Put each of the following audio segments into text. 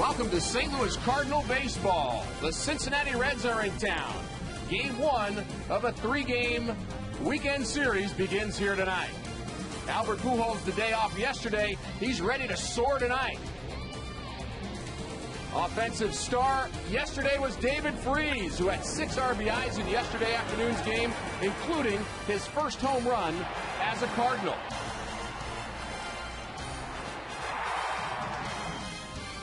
Welcome to St. Louis Cardinal baseball. The Cincinnati Reds are in town. Game 1 of a 3-game weekend series begins here tonight. Albert Pujols, the day off yesterday, he's ready to soar tonight. Offensive star yesterday was David Freese, who had 6 RBIs in yesterday afternoon's game, including his first home run as a Cardinal.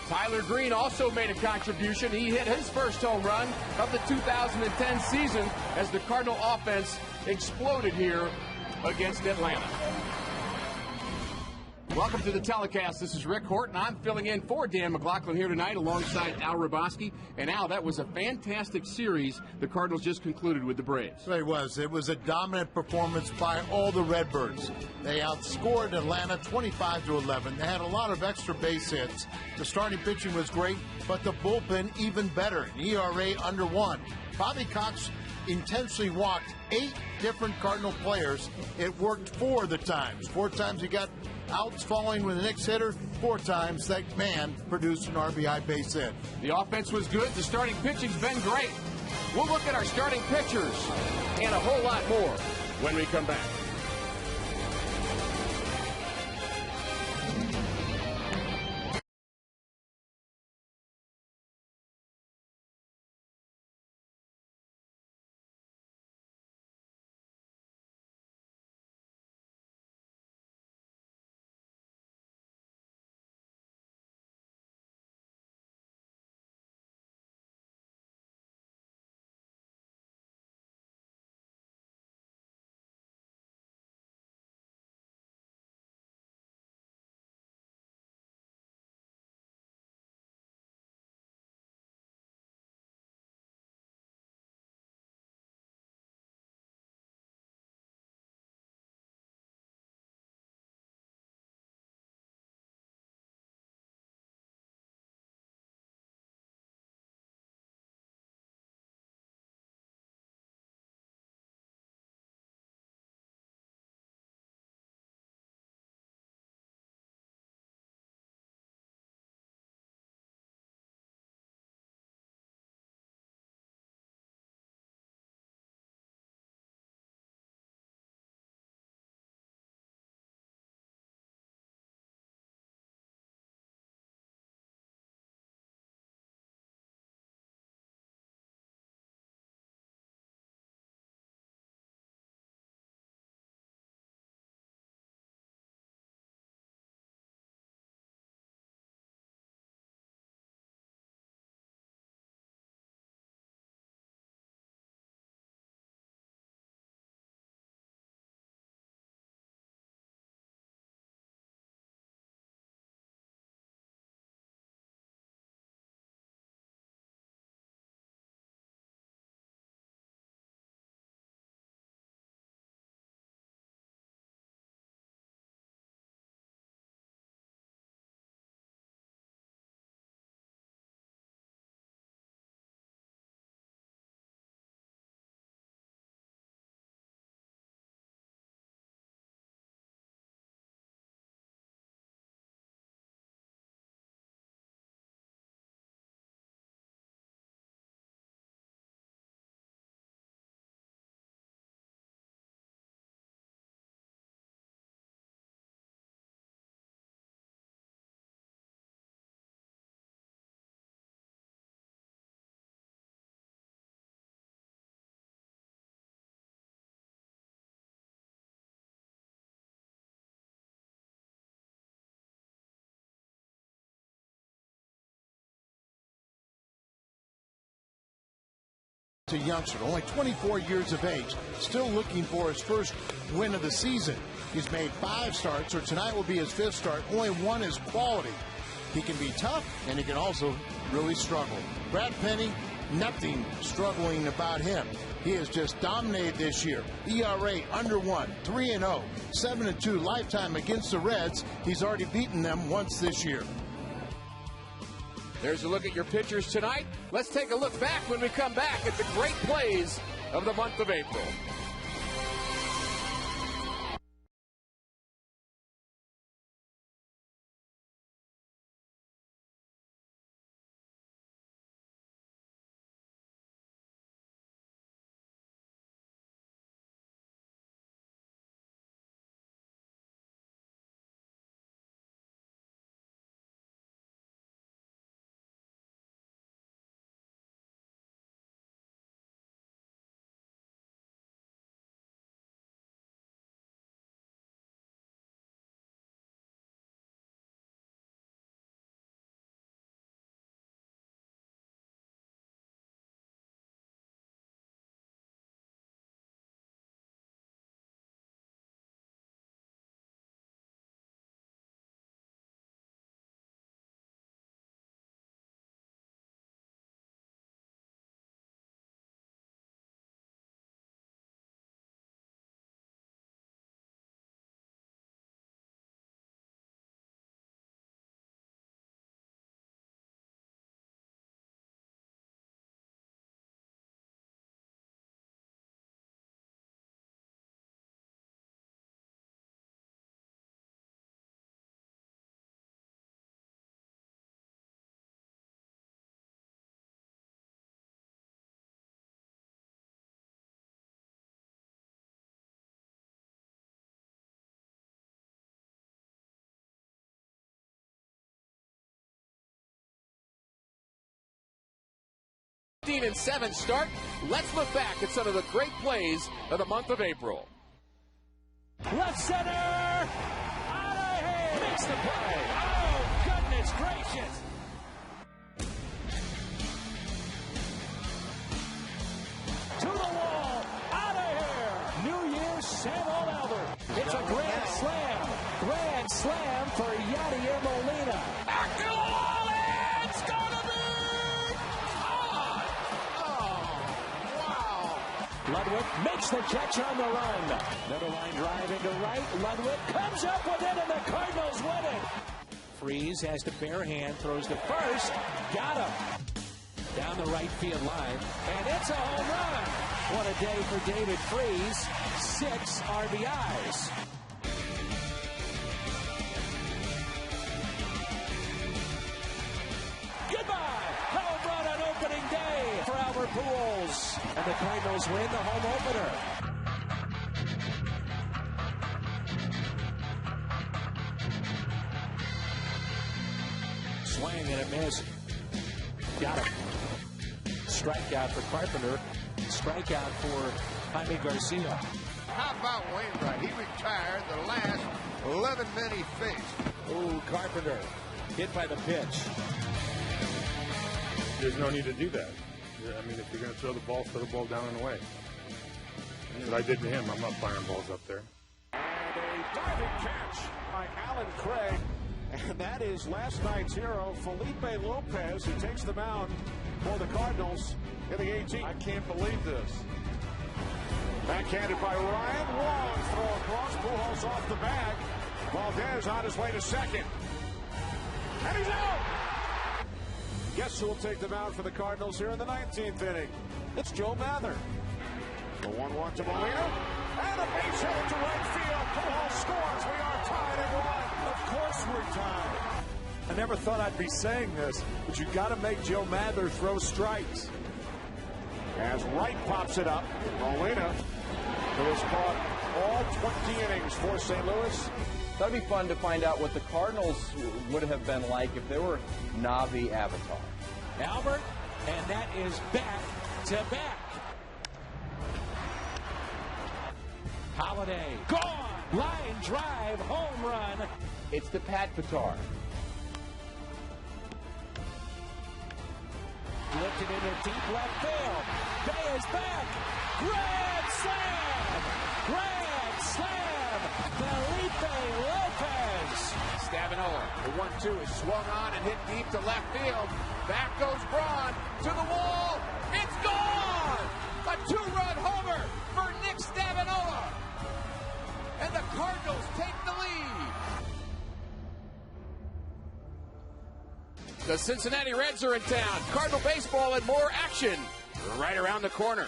Tyler Green also made a contribution. He hit his first home run of the 2010 season as the Cardinal offense exploded here against Atlanta. Welcome to the telecast. This is Rick Horton. I'm filling in for Dan McLaughlin here tonight alongside Al Roboski. And Al, that was a fantastic series the Cardinals just concluded with the Braves. It was. It was a dominant performance by all the Redbirds. They outscored Atlanta 25-11. They had a lot of extra base hits. The starting pitching was great, but the bullpen even better. An ERA under 1. Bobby Cox intentionally walked 8 different Cardinal players. It worked 4 of the times. 4 times he got outs following with the next hitter. 4 times that man produced an RBI base hit. The offense was good. The starting pitching's been great. We'll look at our starting pitchers and a whole lot more when we come back. A youngster, only 24 years of age, still looking for his first win of the season. He's made 5 starts, or tonight will be his 5th start. Only 1 is quality. He can be tough, and he can also really struggle. Brad Penny, nothing struggling about him. He has just dominated this year. ERA under 1, 3-0, 7-2 lifetime against the Reds. He's already beaten them once this year. There's a look at your pitchers tonight. Let's take a look back when we come back at the great plays of the month of April. 15-7 start. Let's look back at some of the great plays of the month of April. Left center! Out of here! Makes the play! Oh, goodness gracious! To the wall! Out of here! New Year's Sam Albert. It's a grand slam! Grand slam for Yadier Molina. Back to the wall! It's gonna be caught! Oh, wow! Ludwig makes the catch on the run. Another line drive into right. Ludwig comes up with it, and the Cardinals win it. Freeze has to bare hand, throws to first. Got him. Down the right field line, and it's a home run. What a day for David Freeze. 6 RBIs. Goodbye. Home run on opening day for Albert Pujols. And the Cardinals win the home opener. Swing and a miss. Got him. Strikeout for Carpenter. Strikeout for Jaime Garcia. How about Wainwright? He retired the last 11 men he faced. Ooh, Carpenter hit by the pitch. There's no need to do that. I mean, if you're going to throw the ball down and away. That's what I did to him. I'm not firing balls up there. And a diving catch by Alan Craig. And that is last night's hero, Felipe Lopez, who takes the mound for the Cardinals in the 18th. I can't believe this. Backhanded by Ryan. Long throw across. Pujols off the bag. Valdez on his way to second. And he's out! Guess who will take the mound for the Cardinals here in the 19th inning? It's Joe Mather. The 1-1 to Molina. And a base hit to right field. Pujols scores. We are tied at 1. Of course we're tied. I never thought I'd be saying this, but you got to make Joe Mather throw strikes. As Wright pops it up, Molina, who has caught all 20 innings for St. Louis. That'd be fun to find out what the Cardinals would have been like if they were Navi Avatar. Albert, and that is back to back. Holiday, gone! Line drive, home run. It's the Pat Avatar. Lifted into deep left field. Bay is back. Grand slam! Grand slam! Felipe Lopez. Stavinola, the 1-2 is swung on and hit deep to left field. Back goes Braun to the wall. It's gone! A 2-run homer for Nick Stavinola. And the Cardinals take the lead. The Cincinnati Reds are in town. Cardinal baseball and more action right around the corner.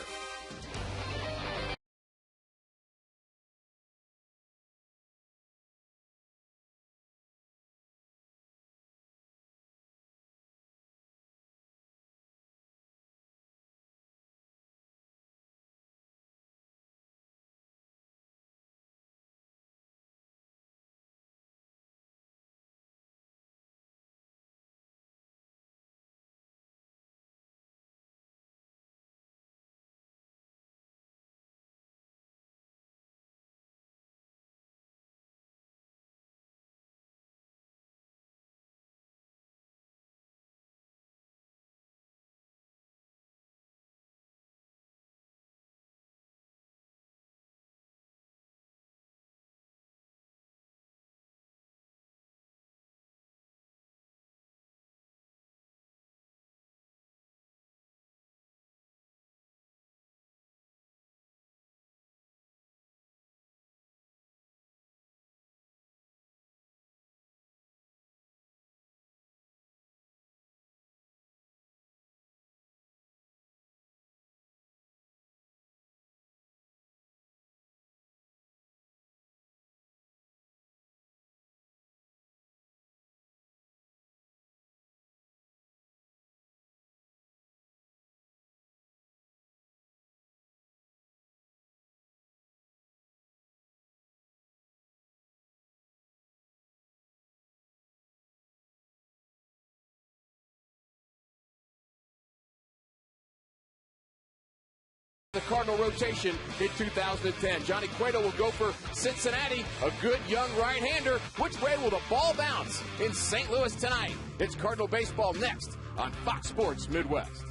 the Cardinal rotation in 2010. Johnny Cueto will go for Cincinnati, a good young right-hander. Which way will the ball bounce in St. Louis tonight? It's Cardinal baseball next on Fox Sports Midwest.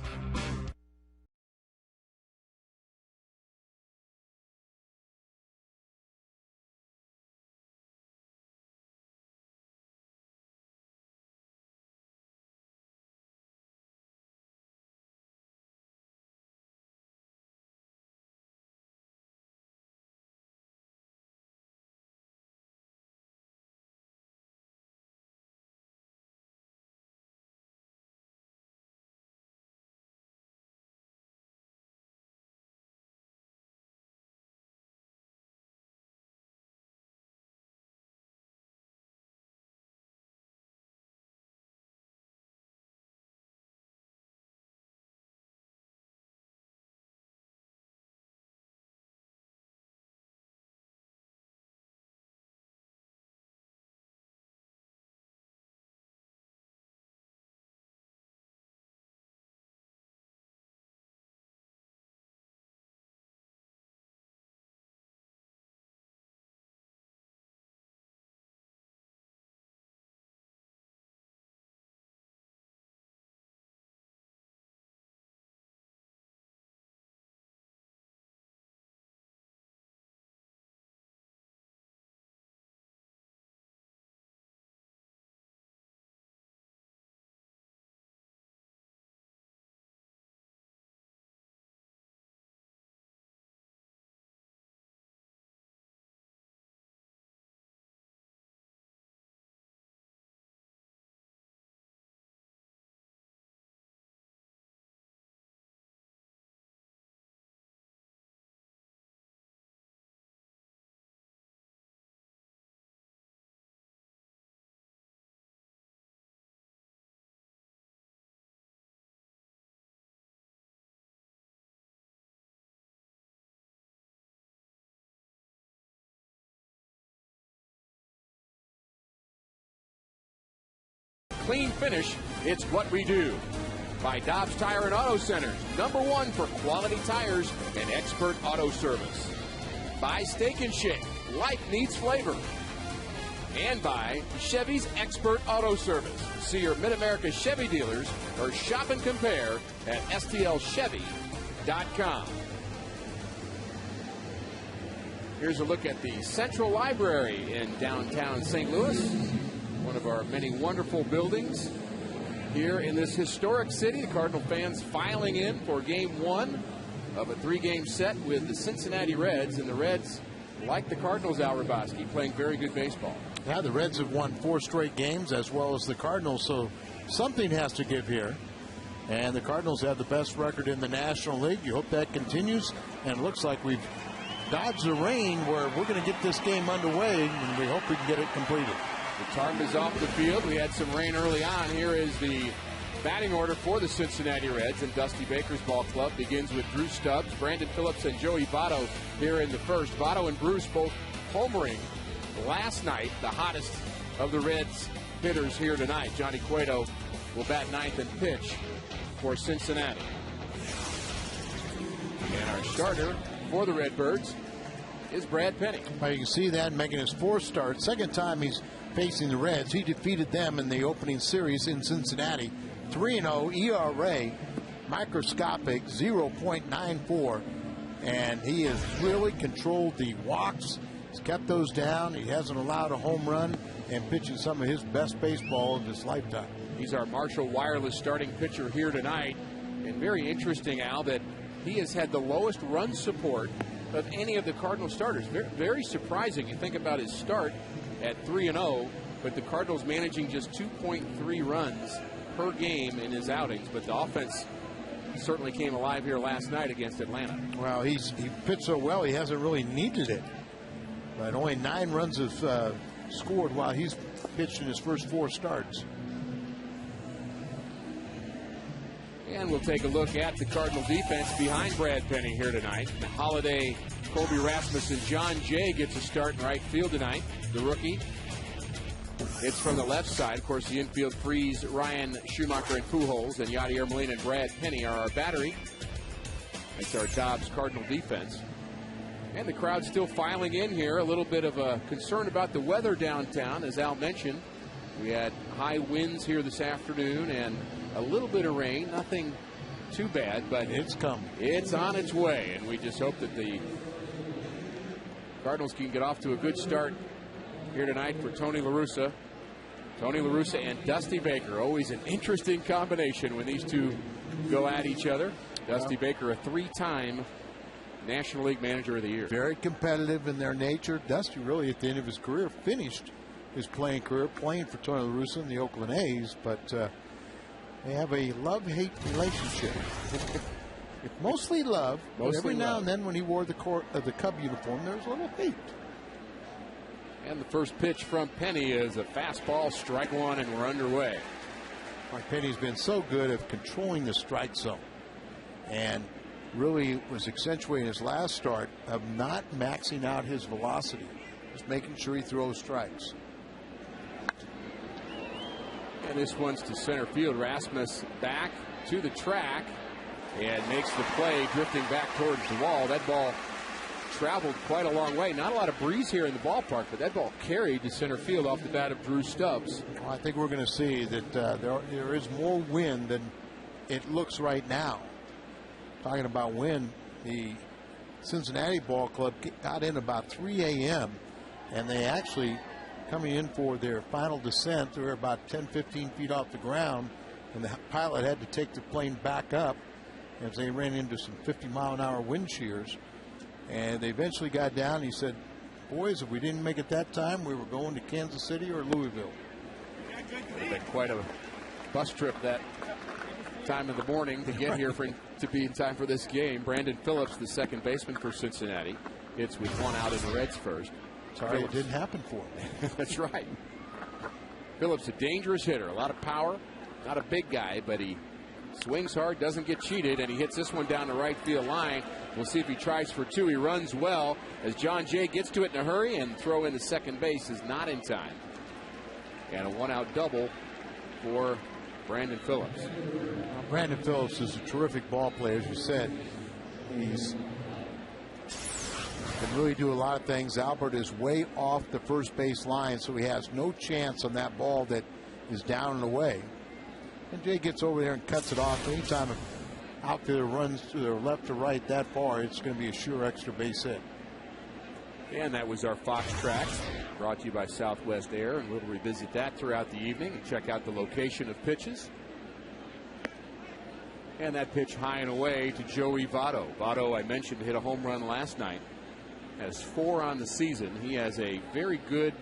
Clean finish, it's what we do. By Dobbs Tire and Auto Centers, #1 for quality tires and expert auto service. By Steak and Shake, life needs flavor. And by Chevy's Expert Auto Service. See your Mid-America Chevy dealers or shop and compare at stlchevy.com. Here's a look at the Central Library in downtown St. Louis. One of our many wonderful buildings here in this historic city. The Cardinal fans filing in for Game 1 of a 3-game set with the Cincinnati Reds. And the Reds, like the Cardinals, Al Raboski, playing very good baseball. Yeah, the Reds have won 4 straight games as well as the Cardinals, so something has to give here. And the Cardinals have the best record in the National League. You hope that continues. And it looks like we've dodged the rain where we're going to get this game underway, and we hope we can get it completed. The tarp is off the field. We had some rain early on. Here is the batting order for the Cincinnati Reds, and Dusty Baker's ball club begins with Drew Stubbs, Brandon Phillips, and Joey Votto here in the first. Votto and Bruce both homering last night, the hottest of the Reds hitters here tonight. Johnny Cueto will bat 9th and pitch for Cincinnati. And our starter for the Redbirds is Brad Penny. Well, you can see that making his 4th start. Second time he's facing the Reds. He defeated them in the opening series in Cincinnati. 3-0 ERA, microscopic 0.94, and he has really controlled the walks. He's kept those down. He hasn't allowed a home run, and pitching some of his best baseball of his lifetime. He's our Marshall Wireless starting pitcher here tonight, and very interesting, Al, that he has had the lowest run support of any of the Cardinal starters. Very, very surprising. You think about his start at 3-0, but the Cardinals managing just 2.3 runs per game in his outings. But the offense certainly came alive here last night against Atlanta. Well, he pitched so well, he hasn't really needed it. But only 9 runs have scored while he's pitched in his first 4 starts. And we'll take a look at the Cardinal defense behind Brad Penny here tonight. Holiday, Colby Rasmussen, John Jay gets a start in right field tonight, the rookie. It's from the left side. Of course, the infield Freeze, Ryan, Schumacher, and Pujols, and Yadier Molina and Brad Penny are our battery. It's our Dobbs Cardinal defense. And the crowd's still filing in here. A little bit of a concern about the weather downtown. As Al mentioned, we had high winds here this afternoon and a little bit of rain. Nothing too bad, but it's coming. It's on its way, and we just hope that the Cardinals can get off to a good start here tonight for Tony La Russa. Tony La Russa and Dusty Baker, always an interesting combination when these two go at each other. Dusty Baker, a 3-time National League Manager of the Year. Very competitive in their nature. Dusty really at the end of his career finished his playing career playing for Tony La Russa in the Oakland A's, but they have a love-hate relationship. Mostly love. Mostly every now and then when he wore the Cub uniform, there was a little hate. And the first pitch from Penny is a fastball, strike one, and we're underway. Mike Penny's been so good at controlling the strike zone, and really was accentuating his last start of not maxing out his velocity, just making sure he throws strikes. And this one's to center field. Rasmus back to the track and makes the play, drifting back towards the wall. That ball traveled quite a long way. Not a lot of breeze here in the ballpark, but that ball carried to center field off the bat of Drew Stubbs. Well, I think we're going to see that there is more wind than it looks right now. Talking about wind, the Cincinnati Ball Club got in about 3 a.m. and they actually, coming in for their final descent, they were about 10-15 feet off the ground, and the pilot had to take the plane back up as they ran into some 50-mile-an-hour wind shears. And they eventually got down. He said, boys, if we didn't make it that time, we were going to Kansas City or Louisville. Would have been quite a bus trip that time of the morning to get here to be in time for this game. Brandon Phillips, the second baseman for Cincinnati, hits with one out in the Reds first. Sorry, it didn't happen for him. That's right. Phillips, a dangerous hitter, a lot of power, not a big guy, but he swings hard, doesn't get cheated, and he hits this one down the right field line. We'll see if he tries for two. He runs well as John Jay gets to it in a hurry, and throw in the second base is not in time. And a one-out double for Brandon Phillips. Well, Brandon Phillips is a terrific ball player, as you said. He's can really do a lot of things. Albert is way off the first base line, so he has no chance on that ball that is down and away. And Jay gets over there and cuts it off. Anytime an outfielder runs to their left or right that far, it's going to be a sure extra base hit. And that was our Fox Track, brought to you by Southwest Air, and we'll revisit that throughout the evening and check out the location of pitches. And that pitch high and away to Joey Votto. Votto, I mentioned, hit a home run last night. Has 4 on the season. He has a very good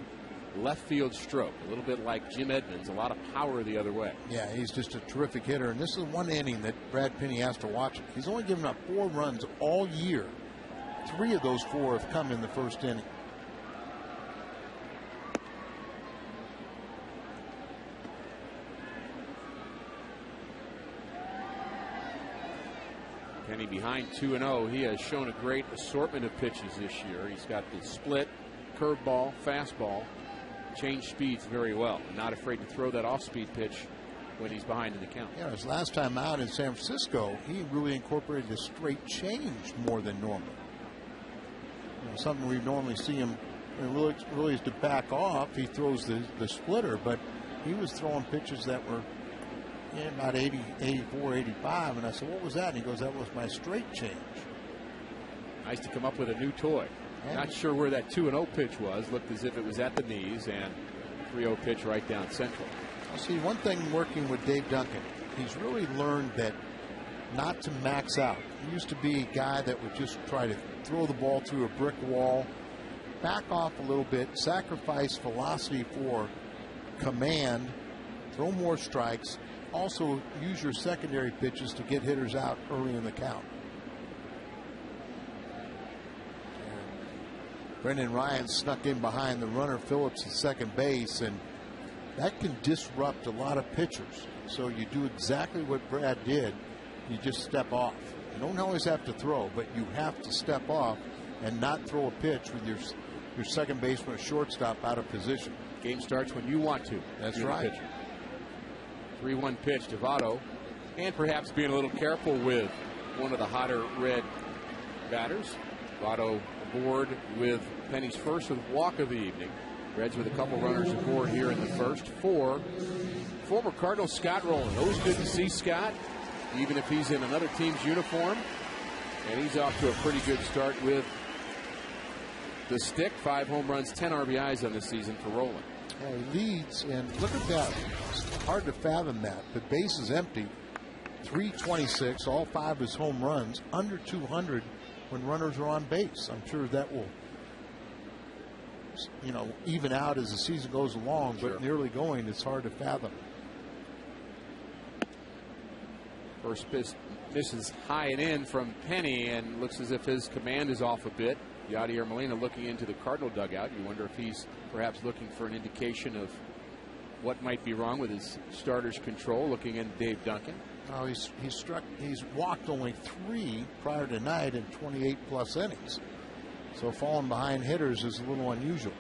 left field stroke, a little bit like Jim Edmonds, a lot of power the other way. Yeah, he's just a terrific hitter, and this is one inning that Brad Penny has to watch it. He's only given up 4 runs all year. 3 of those 4 have come in the first inning. Penny behind 2-0. He has shown a great assortment of pitches this year. He's got the split, curveball, fastball, change speeds very well. Not afraid to throw that off-speed pitch when he's behind in the count. Yeah, his last time out in San Francisco, he really incorporated the straight change more than normal. You know, something we normally see him really is to back off. He throws the splitter, but he was throwing pitches that were about 80, 84, 85. And I said, what was that? And he goes, that was my straight change. Nice to come up with a new toy. Yeah. Not sure where that 2-0 pitch was. Looked as if it was at the knees, and 3-0 pitch right down central. See, one thing working with Dave Duncan, he's really learned that not to max out. He used to be a guy that would just try to throw the ball through a brick wall, back off a little bit, sacrifice velocity for command, throw more strikes, also use your secondary pitches to get hitters out early in the count. Brendan Ryan snuck in behind the runner Phillips at second base, and that can disrupt a lot of pitchers. So you do exactly what Brad did. You just step off. You don't always have to throw, but you have to step off and not throw a pitch with your second baseman or shortstop out of position. Game starts when you want to. That's right. 3-1 pitch to Votto, and perhaps being a little careful with one of the hotter Red batters. Votto aboard with Penny's first with walk of the evening. Reds with a couple runners aboard here in the first. For former Cardinal Scott Rowland. Always good to see Scott, even if he's in another team's uniform. And he's off to a pretty good start with the stick. 5 home runs, 10 RBIs on the season for Rowland. He leads, and look at that. It's hard to fathom that. The base is empty. 326, all 5 of his home runs, under 200 when runners are on base. I'm sure that will, even out as the season goes along, Sure. but nearly going, it's hard to fathom. First pitch misses high and in from Penny, and looks as if his command is off a bit. Yadier Molina looking into the Cardinal dugout. You wonder if he's perhaps looking for an indication of what might be wrong with his starter's control, looking in Dave Duncan. Oh, he's walked only 3 prior to tonight in 28+ innings. So falling behind hitters is a little unusual.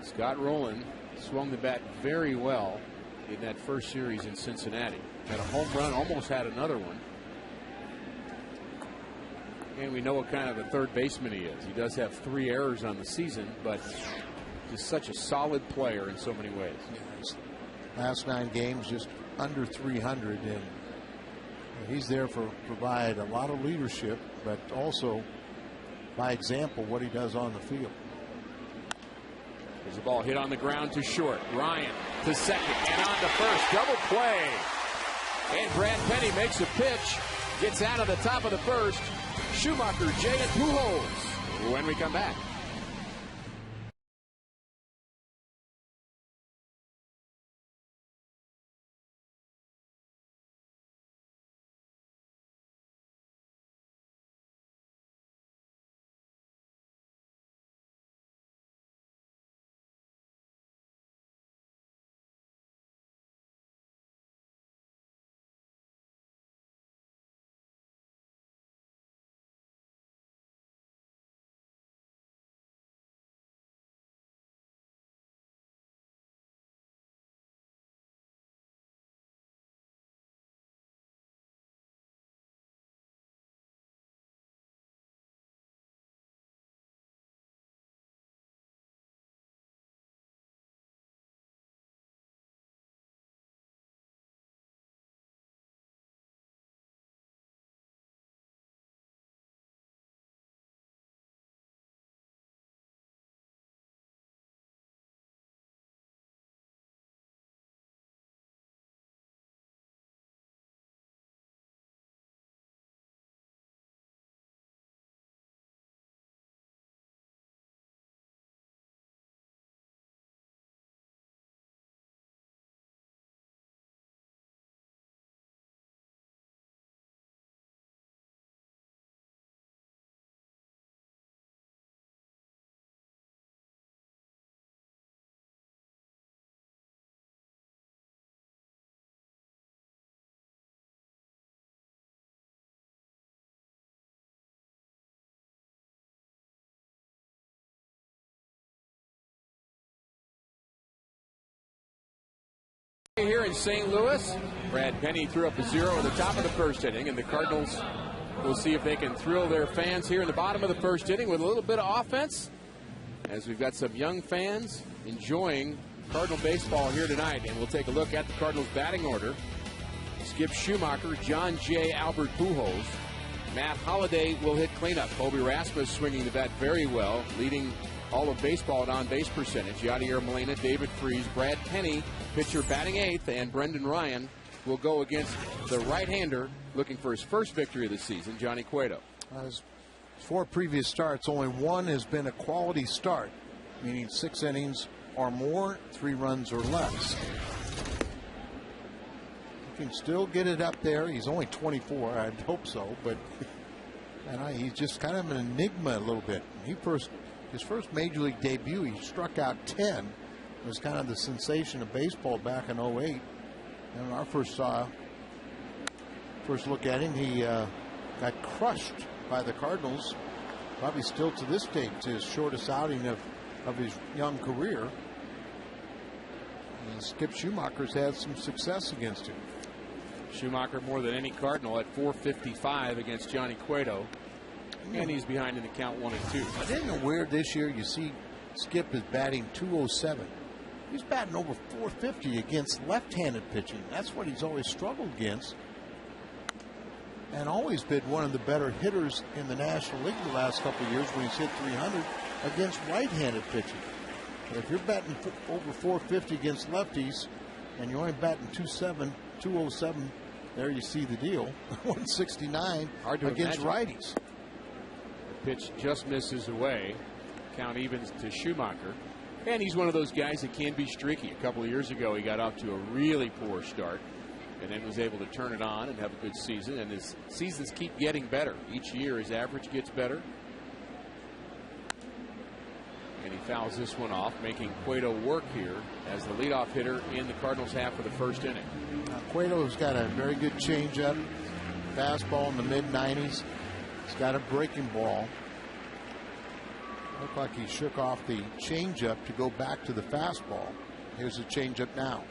Scott Rowland swung the bat very well in that first series in Cincinnati. Had a home run, almost had another one. And we know what kind of a third baseman he is. He does have 3 errors on the season, but just such a solid player in so many ways. Yes. Last 9 games, just under 300, and he's there for provide a lot of leadership, but also by example what he does on the field. There's a ball hit on the ground to short. Ryan to second and on to first. Double play. And Brad Penny makes a pitch. Gets out of the top of the first. Schumacher, Jay, and Pujols when we come back. Here in St. Louis, Brad Penny threw up a 0 at the top of the first inning, and the Cardinals will see if they can thrill their fans here in the bottom of the first inning with a little bit of offense, as we've got some young fans enjoying Cardinal baseball here tonight. And we'll take a look at the Cardinals batting order. Skip Schumacher, John Jay, Albert Pujols. Matt Holliday will hit cleanup. Kobe Rasmus swinging the bat very well, leading all of baseball at on-base percentage. Yadier Molina, David Freese, Brad Penny, pitcher batting 8th, and Brendan Ryan will go against the right-hander looking for his first victory of the season, Johnny Cueto. His 4 previous starts, only 1 has been a quality start, meaning 6 innings or more, 3 runs or less. He can still get it up there. He's only 24, I'd hope so, but he's just kind of an enigma a little bit. His first major league debut, he struck out 10. It was kind of the sensation of baseball back in 08. And our first look at him, he got crushed by the Cardinals, probably still to this date, his shortest outing of his young career. And Skip Schumacher's had some success against him. Schumacher more than any Cardinal at 455 against Johnny Cueto. And he's behind in the count 1-2. Isn't it weird this year? You see Skip is batting .207. He's batting over .450 against left-handed pitching. That's what he's always struggled against. And always been one of the better hitters in the National League the last couple of years when he's hit .300 against right-handed pitching. But if you're batting over .450 against lefties and you're only batting .207, there you see the deal. 169 against righties. The pitch just misses away. Count evens to Schumacher. And he's one of those guys that can be streaky. A couple of years ago, he got off to a really poor start and then was able to turn it on and have a good season. And his seasons keep getting better. Each year, his average gets better. And he fouls this one off, making Cueto work here as the leadoff hitter in the Cardinals half of the first inning. Cueto's got a very good changeup, fastball in the mid-90s. He's got a breaking ball. Looked like he shook off the changeup to go back to the fastball. Here's the changeup now.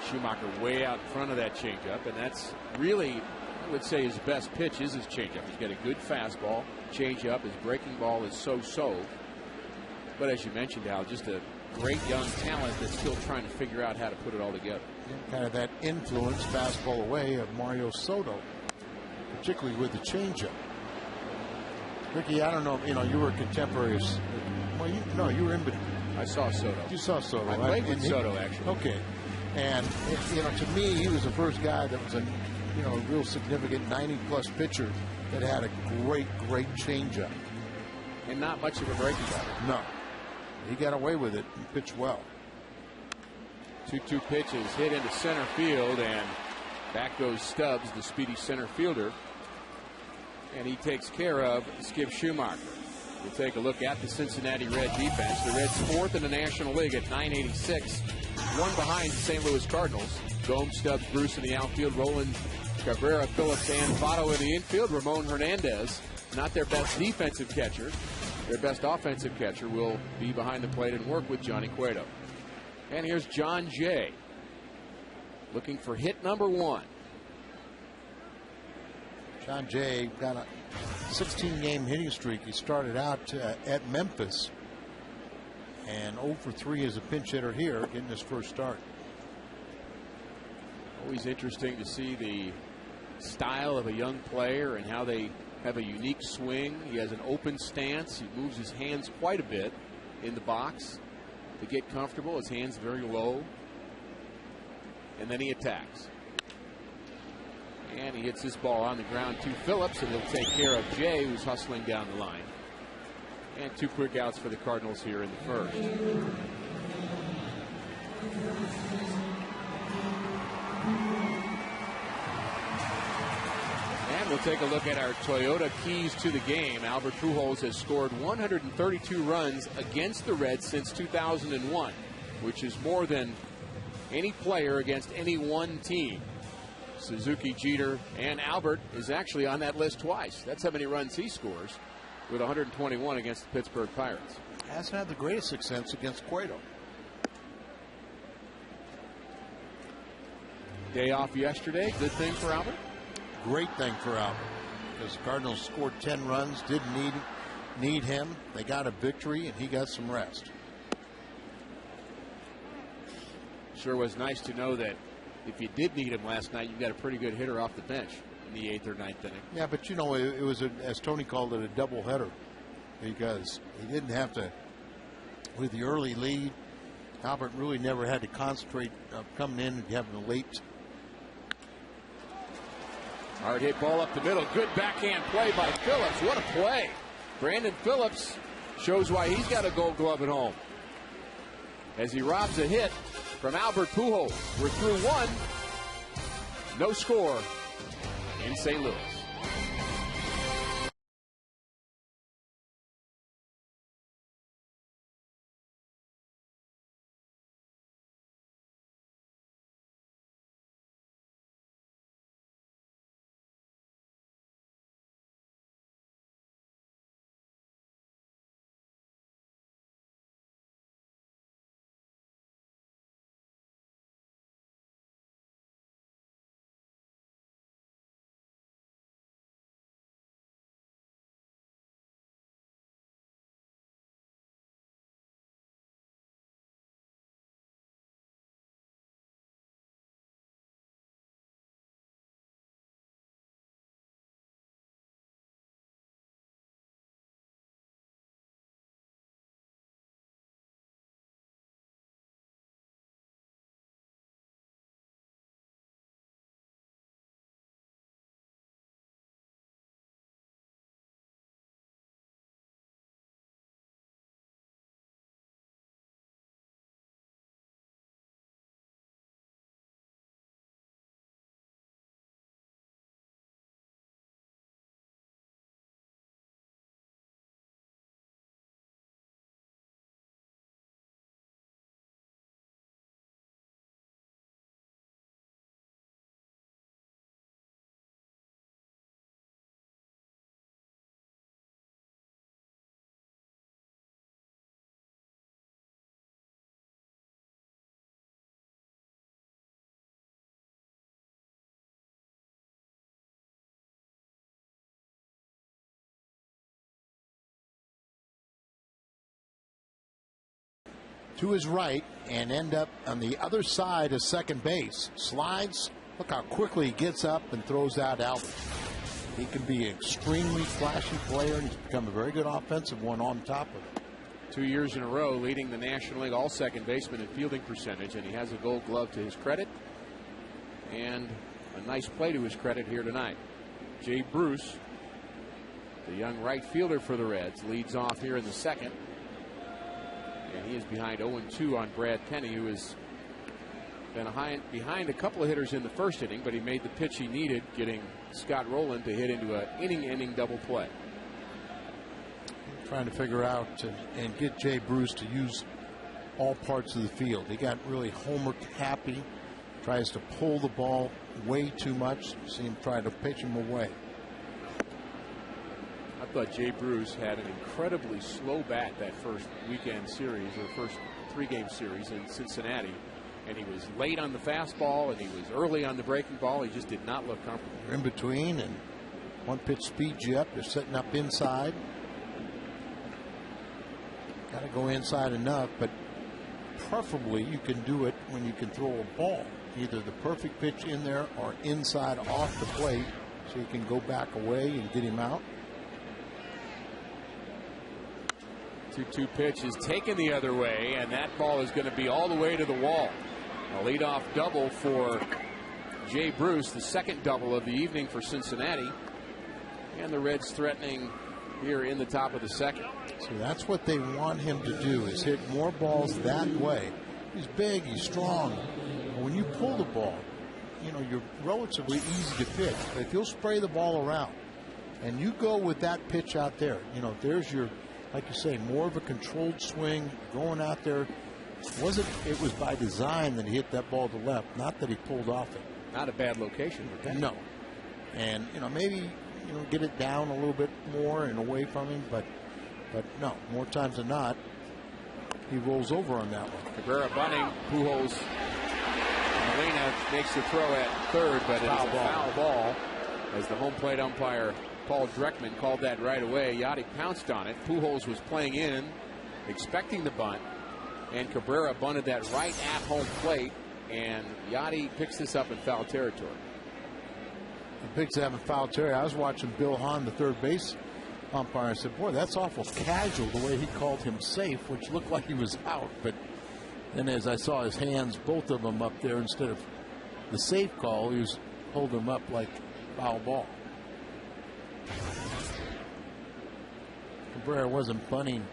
Schumacher way out in front of that changeup, and that's really, I would say, his best pitch is his changeup. He's got a good fastball, changeup. His breaking ball is so-so. But as you mentioned, Al, just a great young talent that's still trying to figure out how to put it all together. Kind of that influence, fastball away, of Mario Soto, particularly with the changeup. Ricky, I don't know, you were contemporaries. Well, you were in between. I saw Soto. You saw Soto. I played with Soto, actually. Okay. And, to me, he was the first guy that was a real significant 90-plus pitcher that had a great changeup. And not much of a breaking ball. No. He got away with it and pitched well. 2-2 pitches hit into center field, and back goes Stubbs, the speedy center fielder. And he takes care of Skip Schumacher. We'll take a look at the Cincinnati Red defense. The Reds fourth in the National League at .986. One behind the St. Louis Cardinals. Gomes, Stubbs, Bruce in the outfield. Roland, Cabrera, Phillips, and Votto in the infield. Ramon Hernandez, not their best defensive catcher. Their best offensive catcher will be behind the plate and work with Johnny Cueto. And here's John Jay looking for hit number 1. John Jay got a 16-game hitting streak. He started out at Memphis and 0 for 3 as a pinch hitter here, getting his first start. Always interesting to see the style of a young player and how they have a unique swing. He has an open stance. He moves his hands quite a bit in the box to get comfortable. His hands very low. And then he attacks. And he hits this ball on the ground to Phillips, and he'll take care of Jay, who's hustling down the line. And 2 quick outs for the Cardinals here in the first. And we'll take a look at our Toyota keys to the game. Albert Pujols has scored 132 runs against the Reds since 2001, which is more than any player against any one team. Suzuki, Jeter, and Albert is actually on that list twice. That's how many runs he scores, with 121 against the Pittsburgh Pirates. Hasn't had the greatest success against Cueto. Day off yesterday. Good thing for Albert? Great thing for Albert, because the Cardinals scored 10 runs, didn't need him. They got a victory, and he got some rest. Sure was nice to know that if you did need him last night, you got a pretty good hitter off the bench in the 8th or 9th inning. Yeah, but it was, as Tony called it, a double header, because he didn't have to, with the early lead, Albert really never had to concentrate coming in and having a late. Hard hit ball up the middle. Good backhand play by Phillips. What a play. Brandon Phillips shows why he's got a Gold Glove at home, as he robs a hit from Albert Pujols. We're through 1. No score in St. Louis. to his right and end up on the other side of second base. Slides. Look how quickly he gets up and throws out Albert. He can be an extremely flashy player, and he's become a very good offensive one on top of it. 2 years in a row leading the National League all second baseman in fielding percentage, and he has a Gold Glove to his credit and a nice play to his credit here tonight. Jay Bruce, the young right fielder for the Reds, leads off here in the second, and he is behind 0-2 on Brad Penny, who has been behind a couple of hitters in the first inning, but he made the pitch he needed, getting Scott Rowland to hit into an inning-ending double play. Trying to figure out and get Jay Bruce to use all parts of the field. He got really homer happy, tries to pull the ball way too much. See him try to pitch him away. I thought Jay Bruce had an incredibly slow bat that first weekend series, or first 3-game series in Cincinnati. And he was late on the fastball, and he was early on the breaking ball. He just did not look comfortable. You're in between, and one pitch speeds you up. You're setting up inside. Got to go inside enough, but preferably you can do it when you can throw a ball. Either the perfect pitch in there or inside off the plate, so you can go back away and get him out. 2-2 pitch is taken the other way, and that ball is going to be all the way to the wall. A leadoff double for Jay Bruce, the second double of the evening for Cincinnati. And the Reds threatening here in the top of the second. So that's what they want him to do, is hit more balls that way. He's big, he's strong. But when you pull the ball, you know, you're relatively easy to pitch. But if you'll spray the ball around and you go with that pitch out there, you know, there's your, like you say, more of a controlled swing going out there. It was by design that he hit that ball to left, not that he pulled off it. Not a bad location for that. No. And, you know, maybe, you know, get it down a little bit more and away from him, but no, more times than not, he rolls over on that one. Cabrera bunting, Pujols, Molina makes the throw at third, but it is a foul ball, as the home plate umpire Paul Dreckman called that right away. Yachty pounced on it. Pujols was playing in, expecting the bunt, and Cabrera bunted that right at home plate, and Yachty picks this up in foul territory. He picks it up in foul territory. I was watching Bill Hahn, the third base umpire. I said, boy, that's awful casual the way he called him safe, which looked like he was out. But then as I saw his hands, both of them up there, instead of the safe call, he was holding them up like foul ball. Cabrera wasn't bunting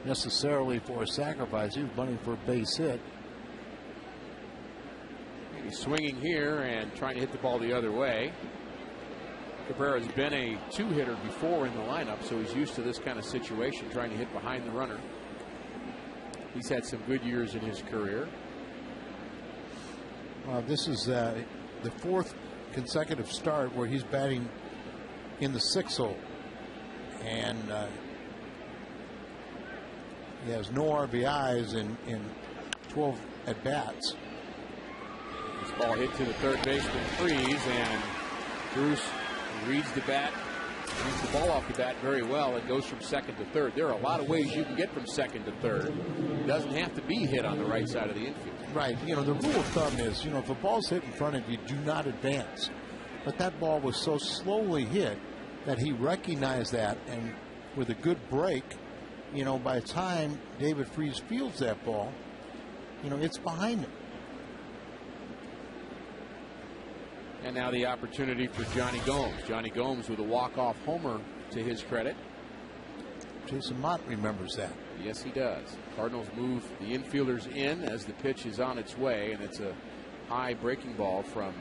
necessarily for a sacrifice. He was bunting for a base hit. He's swinging here and trying to hit the ball the other way. Cabrera's been a two-hitter before in the lineup, so he's used to this kind of situation, trying to hit behind the runner. He's had some good years in his career. This is the fourth consecutive start where he's batting in the 6th hole. And he has no RBIs in 12 at-bats. This ball hit to the third baseman Freeze, and Bruce reads the ball off the bat very well and goes from second to third. There are a lot of ways you can get from second to third. It doesn't have to be hit on the right side of the infield. Right. You know, the rule of thumb is, you know, if a ball's hit in front of you, do not advance. But that ball was so slowly hit that he recognized that, and with a good break, you know, by the time David Freese fields that ball, you know, it's behind him. And now the opportunity for Johnny Gomes. Johnny Gomes with a walk-off homer to his credit. Jason Mott remembers that. Yes, he does. Cardinals move the infielders in as the pitch is on its way, and it's a high breaking ball from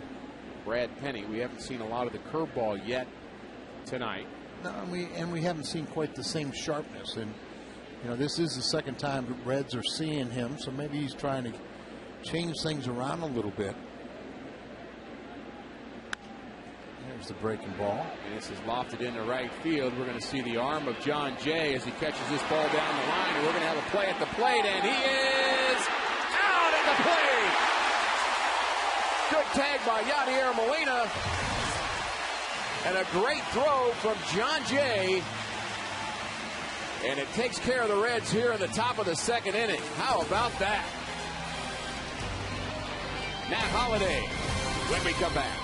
Brad Penny. We haven't seen a lot of the curveball yet tonight. No, and we haven't seen quite the same sharpness. And, you know, this is the second time the Reds are seeing him, so maybe he's trying to change things around a little bit. There's the breaking ball. And this is lofted into right field. We're going to see the arm of John Jay as he catches this ball down the line. And we're going to have a play at the plate, and he is out at the plate. Good tag by Yadier Molina. And a great throw from John Jay And it takes care of the Reds here in the top of the second inning. How about that? Matt Holliday when we come back.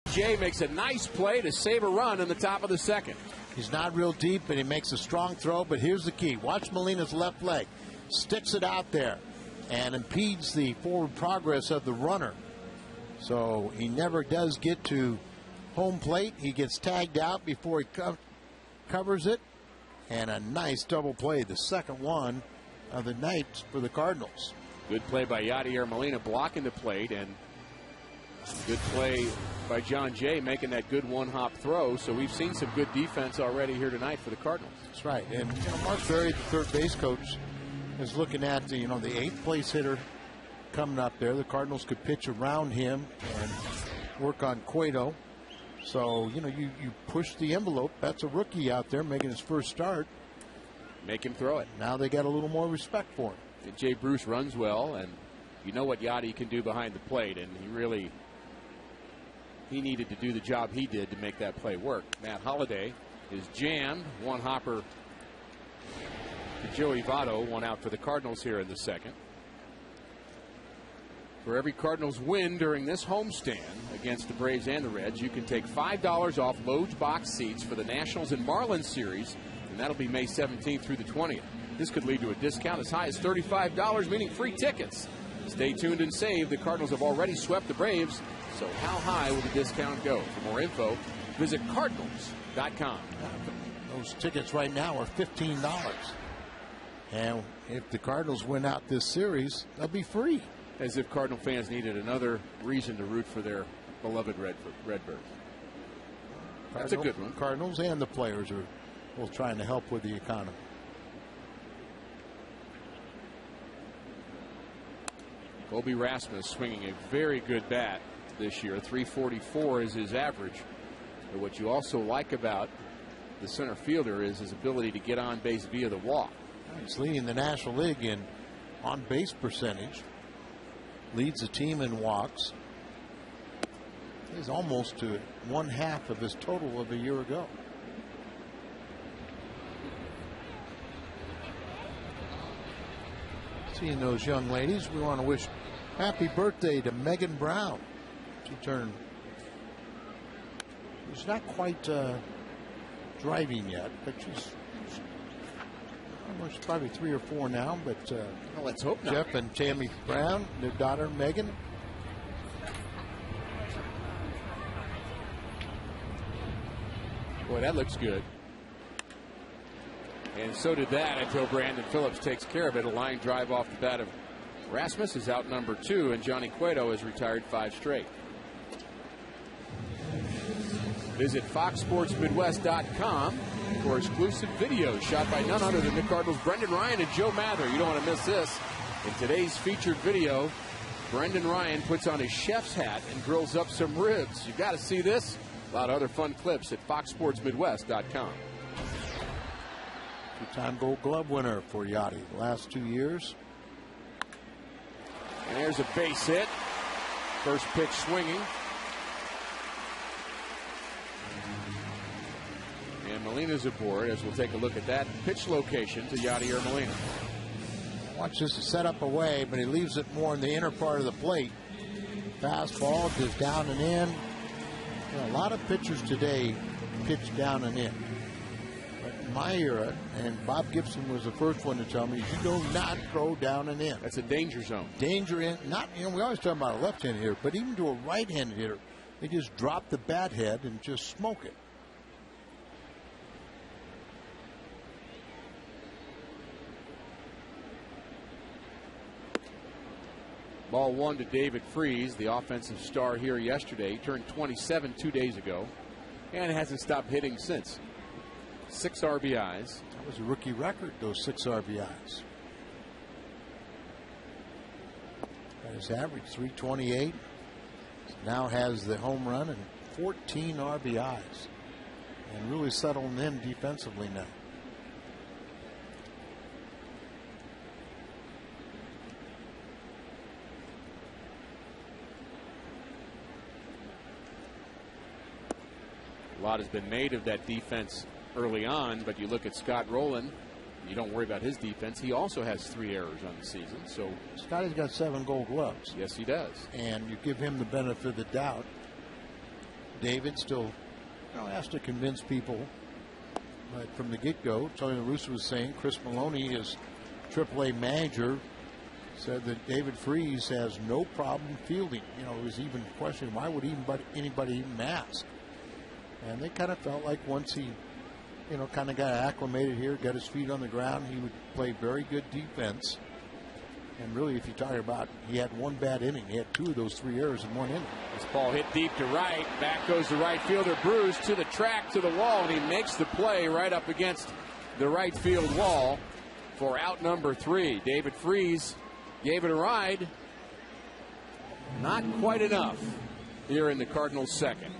Jay makes a nice play to save a run in the top of the second. He's not real deep, but he makes a strong throw. But here's the key. Watch Molina's left leg. Sticks it out there and impedes the forward progress of the runner. So he never does get to home plate. He gets tagged out before he covers it. And a nice double play, the second one of the night for the Cardinals. Good play by Yadier Molina blocking the plate, and good play by John Jay making that good one-hop throw. So we've seen some good defense already here tonight for the Cardinals. That's right. And Mark Berry, the third base coach, is looking at the the eighth place hitter coming up there. The Cardinals could pitch around him and work on Cueto. So you push the envelope. That's a rookie out there making his first start. Make him throw it. Now they got a little more respect for him. And Jay Bruce runs well, and you know what Yadi can do behind the plate, and he needed to do the job he did to make that play work. Matt Holliday is jammed. One hopper to Joey Votto. One out for the Cardinals here in the second. For every Cardinals win during this homestand against the Braves and the Reds, you can take $5 off Lowe's box seats for the Nationals and Marlins series, and that'll be May 17th through the 20th. This could lead to a discount as high as $35, meaning free tickets. Stay tuned and save. The Cardinals have already swept the Braves, so how high will the discount go? For more info, visit Cardinals.com. Those tickets right now are $15. And if the Cardinals win out this series, they'll be free. As if Cardinal fans needed another reason to root for their beloved Redbirds. That's a good one. Cardinals and the players are both trying to help with the economy. Colby Rasmus swinging a very good bat this year. 344 is his average. But what you also like about the center fielder is his ability to get on base via the walk. He's leading the National League in on base percentage. Leads the team in walks. He's almost to 1/2 of his total of a year ago. Seeing those young ladies, we want to wish happy birthday to Megan Brown. She turned. She's not quite driving yet, but she's probably 3 or 4 now. But well, let's hope not. Jeff and Tammy Brown, their daughter Megan. Boy, that looks good. And so did that until Brandon Phillips takes care of it. A line drive off the bat of Rasmus is out number 2, and Johnny Cueto has retired 5 straight. Visit FoxSportsMidwest.com for exclusive videos shot by none other than the Cardinals' Brendan Ryan and Joe Mather. You don't want to miss this. In today's featured video, Brendan Ryan puts on his chef's hat and grills up some ribs. You've got to see this. A lot of other fun clips at FoxSportsMidwest.com. Two-time Gold Glove winner for Yachty the last 2 years. And there's a base hit. First pitch swinging. And Molina's aboard as we'll take a look at that pitch location to Yadier Molina. Watch this set up away, but he leaves it more in the inner part of the plate. Fastball goes down and in. You know, a lot of pitchers today pitch down and in. But in my era, and Bob Gibson was the first one to tell me, you do not throw down and in. That's a danger zone. Danger in. Not, you know, we always talk about a left-handed hitter, but even to a right-handed hitter, they just drop the bat head and just smoke it. Ball one to David Freese, the offensive star here yesterday. He turned 27 2 days ago and hasn't stopped hitting since. 6 RBIs. That was a rookie record, those 6 RBIs. Got his average 328. Now has the home run and 14 RBIs. And really settling in defensively now. A lot has been made of that defense early on, but you look at Scott Rowland, you don't worry about his defense. He also has 3 errors on the season. So Scotty's got 7 Gold Gloves. Yes, he does. And you give him the benefit of the doubt. David still, you know, has to convince people. But from the get-go, Tony La Russa was saying, Chris Maloney, his AAA manager, said that David Freese has no problem fielding. You know, it was even questioning why would anybody even ask. And they kind of felt like once he, you know, kind of got acclimated here, got his feet on the ground, he would play very good defense. And really, if you talk about, he had 1 bad inning. He had 2 of those 3 errors in 1 inning. This ball hit deep to right. Back goes the right fielder, Bruce, to the track, to the wall, and he makes the play right up against the right field wall for out number 3. David Freese gave it a ride. Not quite enough here in the Cardinals' second.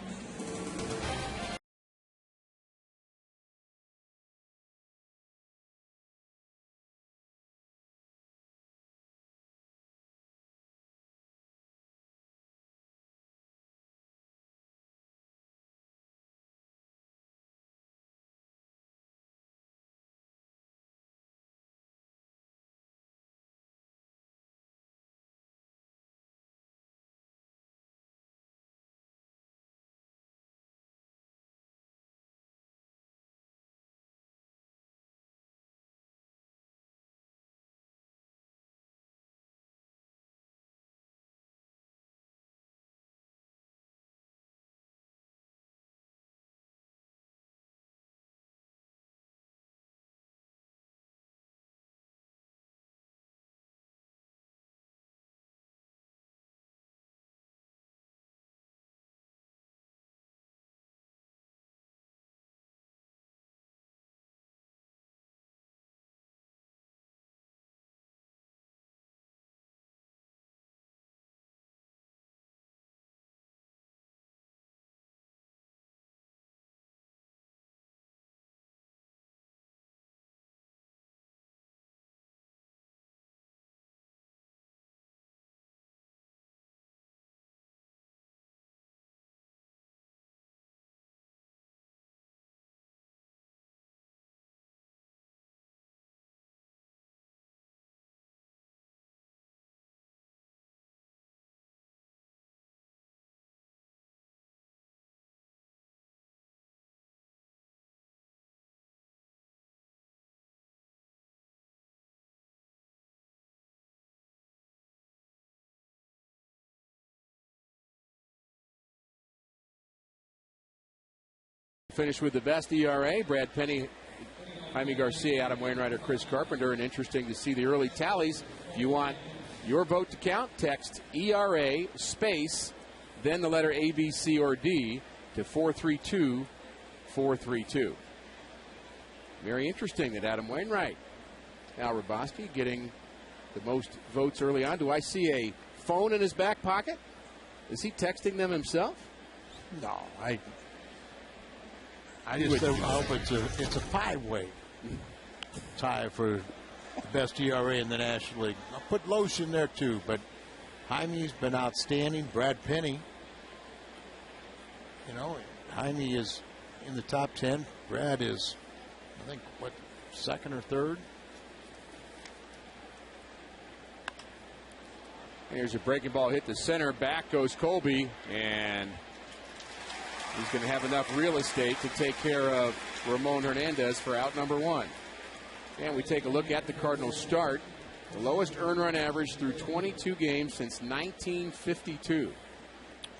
Finish with the best ERA. Brad Penny, Jaime Garcia, Adam Wainwright, or Chris Carpenter. And interesting to see the early tallies. If you want your vote to count, text ERA space, then the letter A, B, C, or D to 4-3-2, 4-3-2. Very interesting that Adam Wainwright, Al Raboski, getting the most votes early on. Do I see a phone in his back pocket? Is he texting them himself? No, I just hope it's a 5-way tie for the best ERA in the National League. I'll put Loesch in there too, but Jaime's been outstanding. Brad Penny, Jaime is in the top 10. Brad is, I think, second or third? Here's a breaking ball hit to center. Back goes Colby, and he's going to have enough real estate to take care of Ramon Hernandez for out number 1. And we take a look at the Cardinals' start. The lowest earned run average through 22 games since 1952.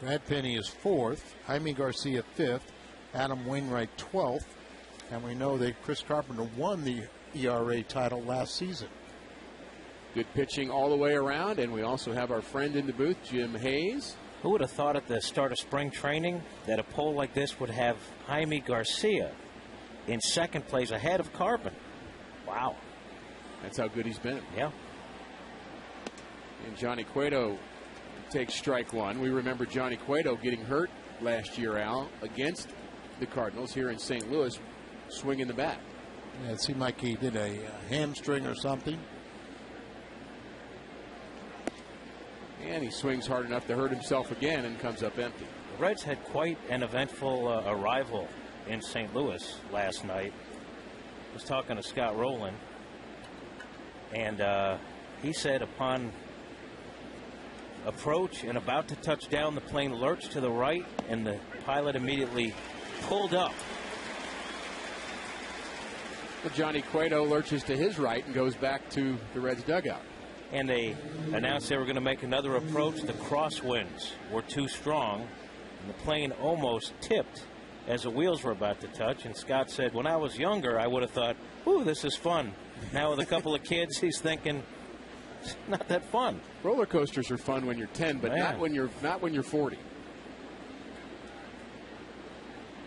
Brad Penny is 4th. Jaime Garcia 5th. Adam Wainwright 12th. And we know that Chris Carpenter won the ERA title last season. Good pitching all the way around. And we also have our friend in the booth, Jim Hayes. Who would have thought at the start of spring training that a poll like this would have Jaime Garcia in second place ahead of Carpenter? Wow. That's how good he's been. Yeah. And Johnny Cueto takes strike 1. We remember Johnny Cueto getting hurt last year, Al, against the Cardinals here in St. Louis, swinging the bat. Yeah, it seemed like he did a hamstring or something. And he swings hard enough to hurt himself again and comes up empty. The Reds had quite an eventful arrival in St. Louis last night. I was talking to Scott Rowland, and he said upon approach and about to touch down, the plane lurched to the right, and the pilot immediately pulled up. Well, Johnny Cueto lurches to his right and goes back to the Reds dugout. And they announced they were going to make another approach. The crosswinds were too strong, and the plane almost tipped as the wheels were about to touch. And Scott said, when I was younger, I would have thought, ooh, this is fun. Now with a couple of kids, he's thinking, it's not that fun. Roller coasters are fun when you're 10, but not when you're 40.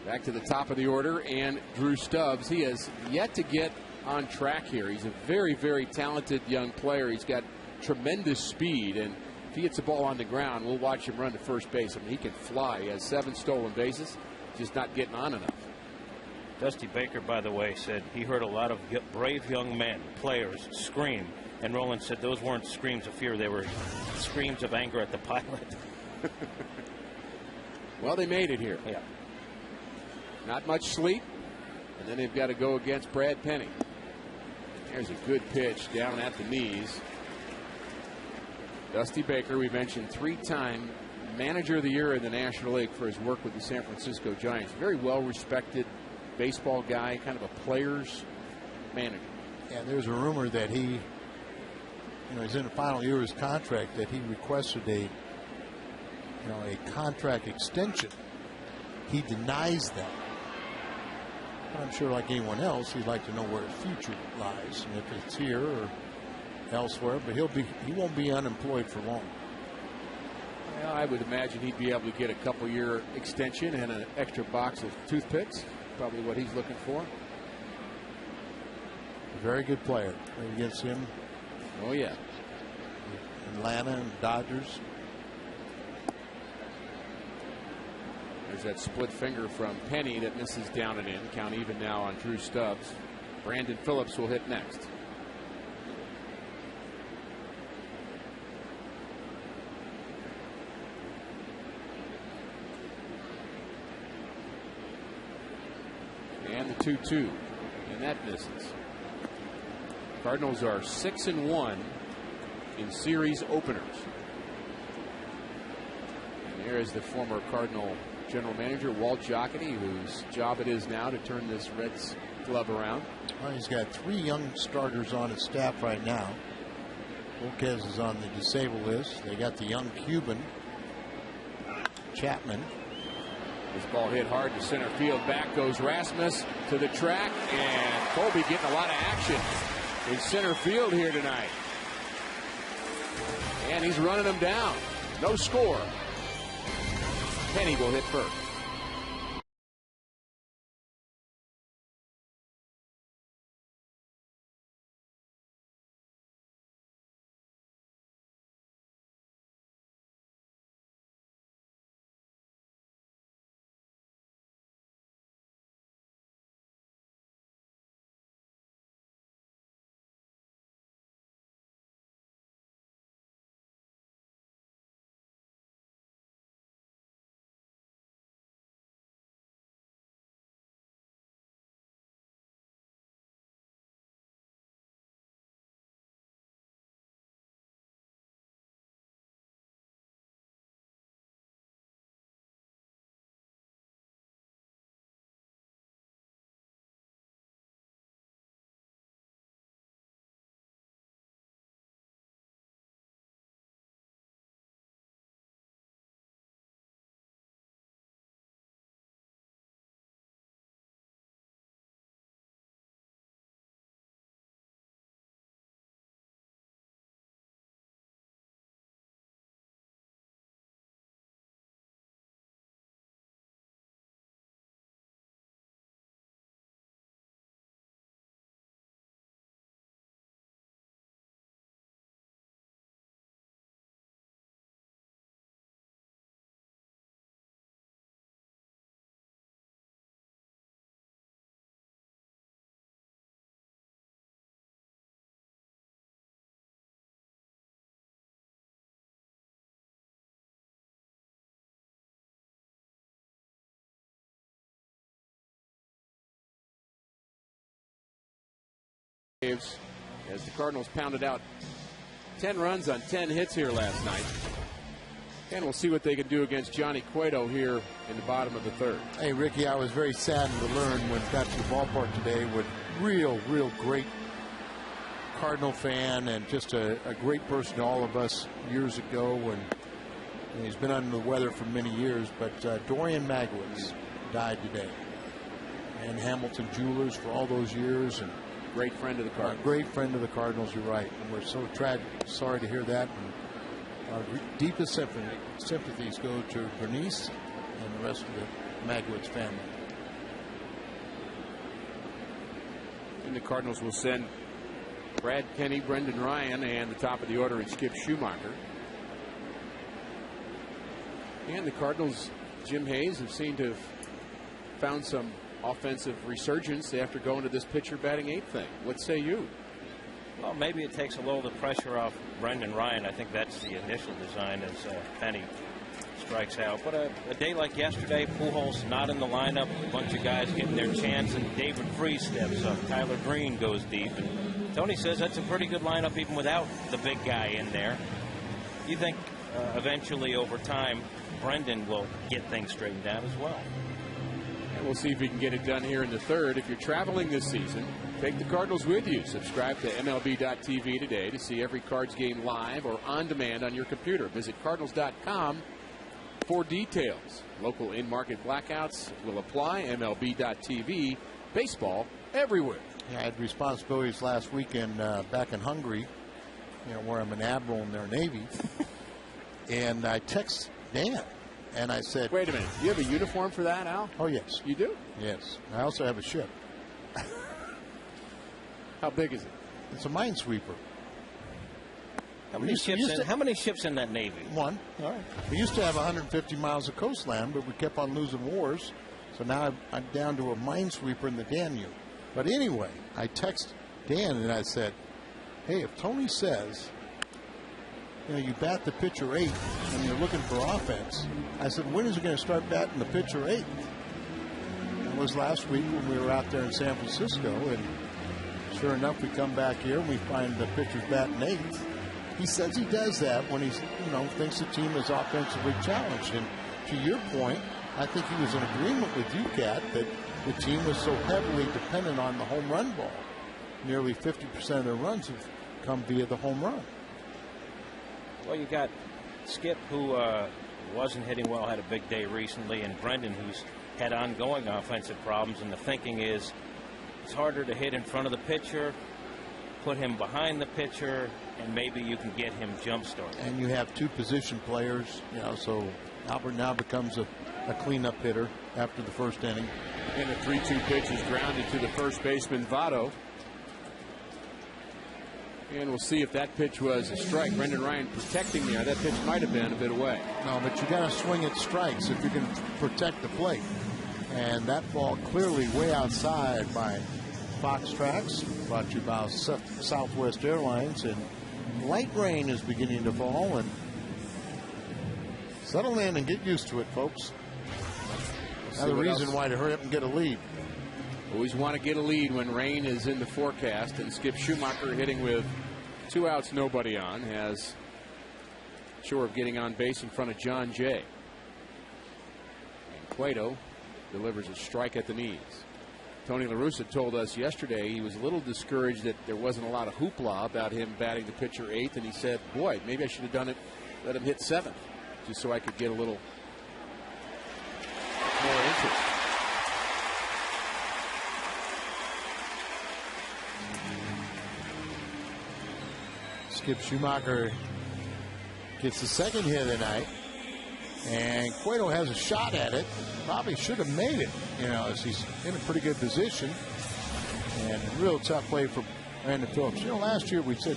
Back to the top of the order, and Drew Stubbs. He has yet to get on track here. He's a very, very talented young player. He's got tremendous speed, and if he hits the ball on the ground, we'll watch him run to first base. I mean, he can fly. He has 7 stolen bases, just not getting on enough. Dusty Baker, by the way, said he heard a lot of brave young men, players, scream. And Roland said those weren't screams of fear. They were screams of anger at the pilot. Well, they made it here. Yeah. Not much sleep, and then they've got to go against Brad Penny. There's a good pitch down at the knees. Dusty Baker, we mentioned, 3-time Manager of the Year in the National League for his work with the San Francisco Giants. Very well-respected baseball guy, kind of a player's manager. Yeah, there's a rumor that he's in the final year of his contract, that he requested a contract extension. He denies that. But I'm sure, like anyone else, he'd like to know where his future lies, and if it's here or elsewhere. But he won't be unemployed for long. Well, I would imagine he'd be able to get a couple-year extension and an extra box of toothpicks. Probably what he's looking for. A very good player. Played against him. Oh yeah. Atlanta and Dodgers. There's that split finger from Penny that misses down and in. Count even now on Drew Stubbs. Brandon Phillips will hit next. And the 2-2. And that misses. Cardinals are 6-1 in series openers. And there is the former Cardinal general manager, Walt Jocketty, whose job it is now to turn this Reds club around. Well, he's got 3 young starters on his staff right now. Volquez is on the disabled list. They got the young Cuban, Chapman. This ball hit hard to center field. Back goes Rasmus to the track, and Colby getting a lot of action in center field here tonight. And he's running them down. No score. Penny will hit first. As the Cardinals pounded out 10 runs on 10 hits here last night. And we'll see what they can do against Johnny Cueto here in the bottom of the third. Hey, Ricky, I was very saddened to learn when I got to the ballpark today with real great Cardinal fan and just a great person to all of us years ago. And he's been under the weather for many years, but Dorian Magwitz died today. And Hamilton Jewelers for all those years. And great friend of the Cardinals. Great friend of the Cardinals, you're right. And we're so sorry to hear that. And our deepest sympathies go to Bernice and the rest of the Magwitz family. And the Cardinals will send Brad Kenny, Brendan Ryan, and the top of the order is Skip Schumacher. And the Cardinals, Jim Hayes, have seemed to have found some offensive resurgence after going to this pitcher batting eighth thing. What say you? Well, maybe it takes a little of the pressure off Brendan Ryan. I think that's the initial design as Penny strikes out. But a day like yesterday, Pujols not in the lineup, a bunch of guys getting their chance, and David Freese steps up. Tyler Green goes deep. And Tony says that's a pretty good lineup even without the big guy in there. You think eventually over time Brendan will get things straightened out as well. And we'll see if we can get it done here in the third. If you're traveling this season, take the Cardinals with you. Subscribe to MLB.tv today to see every Cards game live or on demand on your computer. Visit Cardinals.com for details. Local in-market blackouts will apply. MLB.tv. Baseball everywhere. Yeah, I had responsibilities last weekend back in Hungary, where I'm an admiral in their Navy. And I text Dan. And I said, wait a minute. You have a uniform for that, Al? Oh, yes. You do? Yes. I also have a ship. How big is it? It's a minesweeper. How many ships in that Navy? One. All right. We used to have 150 miles of coastline, but we kept on losing wars. So now I'm down to a minesweeper in the Danube. But anyway, I text Dan and I said, hey, if Tony says, you bat the pitcher eighth and you're looking for offense, I said, when is he going to start batting the pitcher eighth? It was last week when we were out there in San Francisco, and sure enough, we come back here and we find the pitcher's batting eighth. He says he does that when he's, thinks the team is offensively challenged. And to your point, I think he was in agreement with you, Kat, that the team was so heavily dependent on the home run ball. Nearly 50% of their runs have come via the home run. Well, you got Skip, who wasn't hitting well, had a big day recently, and Brendan, who's had ongoing offensive problems. And the thinking is it's harder to hit in front of the pitcher, put him behind the pitcher, and maybe you can get him jump-started. And you have two position players, so Albert now becomes a cleanup hitter after the first inning. And the 3-2 pitch is grounded to the first baseman, Votto. And we'll see if that pitch was a strike. Brendan Ryan protecting there. That pitch might have been a bit away. No, but you got to swing at strikes if you can protect the plate. And that ball clearly way outside by Fox Tracks, brought to you by Southwest Airlines. And light rain is beginning to fall. And settle in and get used to it, folks. Another reason why to hurry up and get a lead. Always want to get a lead when rain is in the forecast. And Skip Schumacher, hitting with 2 outs, nobody on, has sure of getting on base in front of John Jay. And Cueto delivers a strike at the knees. Tony La Russa told us yesterday he was a little discouraged that there wasn't a lot of hoopla about him batting the pitcher eighth, and he said, boy, maybe I should have done it, let him hit seventh, just so I could get a little more interest. Skip Schumacher gets the second hit of the night, and Cueto has a shot at it. Probably should have made it, as he's in a pretty good position. And a real tough play for Brandon Phillips. Last year we said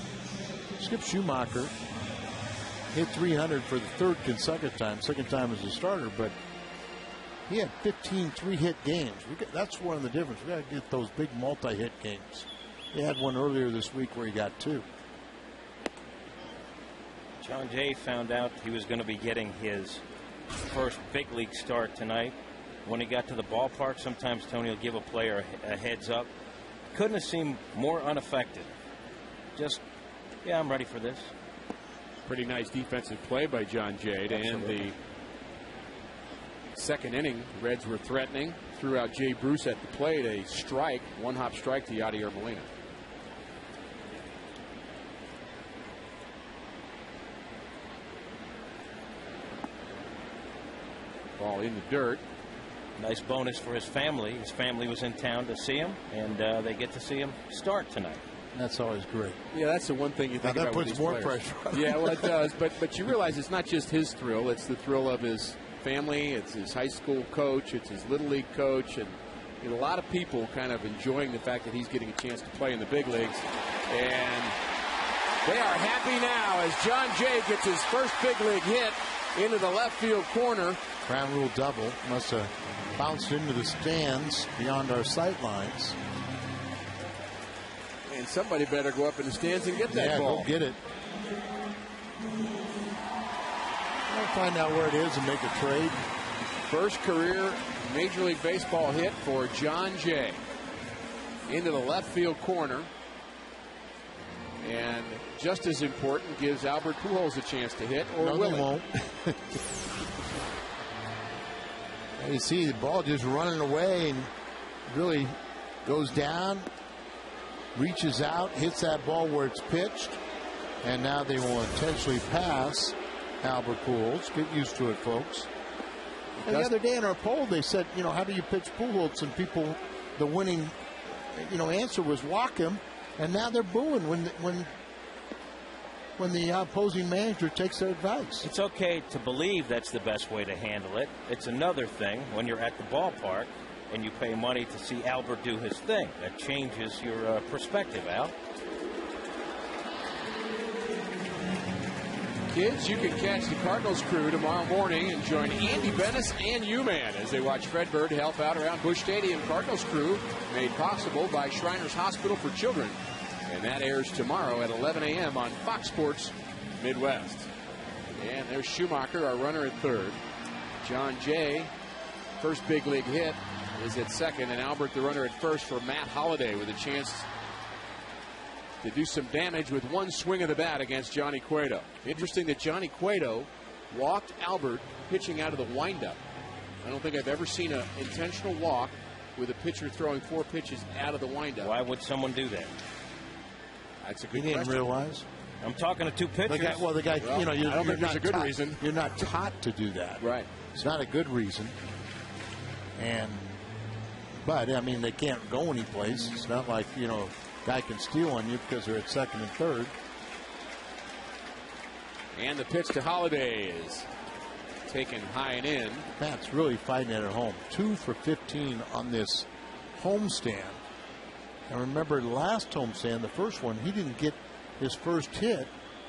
Skip Schumacher hit 300 for the third consecutive time, second time as a starter, but he had 15 three-hit games. That's one of the difference. We got to get those big multi-hit games. He had one earlier this week where he got 2. John Jay found out he was going to be getting his first big league start tonight. When he got to the ballpark, sometimes Tony will give a player a heads up. couldn't have seemed more unaffected. Just, yeah, I'm ready for this. Pretty nice defensive play by John Jay to end the second inning. Reds were threatening. Threw out Jay Bruce at the plate. A strike, one-hop strike to Yadier Molina. Ball in the dirt. Nice bonus for his family. His family was in town to see him, and they get to see him start tonight. That's always great. Yeah, that's the one thing you think now about that with puts these more players. pressure on Yeah, well, it does. But you realize it's not just his thrill. It's the thrill of his family. It's his high school coach. It's his little league coach. And you know, a lot of people kind of enjoying the fact that he's getting a chance to play in the big leagues. And they are happy now as John Jay gets his first big league hit into the left field corner. Ground rule double. Must have bounced into the stands beyond our sight lines. And somebody better go up in the stands and get that ball. Go get it. I'll find out where it is and make a trade. First career Major League Baseball hit for John Jay into the left field corner. And just as important, gives Albert Pujols a chance to hit, or no, will they he? won't. You see the ball just running away and really goes down, reaches out, hits that ball where it's pitched, and now they will intentionally pass Albert Pujols. Get used to it, folks. And the other day in our poll, they said, you know, how do you pitch Pujols? And people, the winning, answer was walk him. And now they're booing when the opposing manager takes their advice. It's okay to believe that's the best way to handle it. It's another thing when you're at the ballpark and you pay money to see Albert do his thing. That changes your perspective, Al. Kids, you can catch the Cardinals crew tomorrow morning and join Andy Bennis and U-Man as they watch Fred Bird help out around Busch Stadium. Cardinals crew made possible by Shriners Hospital for Children. And that airs tomorrow at 11 a.m. on Fox Sports Midwest. And there's Schumacher, our runner at third. John Jay, first big league hit, is at second. And Albert, the runner at first for Matt Holliday, with a chance to do some damage with one swing of the bat against Johnny Cueto. Interesting that Johnny Cueto walked Albert pitching out of the windup. I don't think I've ever seen an intentional walk with a pitcher throwing 4 pitches out of the windup. Why would someone do that? That's a good question. You didn't realize? I'm talking to two pitchers. I don't think there's a good reason. You're not taught to do that. Right. It's not a good reason. But I mean, they can't go anyplace. It's not like, guy can steal on you because they're at second and third. And the pitch to Holliday is taken high and in. Matt's really fighting it at home. 2 for 15 on this homestand. And remember, last homestand, the first one, he didn't get his first hit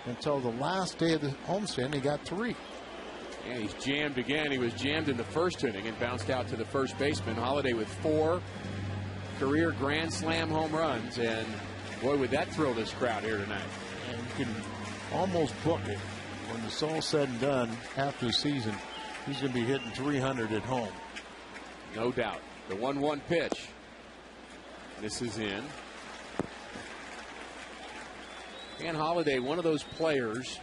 until the last day of the homestand. He got 3. And he's jammed again. He was jammed in the first inning and bounced out to the first baseman. Holliday with 4 career grand slam home runs, and boy, would that thrill this crowd here tonight. And you can almost book it. When it's all said and done after the season, he's going to be hitting 300 at home. No doubt. The 1-1 pitch. This is in. And Holliday, one of those players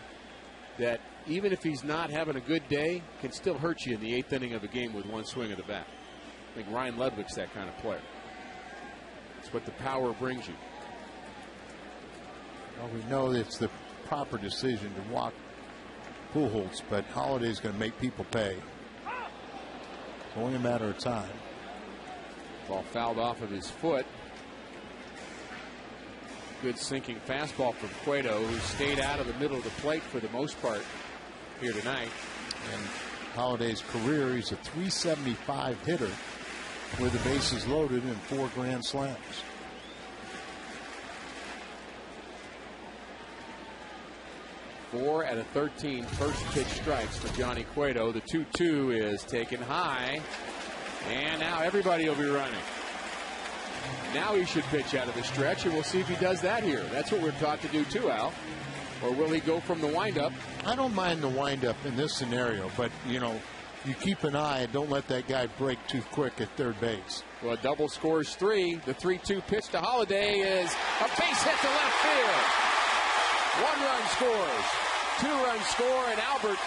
that even if he's not having a good day, can still hurt you in the 8th inning of a game with one swing of the bat. I think Ryan Ludwig's that kind of player. It's what the power brings you. Well, we know it's the proper decision to walk Pujols, but Holliday's going to make people pay. It's only a matter of time. Ball fouled off of his foot. Good sinking fastball from Cueto, who stayed out of the middle of the plate for the most part here tonight. And Holliday's career, he's a .375 hitter with the bases loaded and 4 grand slams. Four out of 13 first pitch strikes for Johnny Cueto. The 2-2 is taken high. And now everybody will be running. Now he should pitch out of the stretch, and we'll see if he does that here. That's what we're taught to do too, Al. Or will he go from the windup? I don't mind the windup in this scenario, but you keep an eye and don't let that guy break too quick at third base. Well, double scores 3. The 3-2 pitch to Holiday is a base hit to left field. 1 run scores. 2-run score, and Albert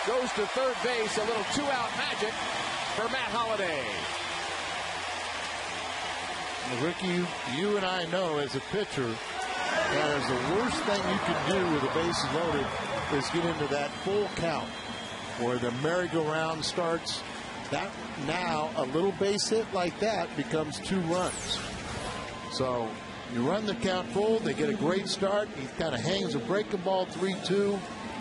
goes to third base. A little 2-out magic for Matt Holiday. Ricky, you and I know as a pitcher that is the worst thing you can do with the bases loaded is get into that full count where the merry-go-round starts. That now a little base hit like that becomes 2 runs. So you run the count full, they get a great start. He kind of hangs a breaking ball 3-2,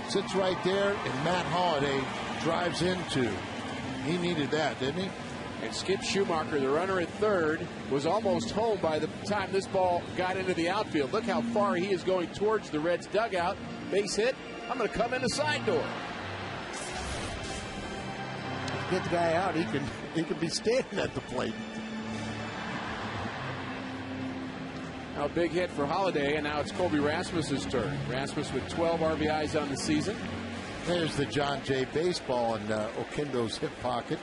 sits right there, and Matt Holiday drives into. He needed that, didn't he? And Skip Schumacher, the runner at third, was almost home by the time this ball got into the outfield. Look how far he is going towards the Reds dugout. Base hit. I'm going to come in the side door. Get the guy out. He can be standing at the plate. Now a big hit for Holiday, and now it's Colby Rasmus's turn. Rasmus with 12 RBIs on the season. There's the John Jay baseball in Oquendo's hip pocket.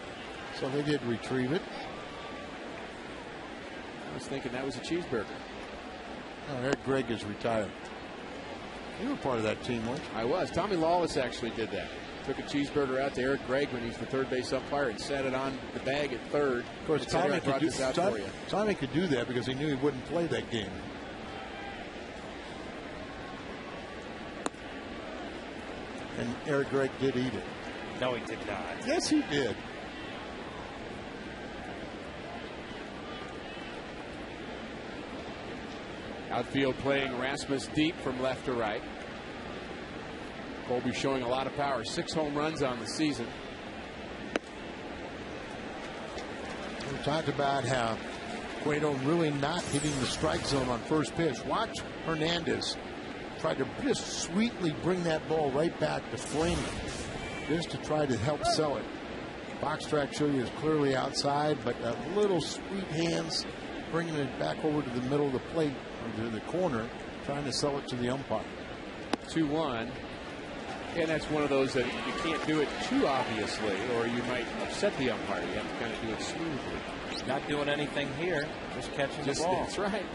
So they did retrieve it. I was thinking that was a cheeseburger. Oh, Eric Gregg is retired. You were part of that team, weren't you? I was. Tommy Lawless actually did that. Took a cheeseburger out to Eric Gregg when he's the third base umpire and set it on the bag at third. Of course, Tommy could do that because he knew he wouldn't play that game. And Eric Gregg did eat it. No, he did not. Yes, he did. Outfield playing Rasmus deep from left to right. Colby showing a lot of power. 6 home runs on the season. We talked about how Cueto really not hitting the strike zone on first pitch. Watch Hernandez try to just sweetly bring that ball right back to Flaming, just to try to help sell it. Box track show you is clearly outside, but little sweet hands bringing it back over to the middle of the plate, or to the corner, trying to sell it to the umpire. 2-1. And that's one of those that you can't do it too obviously, or you might upset the umpire. You have to kind of do it smoothly. He's not doing anything here, just catching the ball. That's right.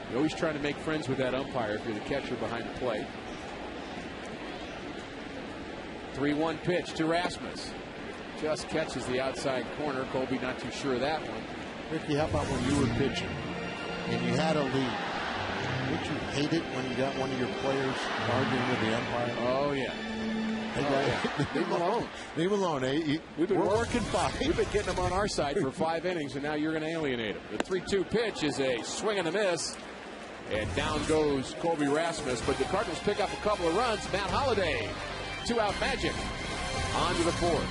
You're always trying to make friends with that umpire if you're the catcher behind the plate. 3-1 pitch to Rasmus. Just catches the outside corner. Colby not too sure of that one. Ricky, how about when you were pitching and you had a lead? Would you hate it when you got one of your players arguing with the umpire? Oh, yeah. Leave him alone. Leave him alone. Hey, we're working fine. We've been getting him on our side for 5 innings, and now you're going to alienate him. The 3-2 pitch is a swing and a miss. And down goes Colby Rasmus. But the Cardinals pick up a couple of runs. Matt Holiday, 2-out magic. On to the 4th.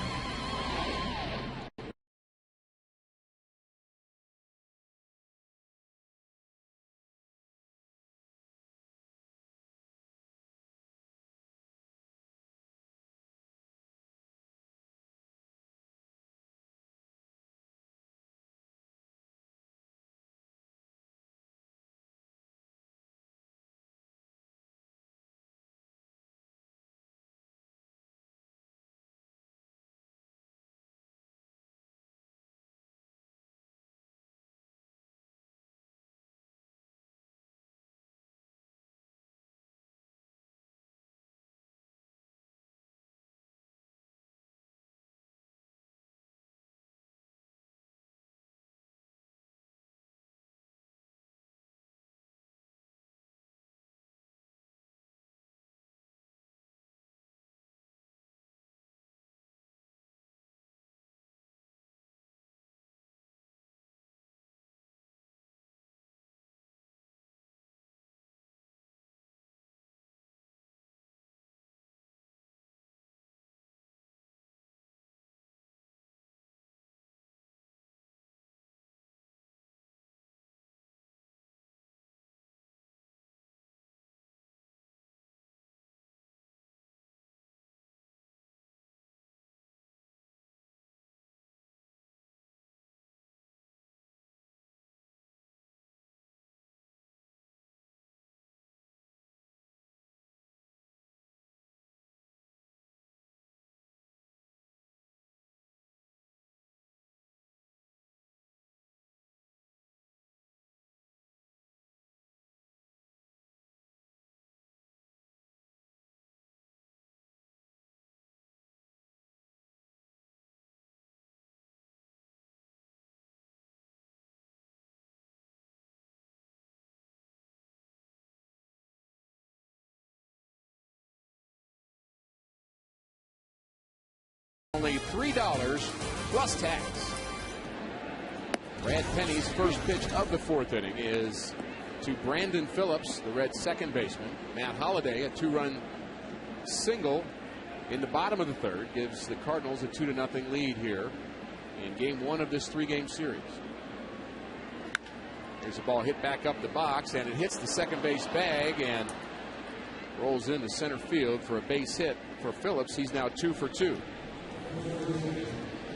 $3 plus tax. Brad Penny's first pitch of the 4th inning is to Brandon Phillips, the Reds' second baseman. Matt Holliday, a 2-run single in the bottom of the 3rd, gives the Cardinals a 2-0 lead here in game 1 of this 3-game series. Here's a ball hit back up the box, and it hits the second base bag and rolls into center field for a base hit for Phillips. He's now 2 for 2.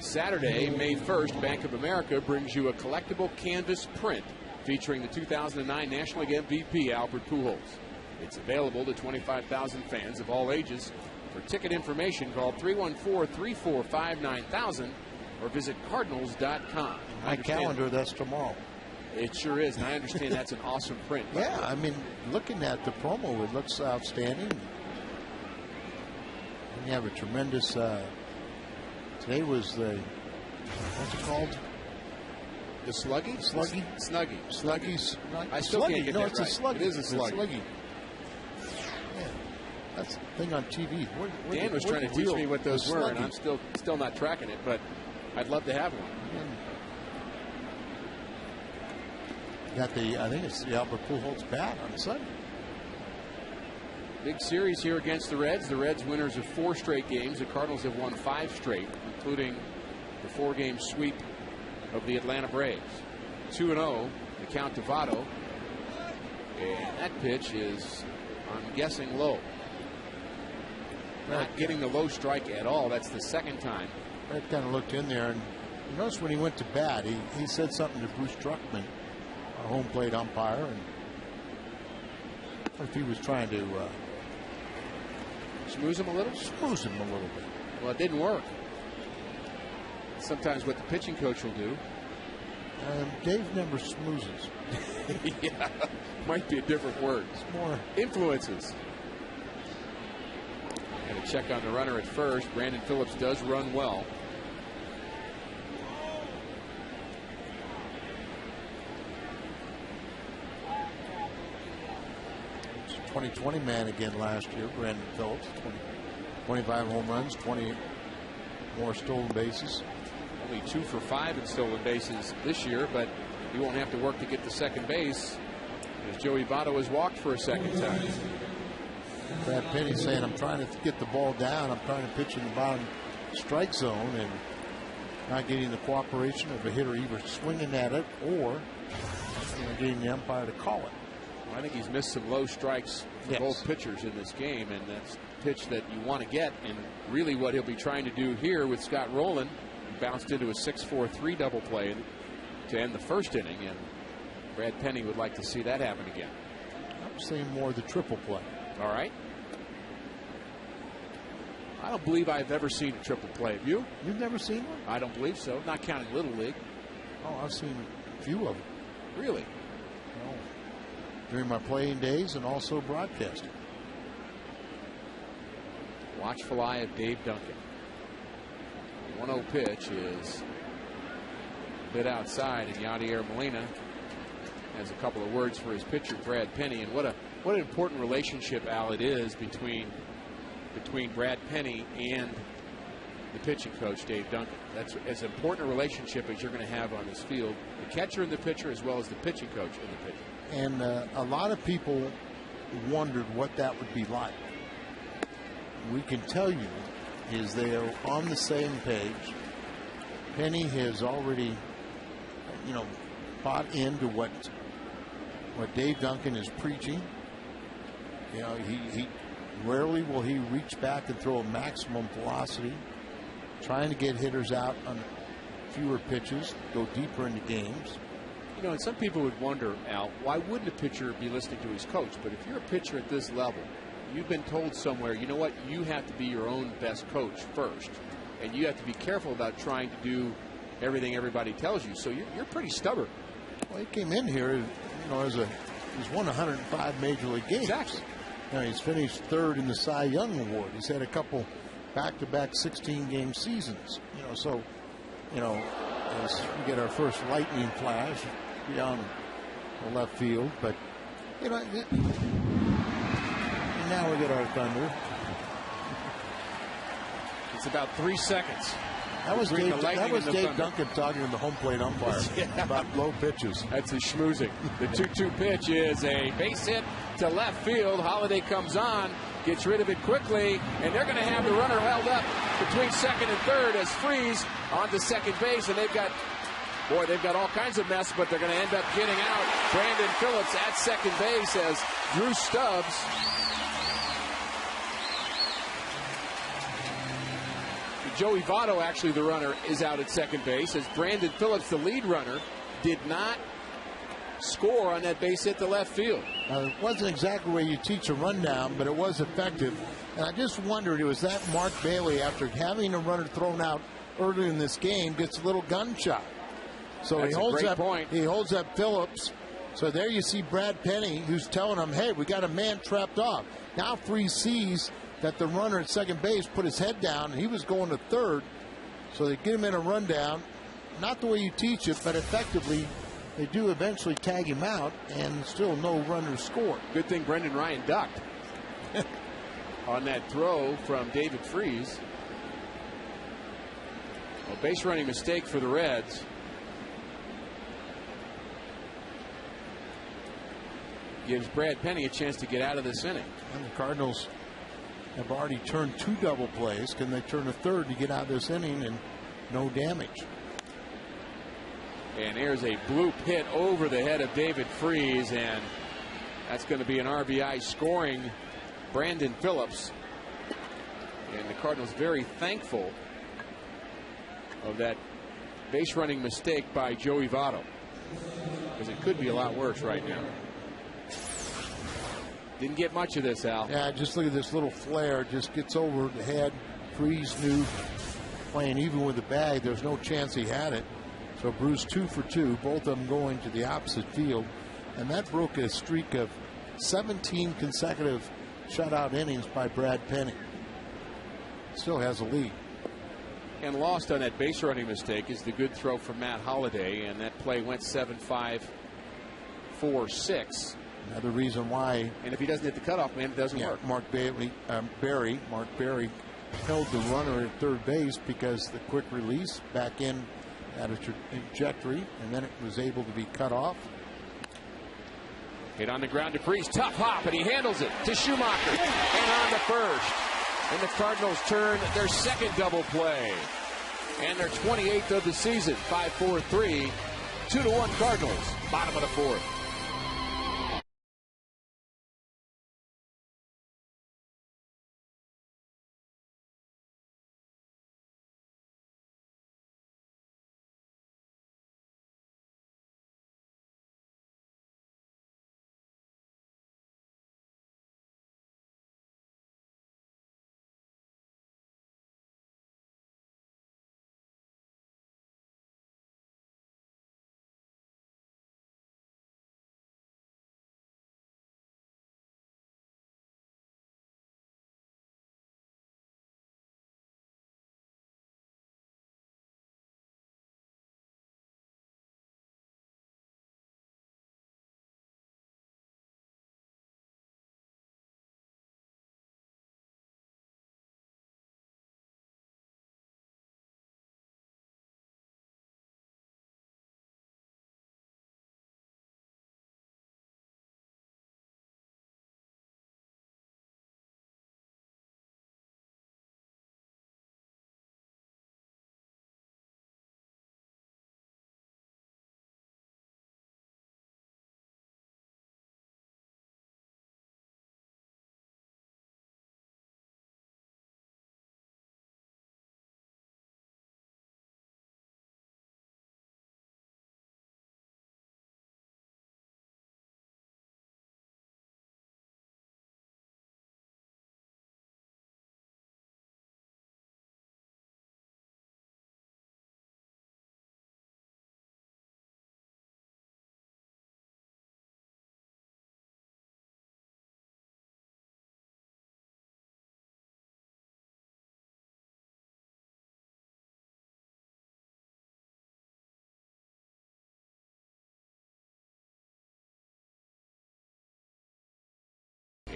Saturday, May 1st, Bank of America brings you a collectible canvas print featuring the 2009 National League MVP Albert Pujols. It's available to 25,000 fans of all ages. For ticket information, call 314-345-9000 or visit cardinals.com. My calendar, that's tomorrow. It sure is, and I understand that's an awesome print. Yeah, I mean, looking at the promo, it looks outstanding. And you have a tremendous, today was the, what's it called? The Sluggy? Sluggy? Snuggy. Sluggy. I still Sluggy. can't get no, that it's right. a Sluggy. It is a Sluggy. Yeah. That's the thing on TV. Dan was trying to teach me what those were, and I'm still not tracking it, but I'd love to have one. Got the, I think it's the Albert Pujols bat on Sunday. Big series here against the Reds. The Reds winners of 4 straight games. The Cardinals have won 5 straight, including the 4-game sweep of the Atlanta Braves. 2-0, the count to Votto. And that pitch is, I'm guessing, low. Not getting the low strike at all. That's the second time. Red kind of looked in there, and you notice when he went to bat, he said something to Bruce Druckmann, our home plate umpire, and if he was trying to schmooze him a little? Schmooze him a little bit. Well, it didn't work. Sometimes what the pitching coach will do. Dave never smoozes. Yeah, might be a different word. It's more influences. And a check on the runner at first. Brandon Phillips does run well. It's a 2020 man again last year, Brandon Phillips. 25 home runs, 20 more stolen bases. Only 2 for 5 in stolen bases this year, but he won't have to work to get to second base as Joey Votto has walked for a second time. Brad Penny saying, I'm trying to get the ball down. I'm trying to pitch in the bottom strike zone and not getting the cooperation of a hitter either swinging at it or getting the umpire to call it. Well, I think he's missed some low strikes for both pitchers in this game, and that's a pitch that you want to get. And really what he'll be trying to do here with Scott Rowland, bounced into a 6-4-3 double play to end the first inning, and Brad Penny would like to see that happen again. I'm saying more the triple play. All right. I don't believe I've ever seen a triple play. Have you? You've never seen one? I don't believe so. Not counting Little League. Oh, I've seen a few of them. Really? Oh. During my playing days and also broadcasting. Watchful eye of Dave Duncan. 1-0 pitch is a bit outside, and Yadier Molina has a couple of words for his pitcher, Brad Penny. And what an important relationship, Al, it is between Brad Penny and the pitching coach, Dave Duncan. That's as important a relationship as you're going to have on this field. The catcher and the pitcher, as well as the pitching coach and the pitcher. And a lot of people wondered what that would be like. We can tell you is they are on the same page. Penny has already, bought into what Dave Duncan is preaching. He rarely will he reach back and throw a maximum velocity, trying to get hitters out on fewer pitches, go deeper into games. And some people would wonder, Al, why wouldn't a pitcher be listening to his coach? But if you're a pitcher at this level, you've been told somewhere, you know what, you have to be your own best coach first. And you have to be careful about trying to do everything everybody tells you. So you're pretty stubborn. Well, he came in here, he's won 105 Major League games. Exactly. He's finished 3rd in the Cy Young Award. He's had a couple back-to-back 16-game seasons. As we get our first lightning flash beyond the left field. But, now we get our thunder. It's about 3 seconds. That was between Dave, the Lightning that was and the Dave Thunder. Duncan talking to the home plate umpire about low pitches. That's his schmoozing. The 2-2 pitch is a base hit to left field. Holiday comes on, gets rid of it quickly, and they're going to have the runner held up between second and third as Freese onto second base, and they've got all kinds of mess, but they're going to end up getting out. Brandon Phillips at second base as Drew Stubbs Joey Votto, actually the runner, is out at second base as Brandon Phillips, the lead runner, did not score on that base hit to left field. It wasn't exactly where you teach a rundown, but it was effective. And I just wondered, was that Mark Bailey, after having a runner thrown out early in this game, gets a little gun shot. So That's he holds a great up point. He holds up Phillips. So there you see Brad Penny, who's telling him, hey, we got a man trapped off. Now Freese sees that the runner at second base put his head down, and he was going to third. So they get him in a rundown. Not the way you teach it, but effectively they do eventually tag him out, and still no runners score. Good thing Brendan Ryan ducked on that throw from David Freese. A base running mistake for the Reds. Gives Brad Penny a chance to get out of this inning. And the Cardinals have already turned 2 double plays. Can they turn a third to get out of this inning and no damage? And there's a bloop hit over the head of David Freese, and that's going to be an RBI scoring Brandon Phillips. And the Cardinals very thankful of that base running mistake by Joey Votto, because it could be a lot worse right now. Didn't get much of this, Al. Yeah, just look at this little flare. Just gets over the head. Freese knew, playing even with the bag, there's no chance he had it. So Bruce 2 for 2, both of them going to the opposite field. And that broke a streak of 17 consecutive shutout innings by Brad Penny. Still has a lead. And lost on that base running mistake is the good throw from Matt Holliday, and that play went 7-5-4-6. Another reason why. And if he doesn't hit the cutoff man, it doesn't work. Mark Berry held the runner at third base because the quick release back in at a trajectory, and then it was able to be cut off. Hit on the ground to Freese, tough hop, and he handles it to Schumacher and on to first. And the Cardinals turn their second double play and their 28th of the season. 5-4-3, 2-1 Cardinals, bottom of the fourth.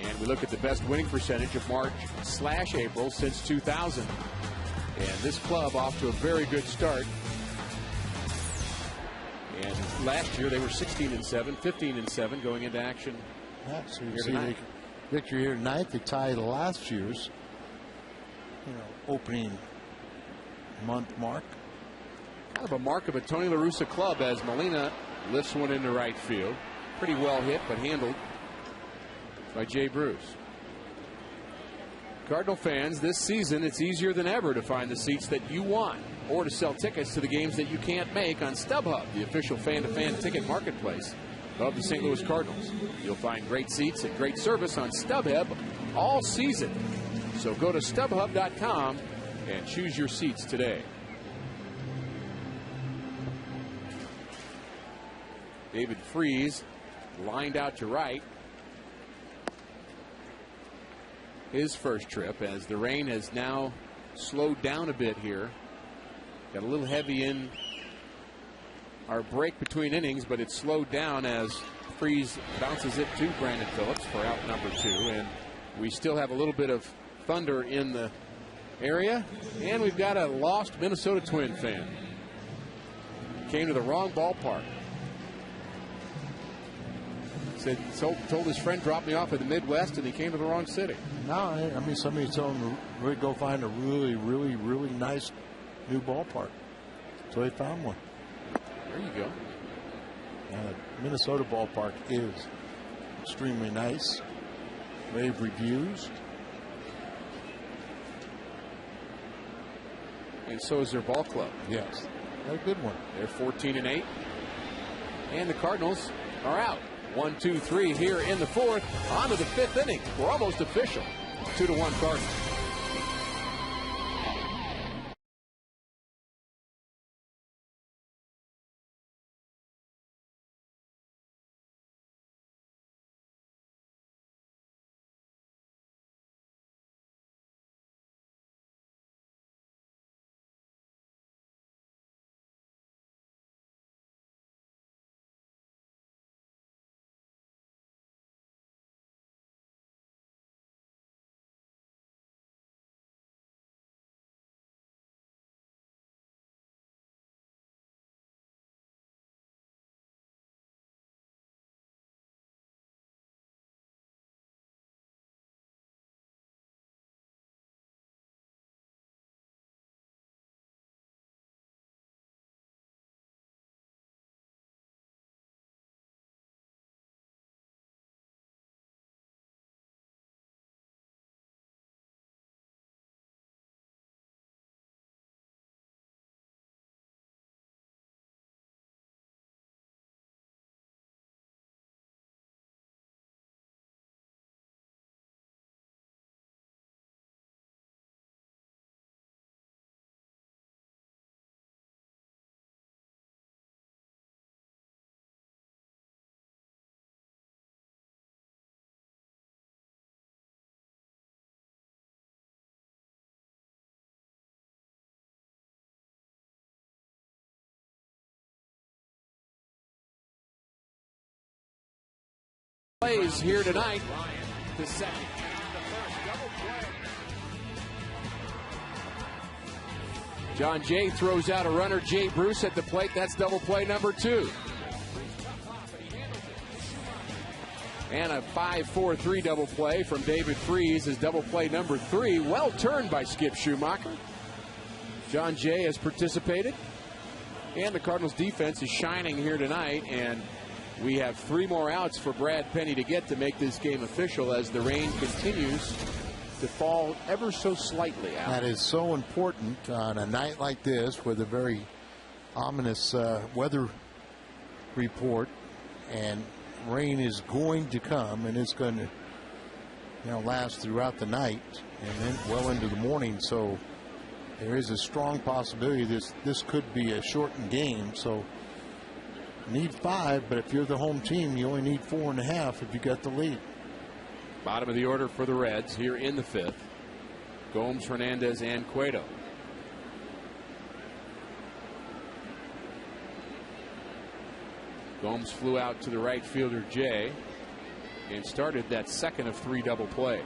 And we look at the best winning percentage of March/April since 2000. And this club off to a very good start. And last year they were 16-7, 15-7 going into action. Yeah, so you here see tonight. victory here tonight. They tie the last year's opening month mark. Kind of a mark of a Tony La Russa club as Molina lifts one into right field. Pretty well hit, but handled by Jay Bruce. Cardinal fans, this season it's easier than ever to find the seats that you want or to sell tickets to the games that you can't make on StubHub, the official fan-to-fan ticket marketplace of the St. Louis Cardinals. You'll find great seats and great service on StubHub all season. So go to StubHub.com and choose your seats today. David Freese lined out to right. His first trip as the rain has now slowed down a bit here. Got a little heavy in our break between innings, but it's slowed down as Freese bounces it to Brandon Phillips for out number 2. And we still have a little bit of thunder in the area. And we've got a lost Minnesota Twin fan. Came to the wrong ballpark. Said, told his friend drop me off at the Midwest, and he came to the wrong city. No, I mean, somebody told him to really go find a really, really, really nice new ballpark. So he found one. There you go. Minnesota ballpark is extremely nice. Rave reviews. And so is their ball club. Yes. They're a good one. They're 14-8. And the Cardinals are out. 1-2-3 here in the 4th. On to the 5th inning. We're almost official. 2-1 Cardinals. Plays here tonight. The second. John Jay throws out a runner. Jay Bruce at the plate. That's double play number 2. And a 5-4-3 double play from David Freese is double play number 3. Well turned by Skip Schumacher. John Jay has participated. And the Cardinals defense is shining here tonight. And we have 3 more outs for Brad Penny to get to make this game official as the rain continues to fall ever so slightly out. That is so important on a night like this with a very ominous weather report, and rain is going to come, and it's going to last throughout the night and then well into the morning. So there is a strong possibility this could be a shortened game. So need 5, but if you're the home team, you only need 4.5 if you got the lead. Bottom of the order for the Reds here in the 5th. Gomes, Hernandez, and Cueto. Gomes flew out to the right fielder, Jay, and started that second of 3 double plays.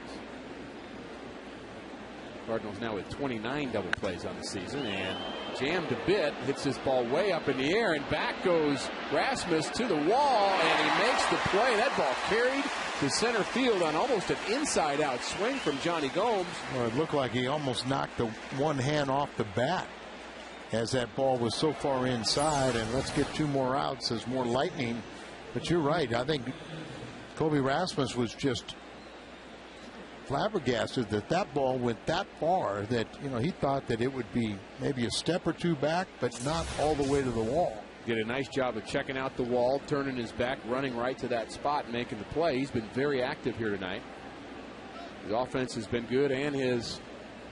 Cardinals now with 29 double plays on the season, and jammed a bit, hits his ball way up in the air, and back goes Rasmus to the wall, and he makes the play. That ball carried to center field on almost an inside-out swing from Johnny Gomes. Well, it looked like he almost knocked the one hand off the bat as that ball was so far inside. And let's get 2 more outs as more lightning. But you're right. I think Kobe Rasmus was just flabbergasted that that ball went that far, that, you know, he thought that it would be maybe a step or 2 back, but not all the way to the wall. Did a nice job of checking out the wall, turning his back, running right to that spot, making the play. He's been very active here tonight. His offense has been good, and his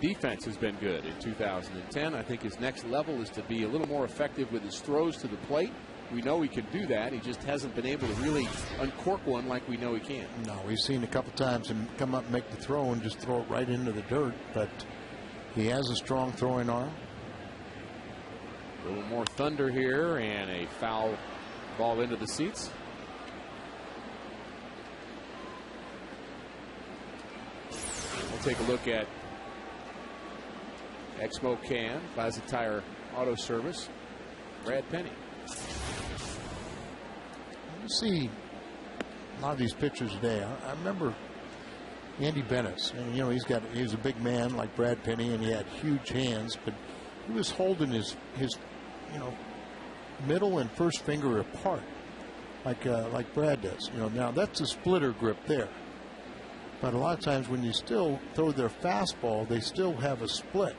defense has been good in 2010. I think his next level is to be a little more effective with his throws to the plate. We know he can do that. He just hasn't been able to really uncork one like we know he can. No, we've seen a couple times him come up and make the throw and just throw it right into the dirt, but he has a strong throwing arm. A little more thunder here, and a foul ball into the seats. We'll take a look at Exmo Can, Plaza Tire Auto Service, Brad Penny. You see a lot of these pitchers today. I remember Andy Bennis, and you know he was a big man like Brad Penny, and he had huge hands, but he was holding his you know, middle and first finger apart like Brad does. You know, now that's a splitter grip there, but a lot of times when you still throw their fastball, they still have a split.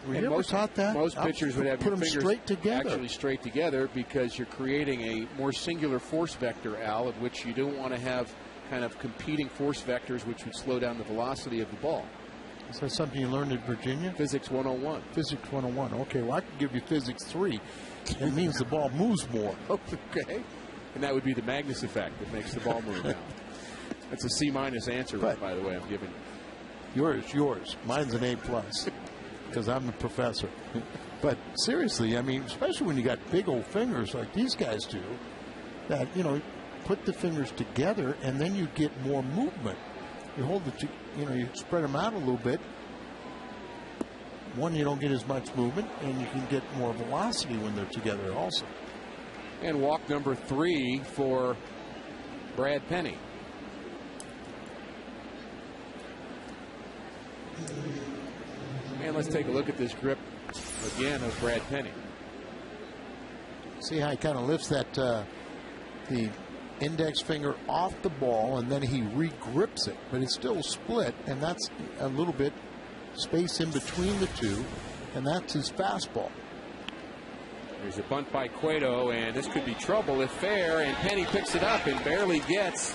Were you ever taught that? Most pitchers would have put your them fingers straight together. Actually straight together, because you're creating a more singular force vector, Al, of which you don't want to have kind of competing force vectors which would slow down the velocity of the ball. Is that something you learned at Virginia? Physics 101. Physics 101. Okay, well, I could give you Physics 3. It means the ball moves more. Okay. And that would be the Magnus effect that makes the ball move now. That's a C- answer, by the way, I'm giving you. Yours. Mine's an A+, because I'm the professor. But seriously, I mean, especially when you got big old fingers like these guys do, that, you know, put the fingers together and then you get more movement. You hold the, you know, you spread them out a little bit. One, you don't get as much movement, and you can get more velocity when they're together also. And walk number 3 for Brad Penny. And let's take a look at this grip again of Brad Penny. See how he kind of lifts that the index finger off the ball, and then he re-grips it, but it's still split, and that's a little bit space in between the two, and that's his fastball. There's a bunt by Cueto, and this could be trouble if fair, and Penny picks it up and barely gets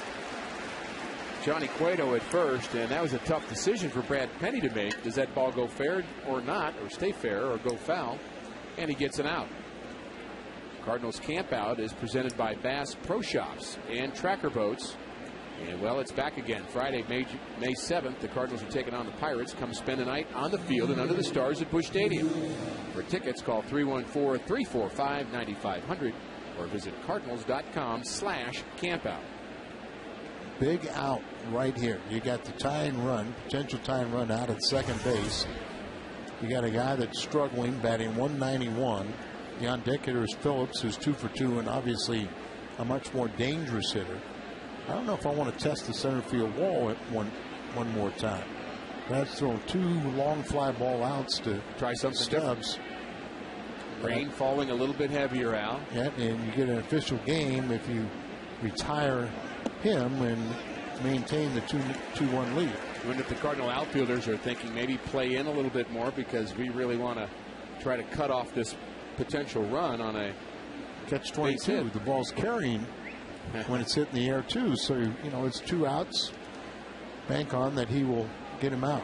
Johnny Cueto at first, and that was a tough decision for Brad Penny to make. Does that ball go fair or not, or stay fair or go foul? And he gets an out. Cardinals camp out is presented by Bass Pro Shops and Tracker Boats. And, well, it's back again. Friday, May 7th, the Cardinals are taking on the Pirates. Come spend a night on the field and under the stars at Busch Stadium. For tickets, call 314-345-9500 or visit cardinals.com/campout. Big out right here. You got the tie and run, potential tie and run out at second base. You got a guy that's struggling, batting 191. On deck hitter is Phillips, who's 2 for 2, and obviously a much more dangerous hitter. I don't know if I want to test the center field wall at one more time. That's thrown 2 long fly ball outs to try something Stubbs. Rain falling a little bit heavier, Al. Yeah, and you get an official game if you retire him and maintain the 2-1 lead. When if the Cardinal outfielders are thinking maybe play in a little bit more because we really want to try to cut off this potential run on a catch-22. The ball's carrying when it's hitting the air too, so you know it's 2 outs. Bank on that he will get him out,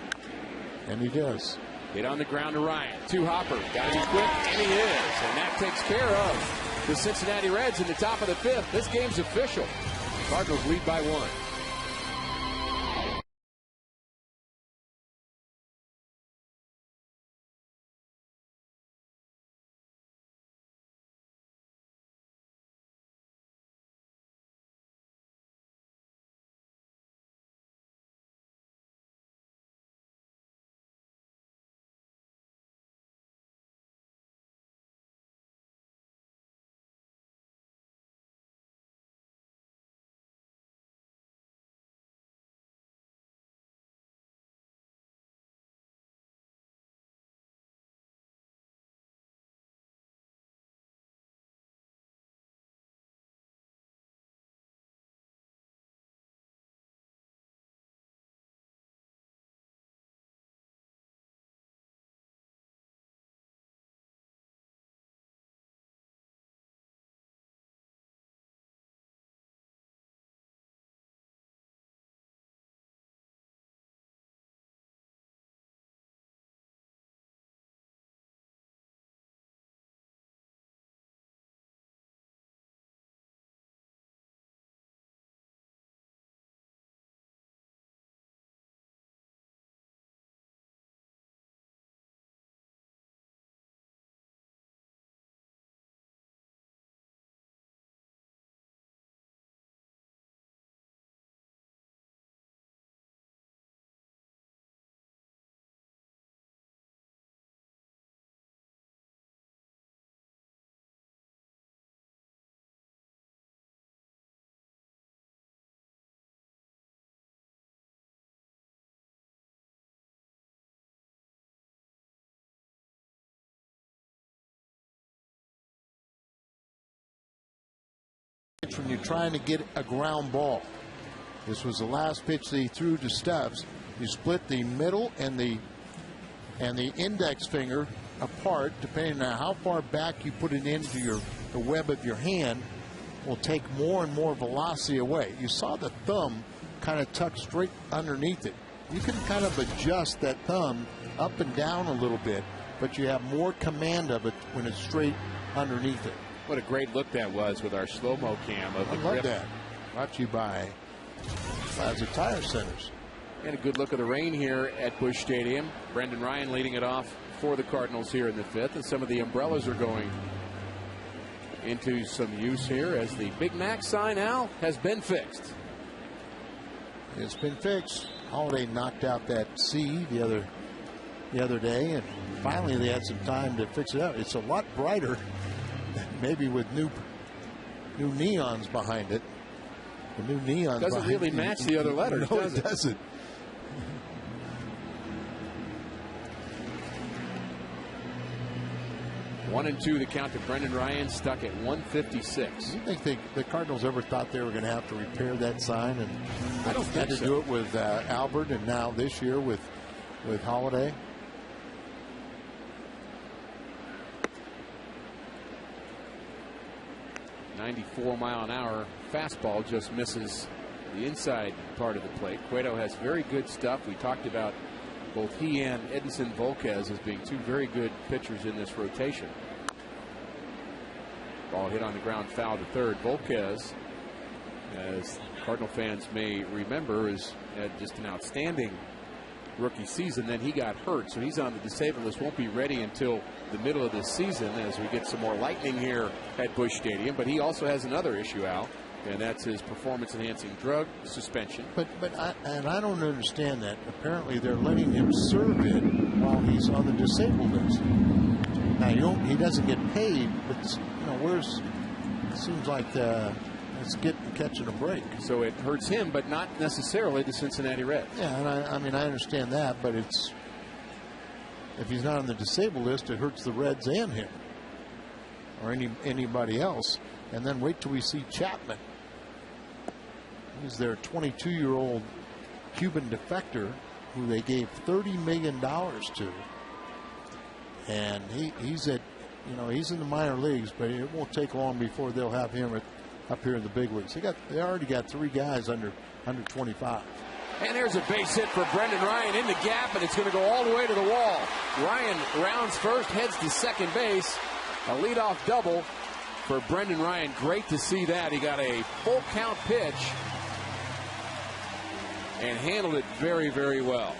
and he does. Hit on the ground to Ryan. 2 hopper, got to be quick, and he is, and that takes care of the Cincinnati Reds in the top of the 5th. This game's official. Cardinals lead by 1. when you're trying to get a ground ball. This was the last pitch that he threw to Stubbs. You split the middle and the index finger apart, depending on how far back you put it into the web of your hand, will take more and more velocity away. You saw the thumb kind of tucked straight underneath it. You can kind of adjust that thumb up and down a little bit, but you have more command of it when it's straight underneath it. What a great look that was with our slow-mo cam of the grip. I love that. Brought to you by Plaza Tire Centers. And a good look of the rain here at Busch Stadium. Brendan Ryan leading it off for the Cardinals here in the 5th, and some of the umbrellas are going into some use here as the Big Mac sign, Al, has been fixed. It's been fixed. Holiday knocked out that C the other day, and finally they had some time to fix it up. It's a lot brighter, maybe with new neons behind it. The new neons doesn't really match the other letters, no, does it doesn't. 1-2 the count to Brendan Ryan, stuck at 156. Do you think the Cardinals ever thought they were going to have to repair that sign? And I don't had think to so. do it with Albert, and now this year with Holiday. .94-mile-an-hour fastball just misses the inside part of the plate. Cueto has very good stuff. We talked about both he and Edinson Volquez as being two very good pitchers in this rotation. Ball hit on the ground, foul to third. Volquez, as Cardinal fans may remember, has had just an outstanding rookie season. Then he got hurt, so he's on the disabled list. Won't be ready until the middle of this season as we get some more lightning here at Busch Stadium. But he also has another issue, Al, and that's his performance-enhancing drug suspension. But I don't understand that. Apparently, they're letting him serve it while he's on the disabled list. Now he doesn't get paid, but it seems like it's catching a break. So it hurts him, but not necessarily the Cincinnati Reds. Yeah, and I understand that, but if he's not on the disabled list, it hurts the Reds and him, or anybody else. And then wait till we see Chapman. He's their 22-year-old Cuban defector who they gave $30 million to, and he's in the minor leagues, but it won't take long before they'll have him up here in the big leagues. They already got 3 guys under 25. And there's a base hit for Brendan Ryan in the gap, and it's going to go all the way to the wall. Ryan rounds first, heads to second base. A leadoff double for Brendan Ryan. Great to see that. He got a full count pitch and handled it very, very well.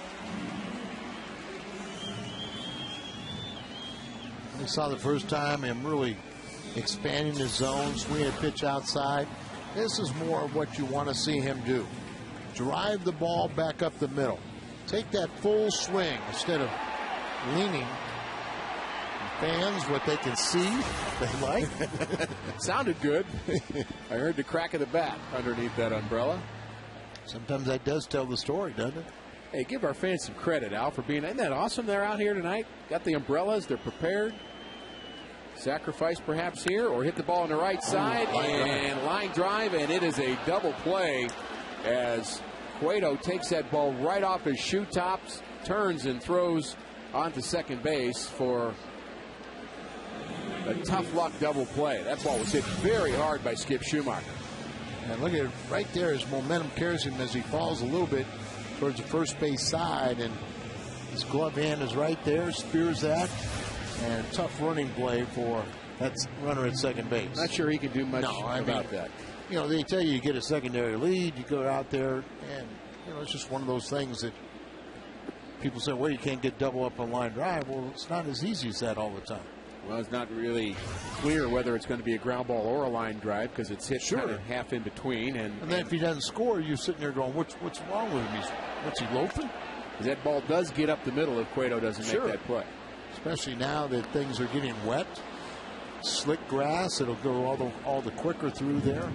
We saw the first time him really expanding his zone, swinging a pitch outside. This is more of what you want to see him do. Drive the ball back up the middle. Take that full swing instead of leaning. Fans, what they can see, they like. Sounded good. I heard the crack of the bat underneath that umbrella. Sometimes that does tell the story, doesn't it? Hey, give our fans some credit, Al, for being, isn't that awesome? They're out here tonight, got the umbrellas, they're prepared. Sacrifice perhaps here, or hit the ball on the right side, and line drive, and it is a double play as Cueto takes that ball right off his shoe tops, turns and throws onto second base for a tough luck double play. That ball was hit very hard by Skip Schumacher. And look at it right there. His momentum carries him as he falls a little bit towards the first base side, and his glove hand is right there, spears that, and tough running play for that runner at second base. Not sure he can do much about that. You know, they tell you get a secondary lead, you go out there, and it's just one of those things that people say, well, you can't get double up on line drive. Well, it's not as easy as that all the time. Well, it's not really clear whether it's going to be a ground ball or a line drive because it's hit kind of half in between. And then if he doesn't score, you're sitting there going, what's wrong with him? What's he loafing? That ball does get up the middle if Cueto doesn't make that play. Especially now that things are getting wet. Slick grass, it'll go all the quicker through there.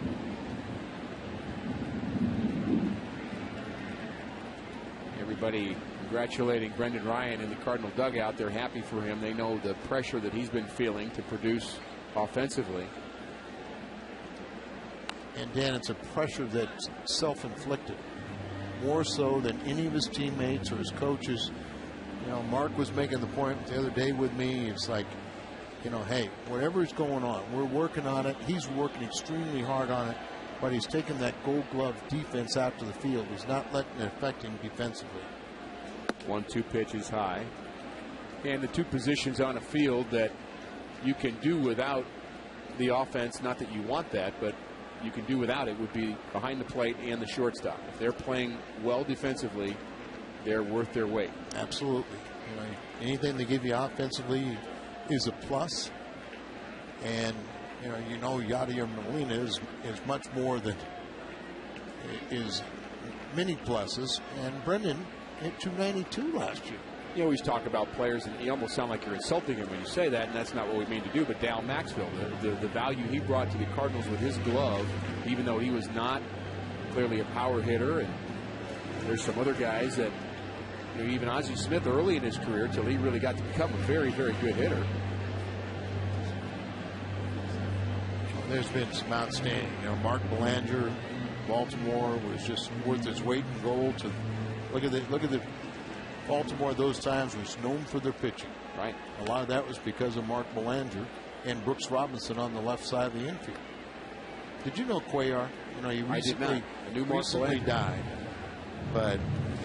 Everybody congratulating Brendan Ryan in the Cardinal dugout. They're happy for him. They know the pressure that he's been feeling to produce offensively. And Dan, it's a pressure that's self-inflicted, more so than any of his teammates or his coaches. You know, Mark was making the point the other day with me. It's like, you know, hey, whatever's going on, we're working on it. He's working extremely hard on it, but he's taking that Gold Glove defense out to the field. He's not letting it affect him defensively. 1-2 pitch is high. And the two positions on a field that you can do without the offense, not that you want that, but you can do without it, would be behind the plate and the shortstop. If they're playing well defensively, they're worth their weight. Absolutely. You know, anything they give you offensively is a plus. And you know Yadier Molina is much more than is many pluses. And Brendan hit 292 last year. You always talk about players, and you almost sound like you're insulting him when you say that, and that's not what we mean to do. But Dal Maxfield, the value he brought to the Cardinals with his glove, even though he was not clearly a power hitter, and there's some other guys that, you know, even Ozzie Smith early in his career, till he really got to become a very, very good hitter. There's been some outstanding. You know, Mark Belanger, Baltimore was just worth his weight in gold. To look at the Baltimore those times was known for their pitching. Right. A lot of that was because of Mark Belanger and Brooks Robinson on the left side of the infield. Did you know Cuellar? You know, he recently died. But,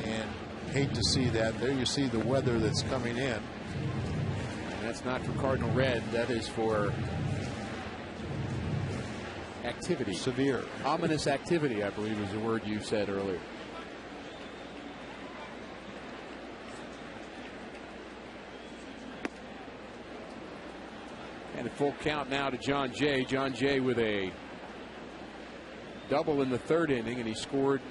and hate to see that. There you see the weather that's coming in. And that's not for Cardinal Red. That is for activity. Severe. Ominous activity, I believe, is the word you said earlier. And a full count now to John Jay. John Jay with a double in the third inning, and he scored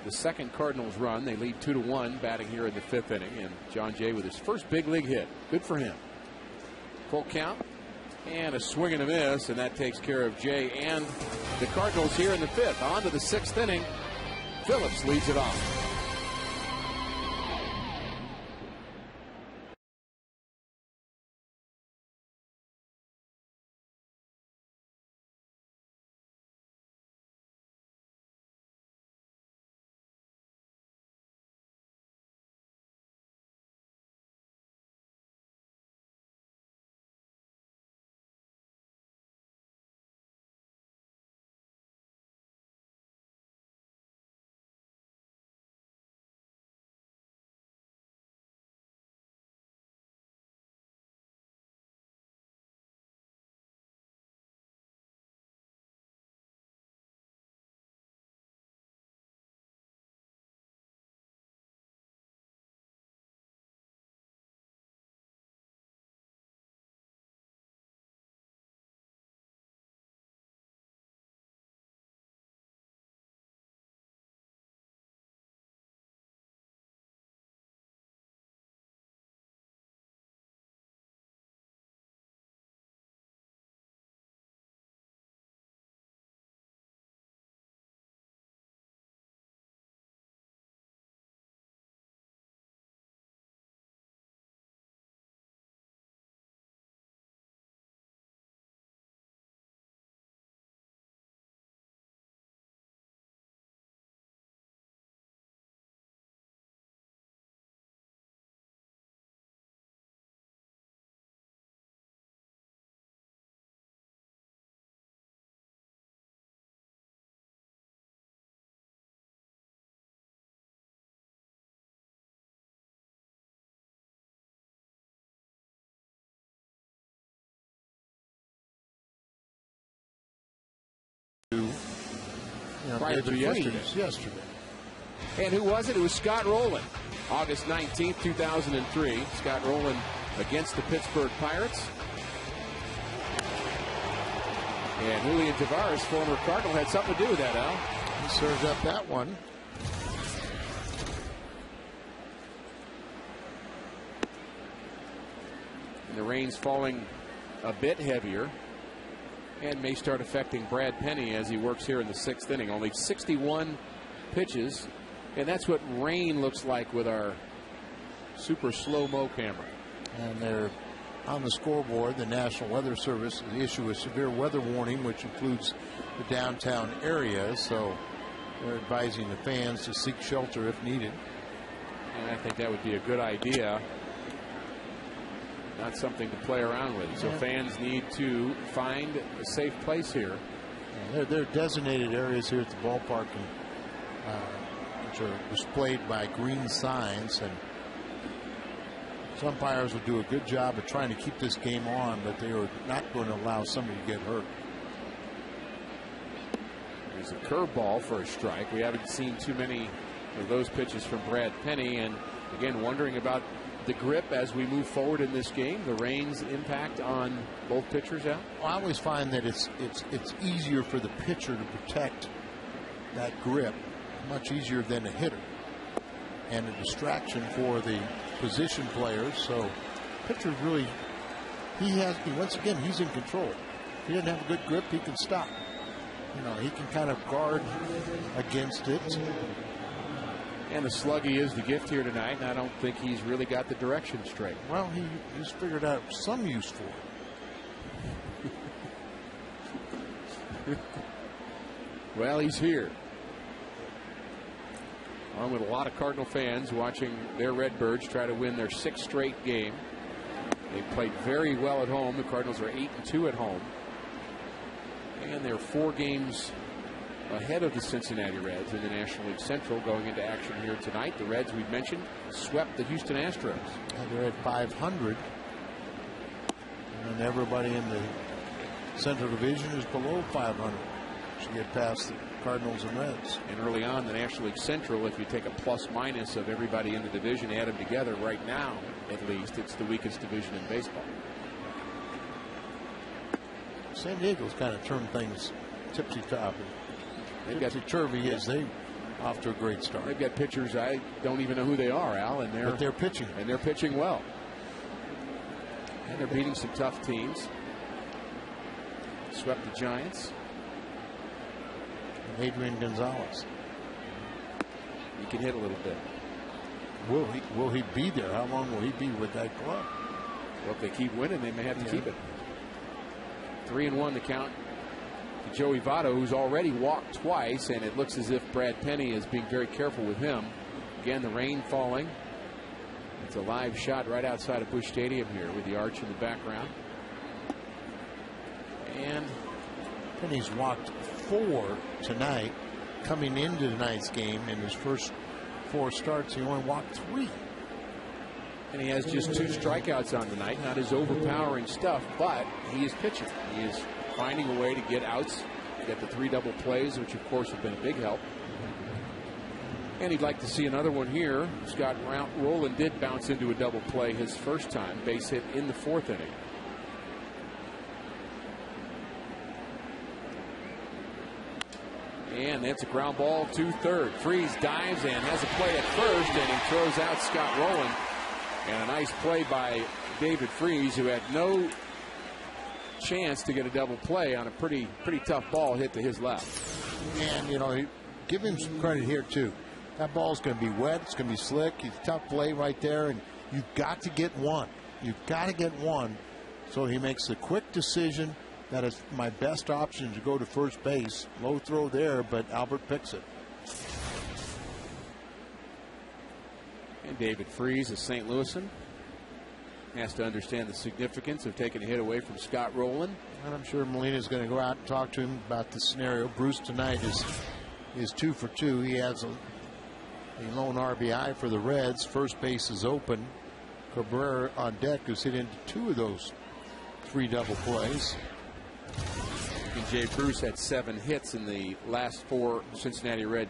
the second Cardinals run. They lead 2-1 batting here in the fifth inning, and John Jay with his first big league hit. Good for him. Full count and a swing and a miss, and that takes care of Jay and the Cardinals here in the fifth. On to the sixth inning. Phillips leads it off. Prior to yesterday. And who was it? It was Scott Rowland. August 19th, 2003. Scott Rowland against the Pittsburgh Pirates. And Julian Tavares, former Cardinal, had something to do with that, Al. He serves up that one. And the rain's falling a bit heavier and may start affecting Brad Penny as he works here in the sixth inning. Only 61 pitches, and that's what rain looks like with our super slow-mo camera. And they're on the scoreboard. The National Weather Service issued a severe weather warning, which includes the downtown area, so they're advising the fans to seek shelter if needed. And I think that would be a good idea. Not something to play around with. So fans need to find a safe place here. There are designated areas here at the ballpark, which are displayed by green signs, and some umpires will do a good job of trying to keep this game on, but they are not going to allow somebody to get hurt. There's a curveball for a strike. We haven't seen too many of those pitches from Brad Penny, and again, wondering about the grip as we move forward in this game, the rain's impact on both pitchers out. Well, I always find that it's easier for the pitcher to protect that grip, much easier than a hitter, and a distraction for the position players. So pitcher really, once again, he's in control. If he doesn't have a good grip, he can stop. He can kind of guard against it. And the sluggy is the gift here tonight, and I don't think he's really got the direction straight. Well, he's figured out some use for it. Well, he's here. Along with a lot of Cardinal fans watching their Redbirds try to win their 6th straight game. They played very well at home. The Cardinals are 8-2 at home. And they're 4 games ahead of the Cincinnati Reds in the National League Central going into action here tonight. The Reds, we've mentioned, swept the Houston Astros. They're at 500. And everybody in the Central Division is below 500 to get past the Cardinals and Reds. And early on, the National League Central, if you take a plus minus of everybody in the division, add them together, right now, at least, it's the weakest division in baseball. San Diego's kind of turned things tipsy-top. They've got Tipsy-turvy as they off to a great start. They've got pitchers I don't even know who they are, Al, and they're pitching. And they're pitching well. And they're beating some tough teams. Swept the Giants. And Adrian Gonzalez. He can hit a little bit. Will he be there? How long will he be with that club? Well, if they keep winning, they may have to keep it. 3-1 the count to Joey Votto, who's already walked twice, and it looks as if Brad Penny is being very careful with him. Again, the rain falling. It's a live shot right outside of Busch Stadium here with the arch in the background. And Penny's walked 4 tonight. Coming into tonight's game, in his first 4 starts, he only walked 3. And he has just 2 strikeouts on tonight. Not his overpowering stuff, but he is pitching. He is finding a way to get outs, get the 3 double plays, which of course have been a big help. And he'd like to see another one here. Scott Rowland did bounce into a double play his first time, base hit in the 4th inning. And that's a ground ball to third. Freese dives and has a play at first, and he throws out Scott Rowland. And a nice play by David Freese, who had no chance to get a double play on a pretty tough ball hit to his left. And, give him some credit here, too. That ball's going to be wet. It's going to be slick. It's a tough play right there, and you've got to get one. You've got to get one. So he makes the quick decision that is my best option to go to first base. Low throw there, but Albert picks it. And David Freese, a St. Louisan, has to understand the significance of taking a hit away from Scott Rowland. And I'm sure Molina's going to go out and talk to him about the scenario. Bruce tonight is 2 for 2. He has a lone RBI for the Reds. First base is open. Cabrera on deck, who's hit into 2 of those 3 double plays. And Jay Bruce had 7 hits in the last 4 Cincinnati Red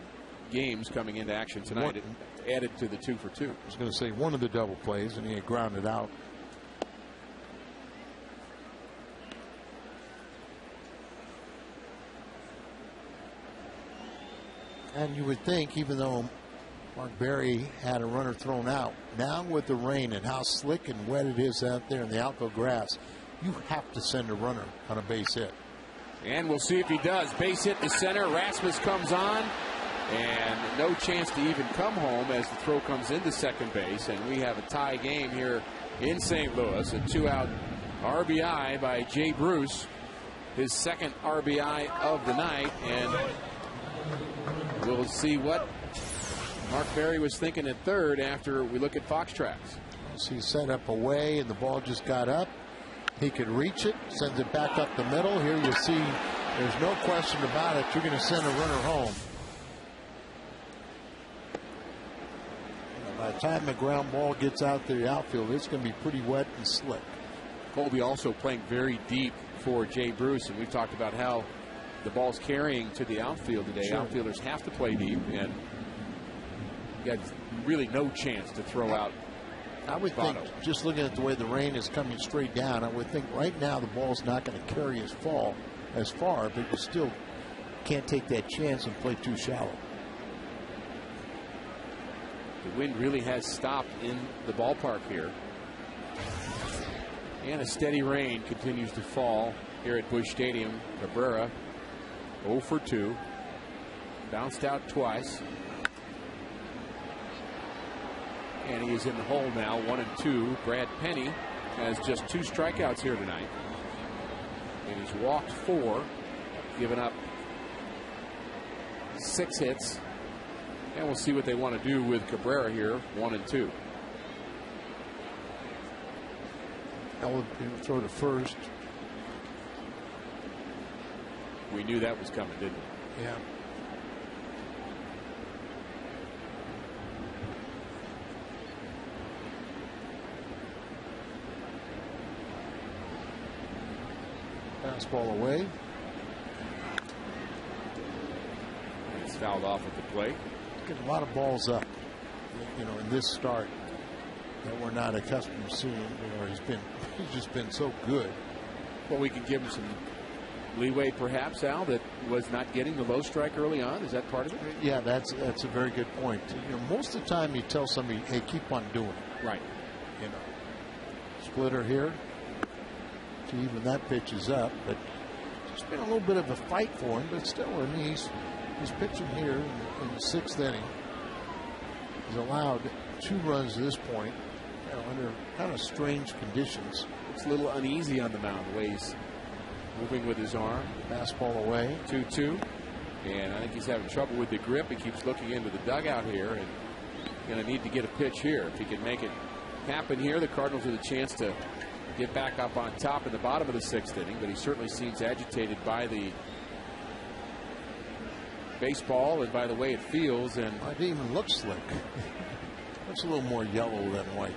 games coming into action tonight. It added to the 2 for 2. I was going to say one of the double plays, and he had grounded out. And you would think, even though Mark Berry had a runner thrown out, now with the rain and how slick and wet it is out there in the outfield grass, you have to send a runner on a base hit. And we'll see if he does. Base hit to center. Rasmus comes on, and no chance to even come home as the throw comes into second base. And we have a tie game here in St. Louis. A 2-out RBI by Jay Bruce. his second RBI of the night, and we'll see what Mark Berry was thinking at third after we look at Fox Tracks. He set up away, and the ball just got up. He could reach it, sends it back up the middle. Here you see there's no question about it. You're going to send a runner home. By the time the ground ball gets out to the outfield, it's going to be pretty wet and slick. Colby also playing very deep for Jay Bruce, and we've talked about how the ball's carrying to the outfield today. Sure. Outfielders have to play deep, and you got really no chance to throw out. I would think, just looking at the way the rain is coming straight down, I would think right now the ball's not going to carry as far, but you still can't take that chance and play too shallow. The wind really has stopped in the ballpark here. And a steady rain continues to fall here at Busch Stadium. Cabrera 0 for 2. Bounced out twice. And he is in the hole now, 1-2. Brad Penny has just 2 strikeouts here tonight. And he's walked 4, given up 6 hits. And we'll see what they want to do with Cabrera here, 1-2. I would throw to first. We knew that was coming, didn't we? Yeah. Fastball away. It's fouled off at the plate. Getting a lot of balls up, you know, in this start that we're not accustomed to seeing. You know, he's just been so good. Well, we could give him some leeway, perhaps, Al, that was not getting the low strike early on. Is that part of it? Yeah, that's a very good point. You know, most of the time you tell somebody, hey, keep on doing it. Right. You know, splitter here. See, even that pitch is up, but it's been a little bit of a fight for him. But still, I mean, he's pitching here in the 6th inning. He's allowed 2 runs at this point, you know, under kind of strange conditions. It's a little uneasy on the mound, the way he's moving with his arm. Fastball away. 2-2. And I think he's having trouble with the grip. He keeps looking into the dugout here, and going to need to get a pitch here. If he can make it happen here, the Cardinals have a chance to get back up on top in the bottom of the 6th inning, but he certainly seems agitated by the baseball and by the way it feels. And it didn't even look slick. It's a little more yellow than white.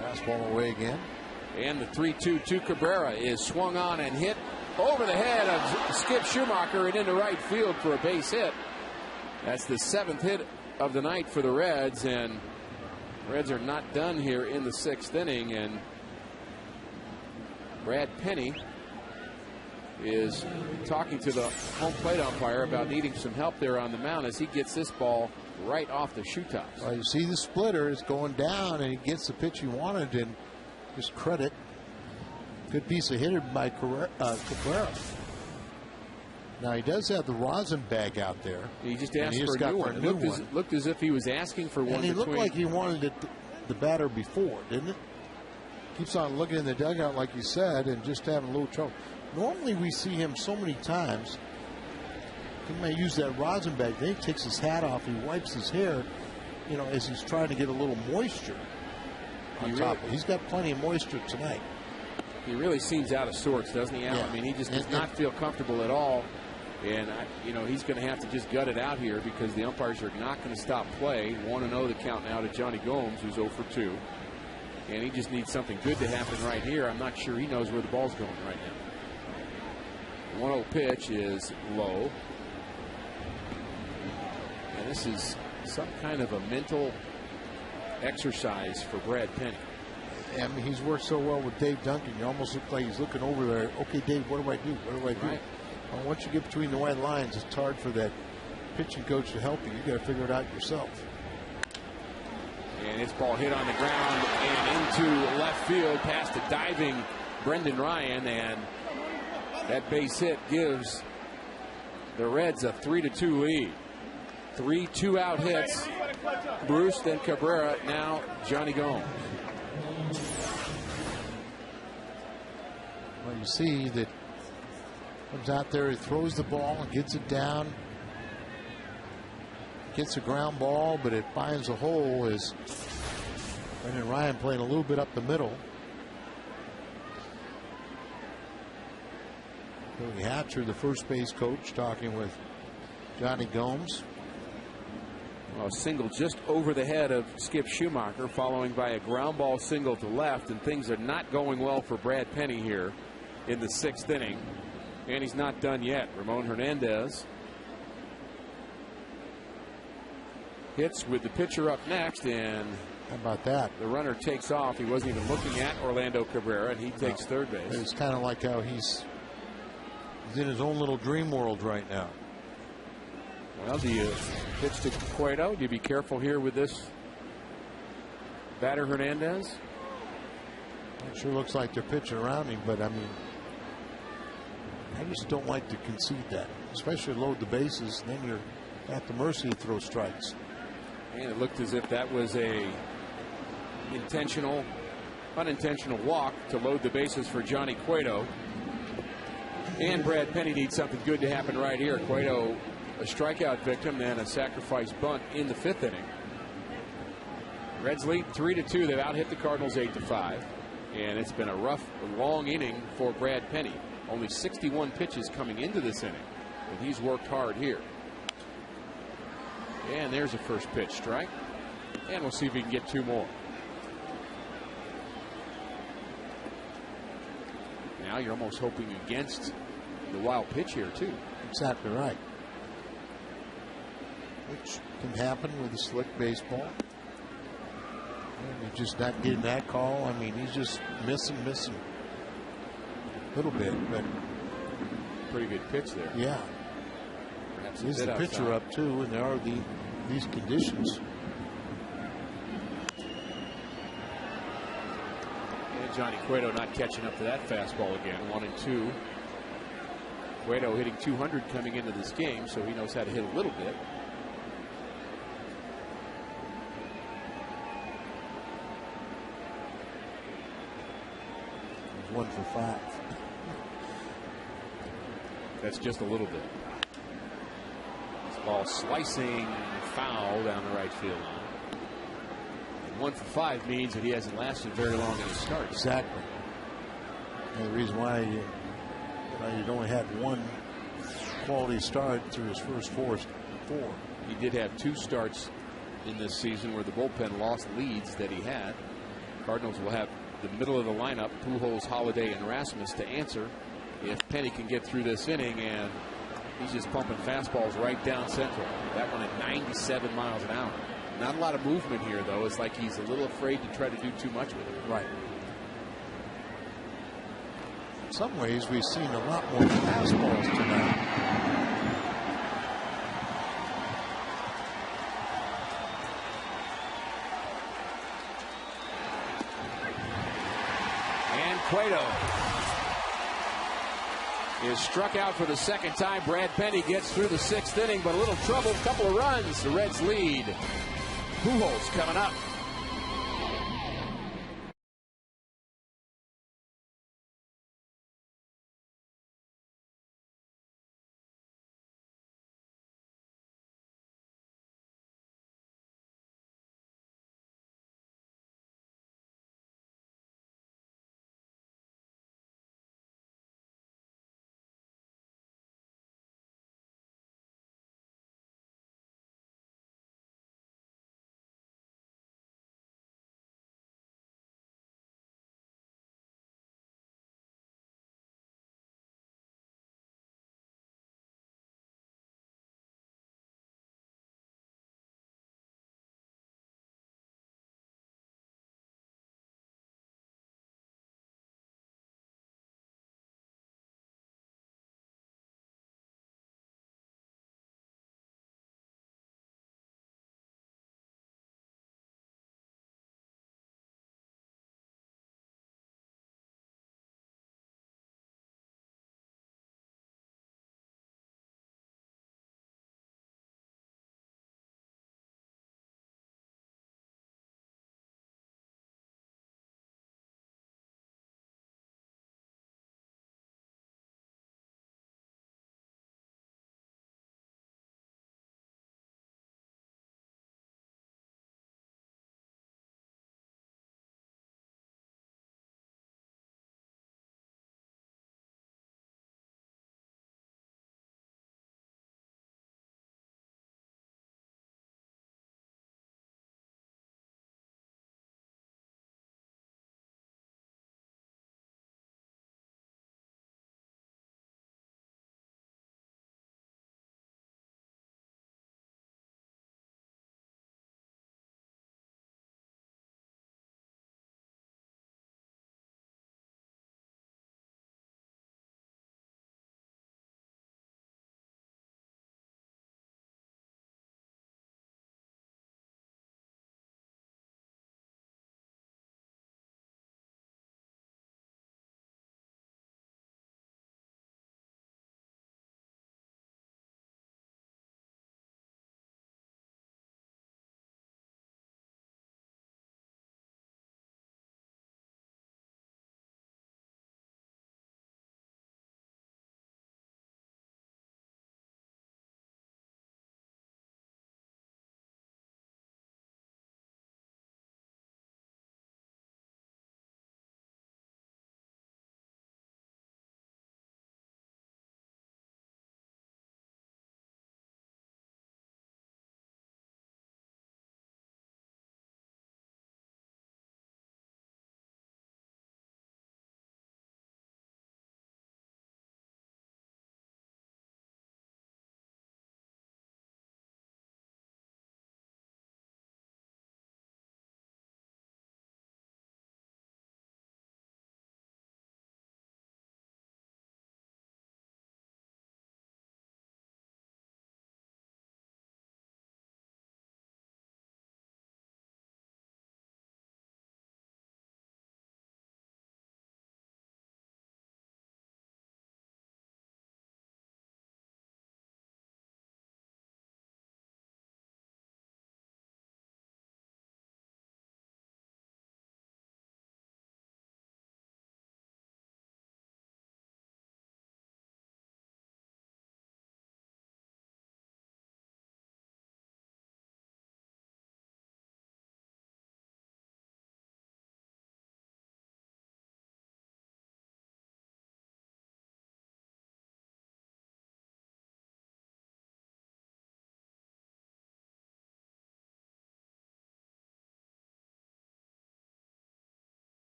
Fastball away again. And the 3-2 to Cabrera is swung on and hit over the head of Skip Schumacher and into right field for a base hit. That's the 7th hit of the night for the Reds, and Reds are not done here in the 6th inning. And Brad Penny is talking to the home plate umpire about needing some help there on the mound as he gets this ball right off the shoe tops. Well, you see the splitter is going down, and he gets the pitch he wanted, and just credit. Good piece of hitter by Cabrera. Now he does have the rosin bag out there. He just asked for a new one. It looked as if he was asking for one. And he looked like he wanted it, the batter before, didn't it? Keeps on looking in the dugout like you said, and just having a little trouble. Normally we see him so many times. He may use that rosin bag. Then he takes his hat off. He wipes his hair, you know, as he's trying to get a little moisture on top. He's got plenty of moisture tonight. He really seems out of sorts, doesn't he, Al? Yeah. I mean, he just does not feel comfortable at all. And, you know, he's going to have to just gut it out here because the umpires are not going to stop play. 1-0 the count now to Johnny Gomes, who's 0 for 2. And he just needs something good to happen right here. I'm not sure he knows where the ball's going right now. The 1-0 pitch is low. And this is some kind of a mental exercise for Brad Penny. I mean, he's worked so well with Dave Duncan. You almost look like he's looking over there. Okay, Dave, what do I do? What do I do? Right. Well, once you get between the white lines, it's hard for that pitching coach to help you. You got to figure it out yourself. And it's ball hit on the ground and into left field past a diving Brendan Ryan, and that base hit gives the Reds a 3-2 lead. 3 2-out hits. Bruce, then Cabrera, now Johnny Gomes. Well, you see that comes out there, he throws the ball and gets it down. Gets a ground ball, but it finds a hole as Brendan Ryan playing a little bit up the middle. Billy Hatcher, the first base coach, talking with Johnny Gomes. Well, a single just over the head of Skip Schumacher, following by a ground ball single to left, and things are not going well for Brad Penny here in the 6th inning. And he's not done yet. Ramon Hernandez hits with the pitcher up next, and how about that? The runner takes off. He wasn't even looking at Orlando Cabrera, and he takes third base. It's kind of like how he's in his own little dream world right now. Well, do you pitch to Cueto? Do you be careful here with this batter Hernandez? It sure looks like they're pitching around him, but I mean, I just don't like to concede that, especially load the bases, and then you're at the mercy to throw strikes. And it looked as if that was a unintentional walk to load the bases for Johnny Cueto. And Brad Penny needs something good to happen right here. Cueto, a strikeout victim, and a sacrifice bunt in the 5th inning. Reds lead 3-2. They've out-hit the Cardinals 8-5. And it's been a rough, long inning for Brad Penny. Only 61 pitches coming into this inning, and he's worked hard here. And there's a first pitch strike. And we'll see if he can get 2 more. Now you're almost hoping against the wild pitch here, too. Exactly right. Which can happen with a slick baseball. And he's just not getting that call. I mean, he's just missing a little bit, but pretty good pitch there. Yeah. He's the pitcher up too, and there are these conditions. And Johnny Cueto not catching up to that fastball again. 1-2. Cueto hitting 200 coming into this game, so he knows how to hit a little bit. He's 1 for 5. That's just a little bit. This ball slicing foul down the right field line. 1 for 5 means that he hasn't lasted very long in his start. Exactly. And the reason why he'd only had 1 quality start through his first 4. He did have 2 starts in this season where the bullpen lost leads that he had. Cardinals will have the middle of the lineup, Pujols, Holiday, and Rasmus, to answer if Penny can get through this inning, and he's just pumping fastballs right down central. That one at 97 miles an hour. Not a lot of movement here, though. It's like he's a little afraid to try to do too much with it. Right. In some ways, we've seen a lot more fastballs tonight. And Cueto is struck out for the 2nd time. Brad Penny gets through the 6th inning, but a little trouble. Couple of runs. The Reds lead. Pujols coming up.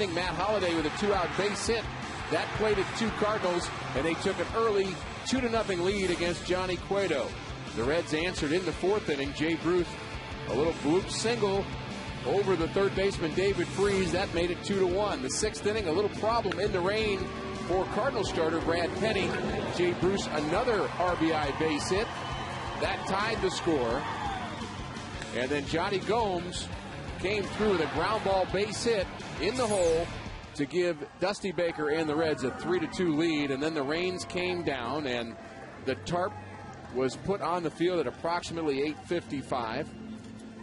inning, Matt Holliday with a 2-out base hit. That plated 2 Cardinals, and they took an early 2-0 lead against Johnny Cueto. The Reds answered in the 4th inning. Jay Bruce, a little bloop single over the third baseman David Freese. That made it 2-1. The 6th inning, a little problem in the rain for Cardinal starter Brad Penny. Jay Bruce, another RBI base hit. That tied the score. And then Johnny Gomes came through with a ground ball base hit in the hole to give Dusty Baker and the Reds a 3-2 lead. And then the rains came down, and the tarp was put on the field at approximately 8:55.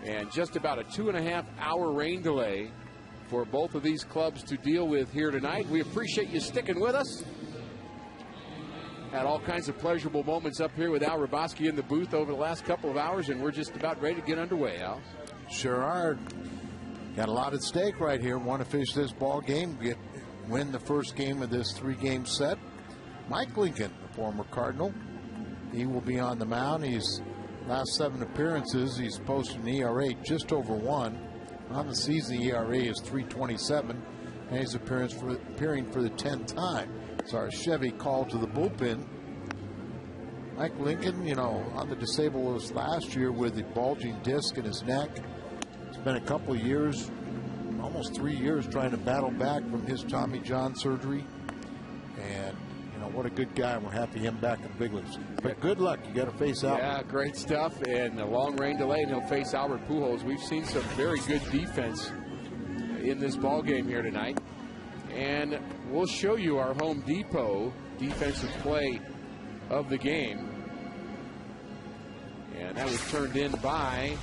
And just about a 2.5-hour rain delay for both of these clubs to deal with here tonight. We appreciate you sticking with us. Had all kinds of pleasurable moments up here with Al Roboski in the booth over the last couple of hours, and we're just about ready to get underway, Al. Sure are. Got a lot at stake right here. Want to finish this ball game, win the first game of this 3-game set. Mike Lincoln, the former Cardinal, he will be on the mound. He's last 7 appearances, he's posted an ERA just over 1. On the season, the ERA is 3.27, and he's appearing for the 10th time. It's our Chevy call to the bullpen. Mike Lincoln, you know, on the disabled list last year with the bulging disc in his neck. It's been a couple of years, almost 3 years, trying to battle back from his Tommy John surgery. And, you know, what a good guy. We're happy him back in big leagues. But good luck. You got to face Albert. Yeah, great stuff. And a long rain delay, and he'll face Albert Pujols. We've seen some very good defense in this ball game here tonight. And we'll show you our Home Depot defensive play of the game. And that was turned in by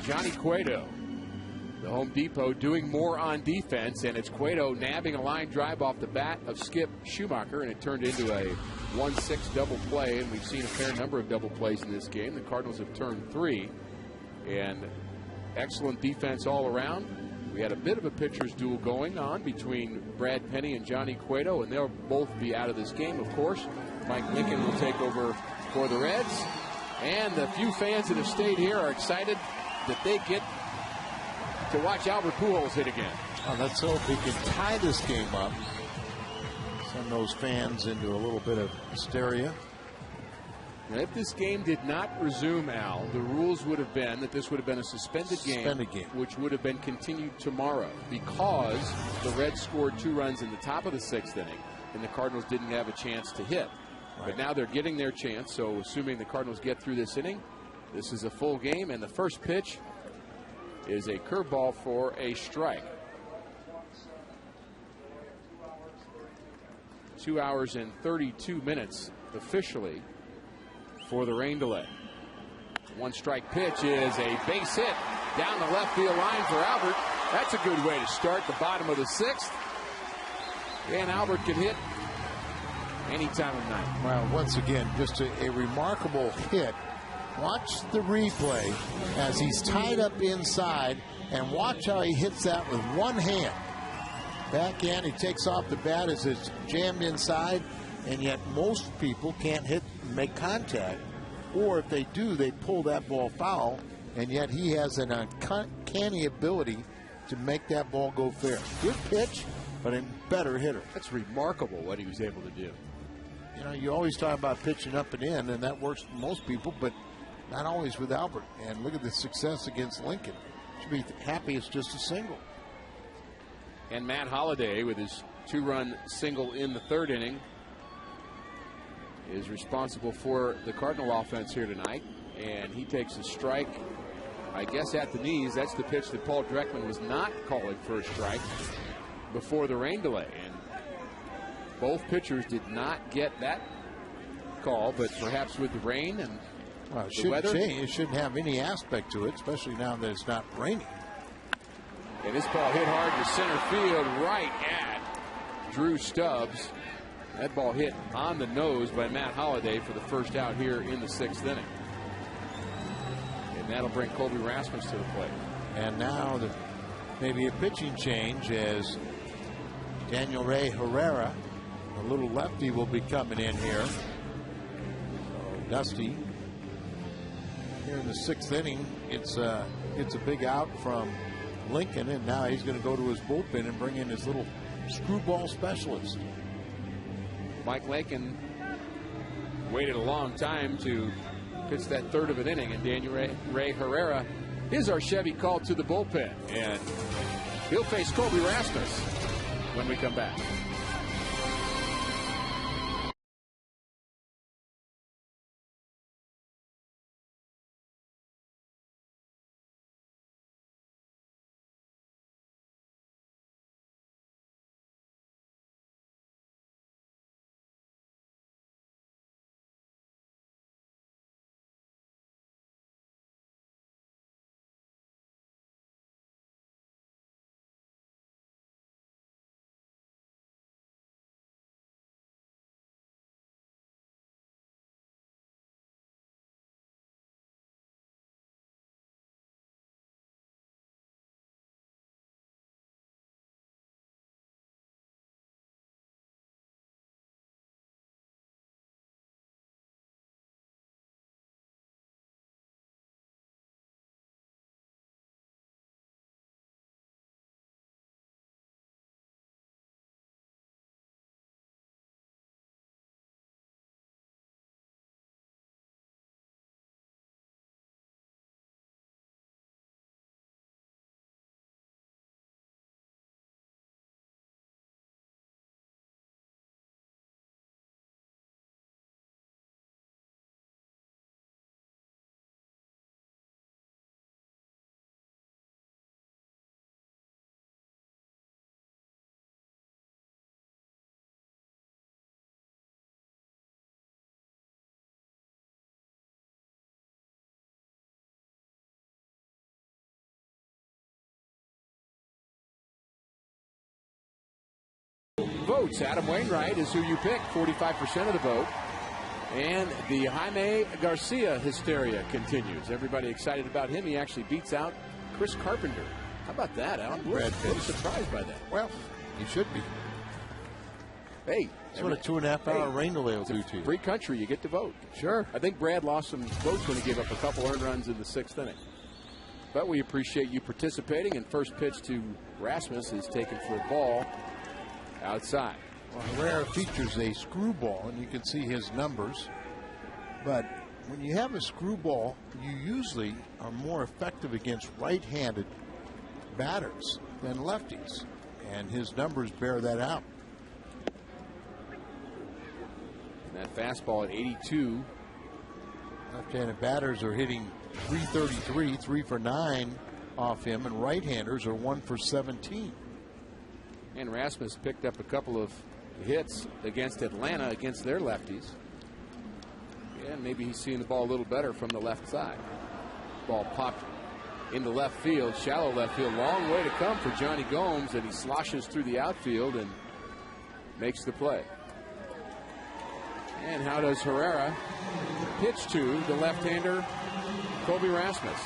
Johnny Cueto. The Home Depot doing more on defense, and it's Cueto nabbing a line drive off the bat of Skip Schumacher, and it turned into a 1-6 double play, and we've seen a fair number of double plays in this game. The Cardinals have turned 3, and excellent defense all around. We had a bit of a pitcher's duel going on between Brad Penny and Johnny Cueto, and they'll both be out of this game, of course. Mike Lincoln will take over for the Reds, and the few fans that have stayed here are excited that they get to watch Albert Pujols hit again. Oh, let's hope he can tie this game up. Send those fans into a little bit of hysteria. Now, if this game did not resume, Al, the rules would have been that this would have been a suspended game, which would have been continued tomorrow because the Reds scored 2 runs in the top of the 6th inning, and the Cardinals didn't have a chance to hit. Right. But now they're getting their chance, so assuming the Cardinals get through this inning, this is a full game, and the first pitch is a curveball for a strike. 2 hours and 32 minutes officially for the rain delay. 1-strike pitch is a base hit down the left field line for Albert. That's a good way to start the bottom of the 6th. And Albert can hit any time of night. Well, once again, just a remarkable hit. Watch the replay as he's tied up inside, and watch how he hits that with one hand. Backhand, he takes off the bat as it's jammed inside, and yet most people can't hit and make contact. Or if they do, they pull that ball foul, and yet he has an uncanny ability to make that ball go fair. Good pitch, but a better hitter. That's remarkable what he was able to do. You know, you always talk about pitching up and in, and that works for most people, but not always with Albert. And look at the success against Lincoln. Should be happy it's just a single. And Matt Holliday, with his 2-run single in the 3rd inning, is responsible for the Cardinal offense here tonight. And he takes a strike, I guess, at the knees. That's the pitch that Paul Dreckman was not calling for a strike before the rain delay. And both pitchers did not get that call, but perhaps with the rain and the weather, it shouldn't have any aspect to it, especially now that it's not raining. And this ball hit hard to center field, right at Drew Stubbs. That ball hit on the nose by Matt Holliday for the first out here in the 6th inning. And that'll bring Colby Rasmus to the plate. And now maybe a pitching change as Daniel Ray Herrera, a little lefty, will be coming in here. So Dusty here in the 6th inning. It's a big out from Lincoln, and now he's going to go to his bullpen and bring in his little screwball specialist. Mike Lincoln waited a long time to pitch that third of an inning, and Daniel Ray Herrera is our Chevy called to the bullpen, and he'll face Colby Rasmus when we come back. Votes. Adam Wainwright is who you pick, 45% of the vote. And the Jaime Garcia hysteria continues. Everybody excited about him. He actually beats out Chris Carpenter. How about that, Alan? We're surprised by that. Well, he should be. Hey, that's what a 2.5-hour rain delay will do to you. Free country, you get to vote. Sure. I think Brad lost some votes when he gave up a couple earned runs in the 6th inning. But we appreciate you participating. And first pitch to Rasmus is taken for a ball outside. Well, Herrera features a screwball, and you can see his numbers. But when you have a screwball, you usually are more effective against right-handed batters than lefties. And his numbers bear that out. And that fastball at 82. Left-handed batters are hitting .333, 3 for 9 off him, and right-handers are 1 for 17. And Rasmus picked up a couple of hits against Atlanta against their lefties. Yeah, maybe he's seeing the ball a little better from the left side. Ball popped into left field, shallow left field. Long way to come for Johnny Gomes, and he sloshes through the outfield and makes the play. And how does Herrera pitch to the left-hander, Colby Rasmus?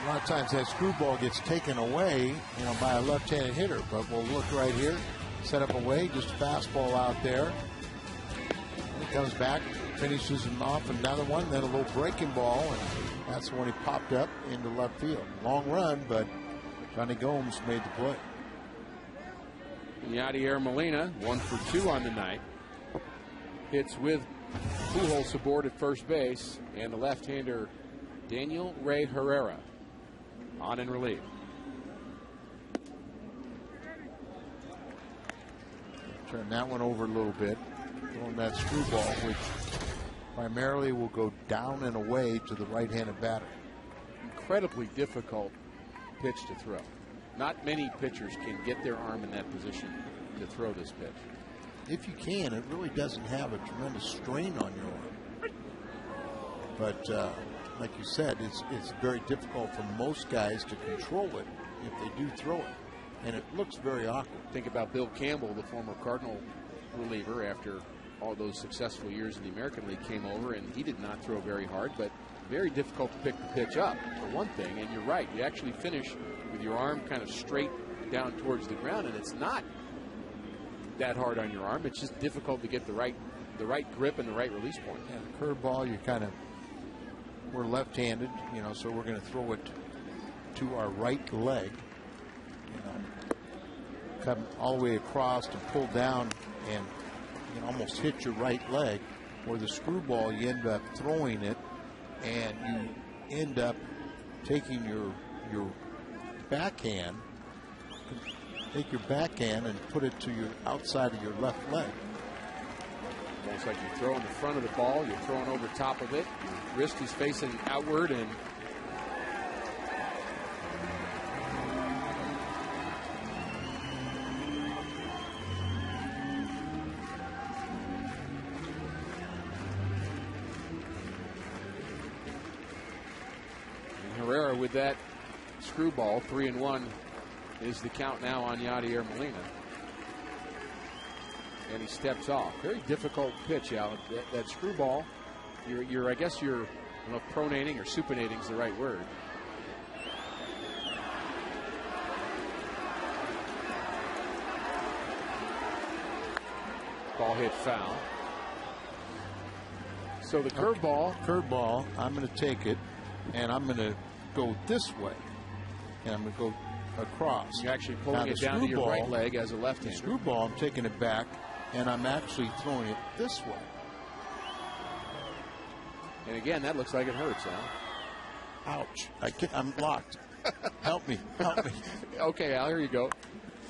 A lot of times that screwball gets taken away, by a left-handed hitter. But we'll look right here, set up away, just a fastball out there. And he comes back, finishes him off, another one, then a little breaking ball, and that's when he popped up into left field. Long run, but Johnny Gomes made the play. Yadier Molina, 1 for 2 on the night. Hits with Pujols aboard at first base, and the left-hander Daniel Ray Herrera on in relief. Turn that one over a little bit. Throwing that screwball, which primarily will go down and away to the right-handed batter. Incredibly difficult pitch to throw. Not many pitchers can get their arm in that position to throw this pitch. If you can, it really doesn't have a tremendous strain on your arm. But like you said, it's very difficult for most guys to control it if they do throw it. And it looks very awkward. Think about Bill Campbell, the former Cardinal reliever, after all those successful years in the American League, came over, and he did not throw very hard, but very difficult to pick the pitch up, for one thing. And you're right, you actually finish with your arm kind of straight down towards the ground, and it's not that hard on your arm. It's just difficult to get the right grip and the right release point. Yeah, the curveball, we're left-handed, so we're going to throw it to our right leg. come all the way across and pull down and almost hit your right leg. Or the screwball, you end up throwing it, and you end up taking your backhand, take your backhand and put it to your outside of your left leg. Almost like you're throwing the front of the ball, you're throwing over top of it, your wrist is facing outward, and Herrera with that screwball. 3-1 is the count now on Yadier Molina. And he steps off. Very difficult pitch, Al. That screwball, I guess you're, I don't know if pronating or supinating is the right word. Ball hit foul. So the curveball, I'm going to take it, and I'm going to go this way, and I'm going to go across. You're actually pulling it down to your right leg as a left-hander. The screwball, I'm taking it back, and I'm actually throwing it this way. And again, that looks like it hurts, Al. Ouch. I'm locked. Help me. Help me. Okay, Al, here you go.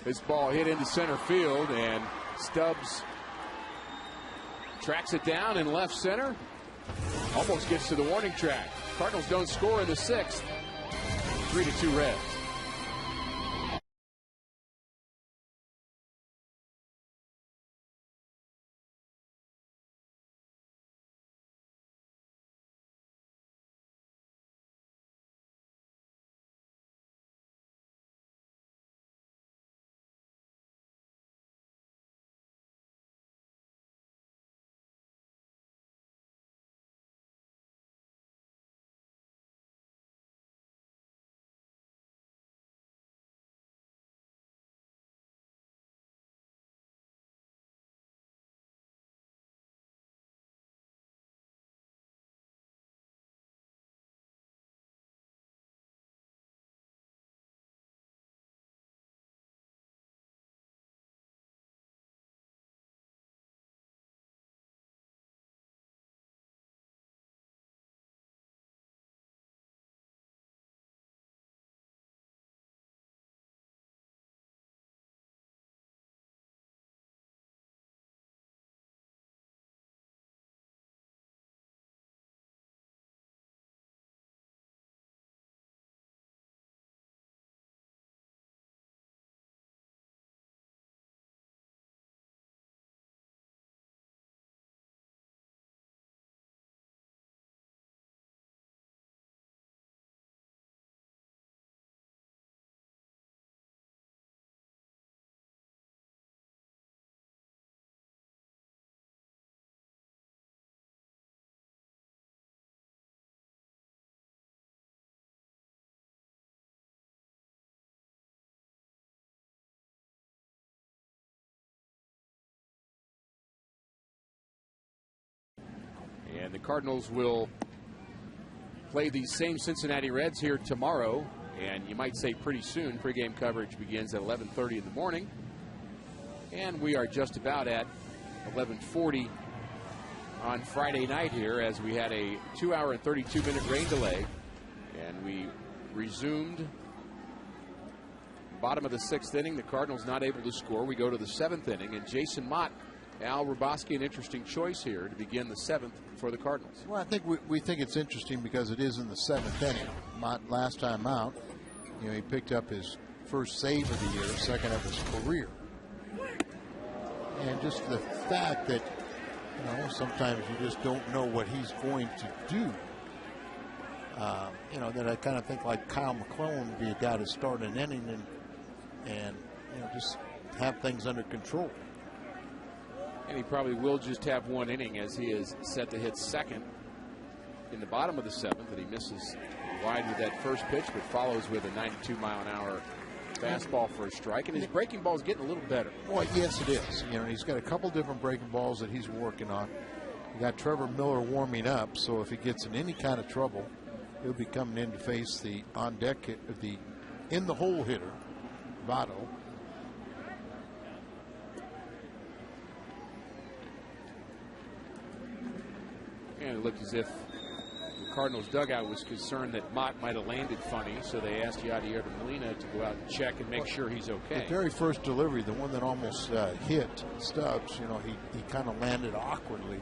This ball hit into center field, and Stubbs tracks it down in left center. Almost gets to the warning track. Cardinals don't score in the 6th. 3-2 Reds. And the Cardinals will play these same Cincinnati Reds here tomorrow, and you might say pretty soon. Pregame coverage begins at 11:30 in the morning, and we are just about at 11:40 on Friday night here, as we had a 2-hour and 32-minute rain delay, and we resumed bottom of the 6th inning. The Cardinals not able to score. We go to the 7th inning, and Jason Mott, Al Ruboski, an interesting choice here to begin the 7th for the Cardinals. Well, I think we think it's interesting because it is in the 7th inning. Mott, last time out, he picked up his first save of the year, second of his career. And just the fact that, sometimes you just don't know what he's going to do. That I kind of think like Kyle McClellan would be a guy to start an inning and just have things under control. And he probably will just have one inning, as he is set to hit second in the bottom of the 7th, and he misses wide with that first pitch, but follows with a 92-mile-an-hour fastball for a strike. And his breaking ball is getting a little better. Well, yes, it is. He's got a couple different breaking balls that he's working on. You got Trevor Miller warming up, so if he gets in any kind of trouble, he'll be coming in to face the on-deck, in the hole hitter, Votto. And it looked as if the Cardinals dugout was concerned that Mott might have landed funny, so they asked Yadier Molina to go out and check and make sure he's okay. The very first delivery, the one that almost hit Stubbs, you know, he kind of landed awkwardly.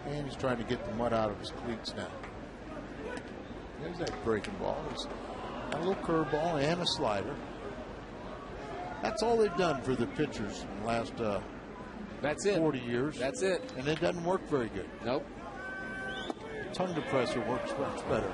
And he's trying to get the mud out of his cleats now. There's that breaking ball. It's a little curveball and a slider. That's all they've done for the pitchers in the last That's it. 40 years. That's it. And it doesn't work very good. Nope. Tongue depressor works much better.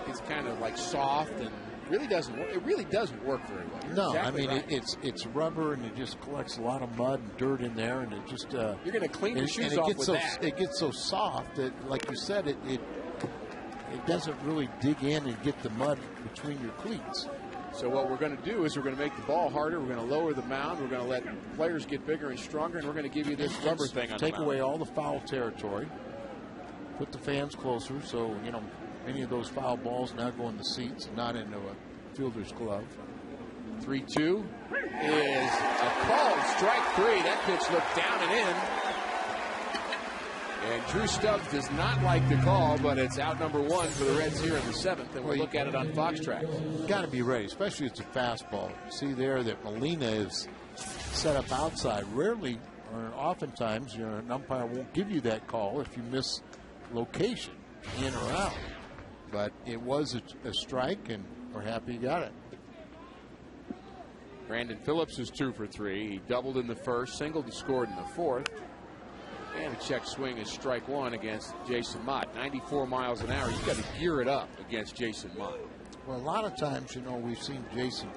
It's kind of like soft and really doesn't work. It really doesn't work very well. You're No, exactly I mean, right. it's rubber and it just collects a lot of mud and dirt in there, and it just You're going to clean your shoes and it off gets with so that. it gets so soft that, like you said, it doesn't really dig in and get the mud between your cleats. So what we're going to do is we're going to make the ball harder. We're going to lower the mound. We're going to let players get bigger and stronger, and we're going to give you this rubber thing on the Take mound. away all the foul territory. Put the fans closer, so you know any of those foul balls now go in the seats and not into a fielder's glove. 3-2 is a called strike 3. That pitch looked down and in. And Drew Stubbs does not like the call, but it's out number 1 for the Reds here in the 7th, and we'll look at it on Fox Tracks. Got to be ready, especially if it's a fastball. See there that Molina is set up outside. Rarely or oftentimes, you know, an umpire won't give you that call if you miss location, in or out. But it was a strike, and we're happy he got it. Brandon Phillips is 2 for 3. He doubled in the first, singled and scored in the 4th. And a check swing is strike 1 against Jason Mott. 94 miles an hour. You've got to gear it up against Jason Mott. Well, a lot of times, you know, we've seen Jason,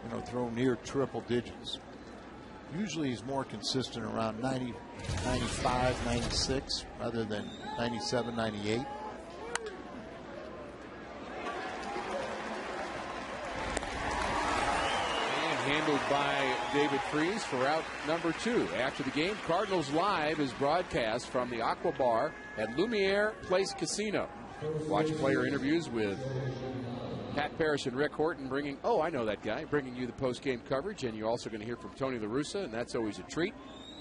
you know, throw near triple digits. Usually he's more consistent around 90, 95, 96 rather than 97, 98. Handled by David Freese for out number 2. After the game, Cardinals Live is broadcast from the Aqua Bar at Lumiere Place Casino. Watch player interviews with Pat Parrish and Rick Horton bringing you the post-game coverage, and you're also going to hear from Tony La Russa, and that's always a treat,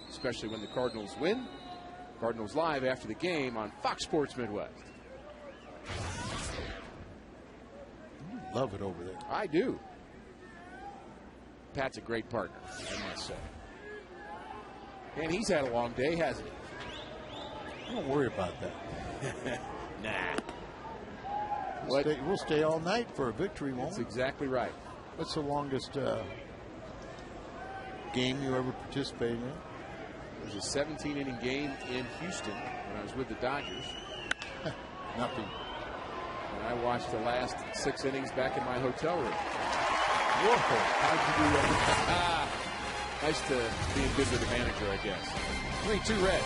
especially when the Cardinals win. Cardinals Live after the game on Fox Sports Midwest. Love it over there. I do. Pat's a great partner, I must say. And he's had a long day, hasn't he? Don't worry about that. Nah. We'll stay all night for a victory, won't we? That's exactly right. What's the longest game you ever participated in? It was a 17-inning game in Houston when I was with the Dodgers. Nothing. And I watched the last 6 innings back in my hotel room. Whoa, how'd you do that? Nice to be good with the manager, I guess. 3-2 Reds.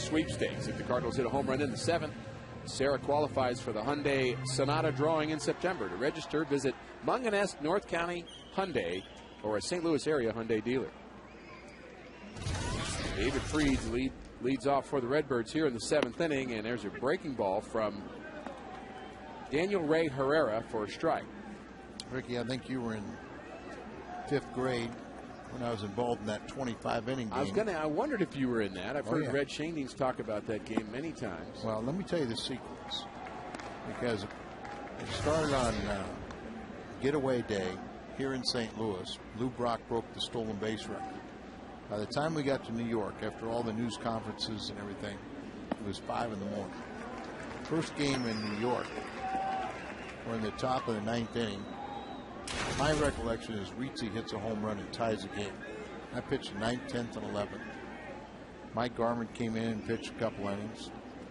sweepstakes. If the Cardinals hit a home run in the 7th, Sarah qualifies for the Hyundai Sonata drawing in September. To register, visit Munganest North County Hyundai or a St. Louis area Hyundai dealer. David Freed leads off for the Redbirds here in the 7th inning, and there's a breaking ball from Daniel Ray Herrera for a strike. Ricky, I think you were in 5th grade when I was involved in that 25-inning game. I wondered if you were in that. I've heard Red Shanings talk about that game many times. Well, let me tell you the sequence, because it started on getaway day here in St. Louis. Lou Brock broke the stolen base record. By the time we got to New York, after all the news conferences and everything, it was 5 in the morning. First game in New York, we're in the top of the 9th inning. My recollection is Rizzi hits a home run and ties the game. I pitched 9th, 10th, and 11th. Mike Garman came in and pitched a couple innings.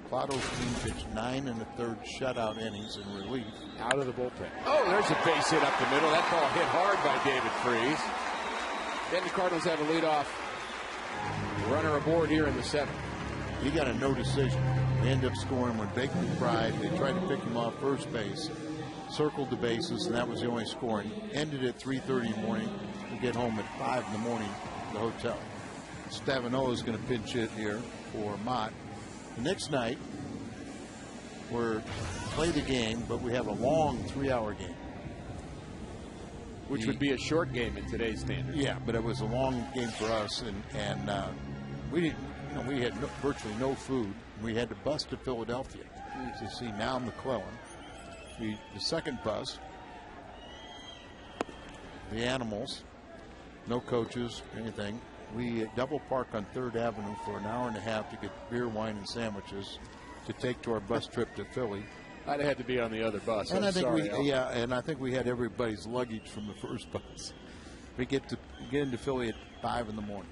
Claudo's team pitched 9 1/3 shutout innings in relief. Out of the bullpen. Oh, there's a base hit up the middle. That ball hit hard by David Freese. Then the Cardinals have a leadoff runner aboard here in the 7th. He got a no decision. They end up scoring when Baker cried. They tried to pick him off first base. Circled the bases, and that was the only scoring. Ended at 3:30 in the morning. We get home at 5 in the morning to the hotel. Stavinoa is going to pinch hit here for Mott. The next night, we're play the game, but we have a long 3-hour game. Which would be a short game in today's standards. Yeah, but it was a long game for us, and we didn't. We had virtually no food. We had to bus to Philadelphia to see now McClellan. The second bus, the animals, no coaches, anything. We double park on 3rd Avenue for an hour and a half to get beer, wine, and sandwiches to take to our bus trip to Philly. I'd have had to be on the other bus. And I think I think we had everybody's luggage from the first bus. We get into Philly at 5 in the morning.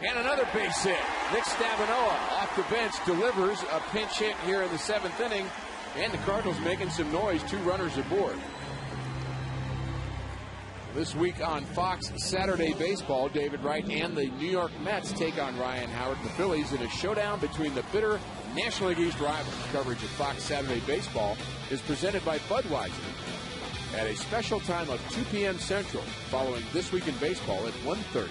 And another base hit. Nick Stavinoa off the bench delivers a pinch hit here in the 7th inning. And the Cardinals making some noise, 2 runners aboard. This week on Fox Saturday Baseball, David Wright and the New York Mets take on Ryan Howard and the Phillies in a showdown between the bitter National League East rivals. Coverage of Fox Saturday Baseball is presented by Budweiser at a special time of 2 p.m. Central, following This Week in Baseball at 1:30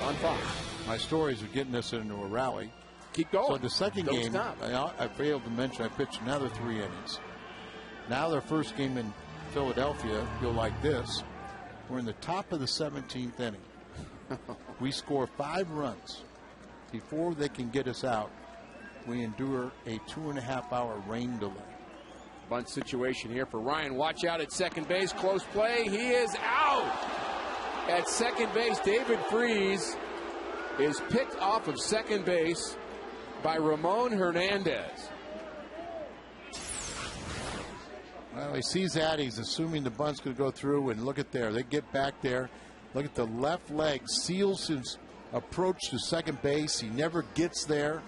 on Fox. My stories are getting us into a rally. Keep going. So the second Don't game, stop. I failed to mention I pitched another 3 innings. Now their first game in Philadelphia, go like this. We're in the top of the 17th inning. We score 5 runs. Before they can get us out, we endure a 2.5-hour rain delay. Bunt situation here for Ryan. Watch out at second base. Close play. He is out. At second base, David Freese is picked off of second base by Ramon Hernandez. Well, he sees that. He's assuming the bunt's going to go through, and look at there. They get back there. Look at the left leg. Seals his approach to second base. He never gets there.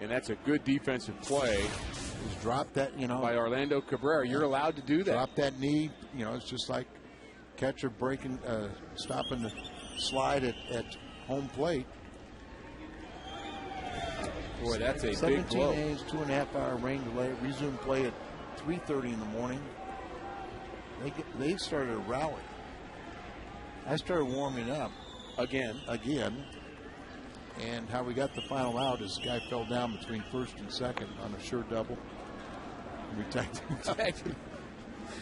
And that's a good defensive play. He's dropped that, by Orlando Cabrera. You're allowed to do that. Drop that knee. It's just like catcher stopping the slide at home plate. Boy, that's a big blow. 17 innings, 2.5-hour rain delay. Resume play at 3:30 in the morning. They started a rally. I started warming up again, and how we got the final out is the guy fell down between first and second on a sure double. We tagged him.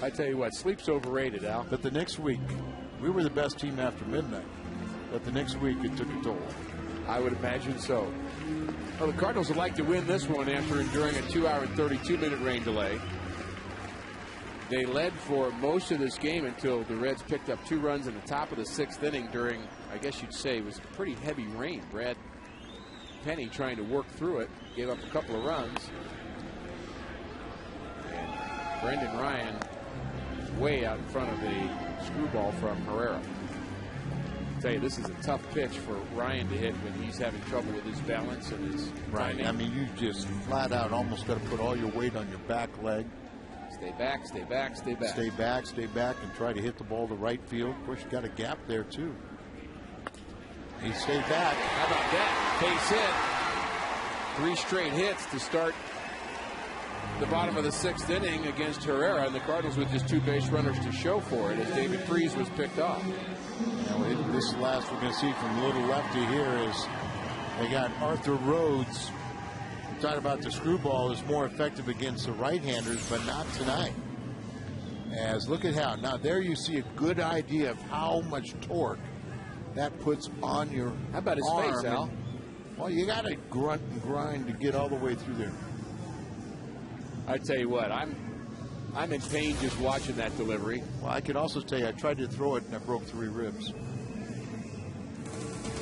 I tell you what, sleep's overrated, Al. But the next week, we were the best team after midnight. But the next week, it took a toll. I would imagine so. Well, the Cardinals would like to win this one after enduring a 2-hour and 32-minute rain delay. They led for most of this game until the Reds picked up 2 runs in the top of the 6th inning during, I guess you'd say, it was pretty heavy rain. Brad Penny trying to work through it, gave up a couple of runs. And Brendan Ryan way out in front of the screwball from Herrera. I'll tell you, this is a tough pitch for Ryan to hit when he's having trouble with his balance and his timing. I mean, you just flat out almost got to put all your weight on your back leg. Stay back, stay back, stay back. Stay back, stay back, and try to hit the ball to right field. Of course, you got a gap there, too. He stayed back. How about that? base hit. 3 straight hits to start the bottom of the 6th inning against Herrera, and the Cardinals with just 2 base runners to show for it as David Freese was picked off. Now, this last we're going to see from little lefty here is they got Arthur Rhodes. We talked about the screwball is more effective against the right-handers, but not tonight. As look at how now there you see a good idea of how much torque that puts on your How about his arm. face, Al? Well, you got to grunt and grind to get all the way through there. I tell you what, I'm in pain just watching that delivery. Well, I can also tell you I tried to throw it and I broke 3 ribs.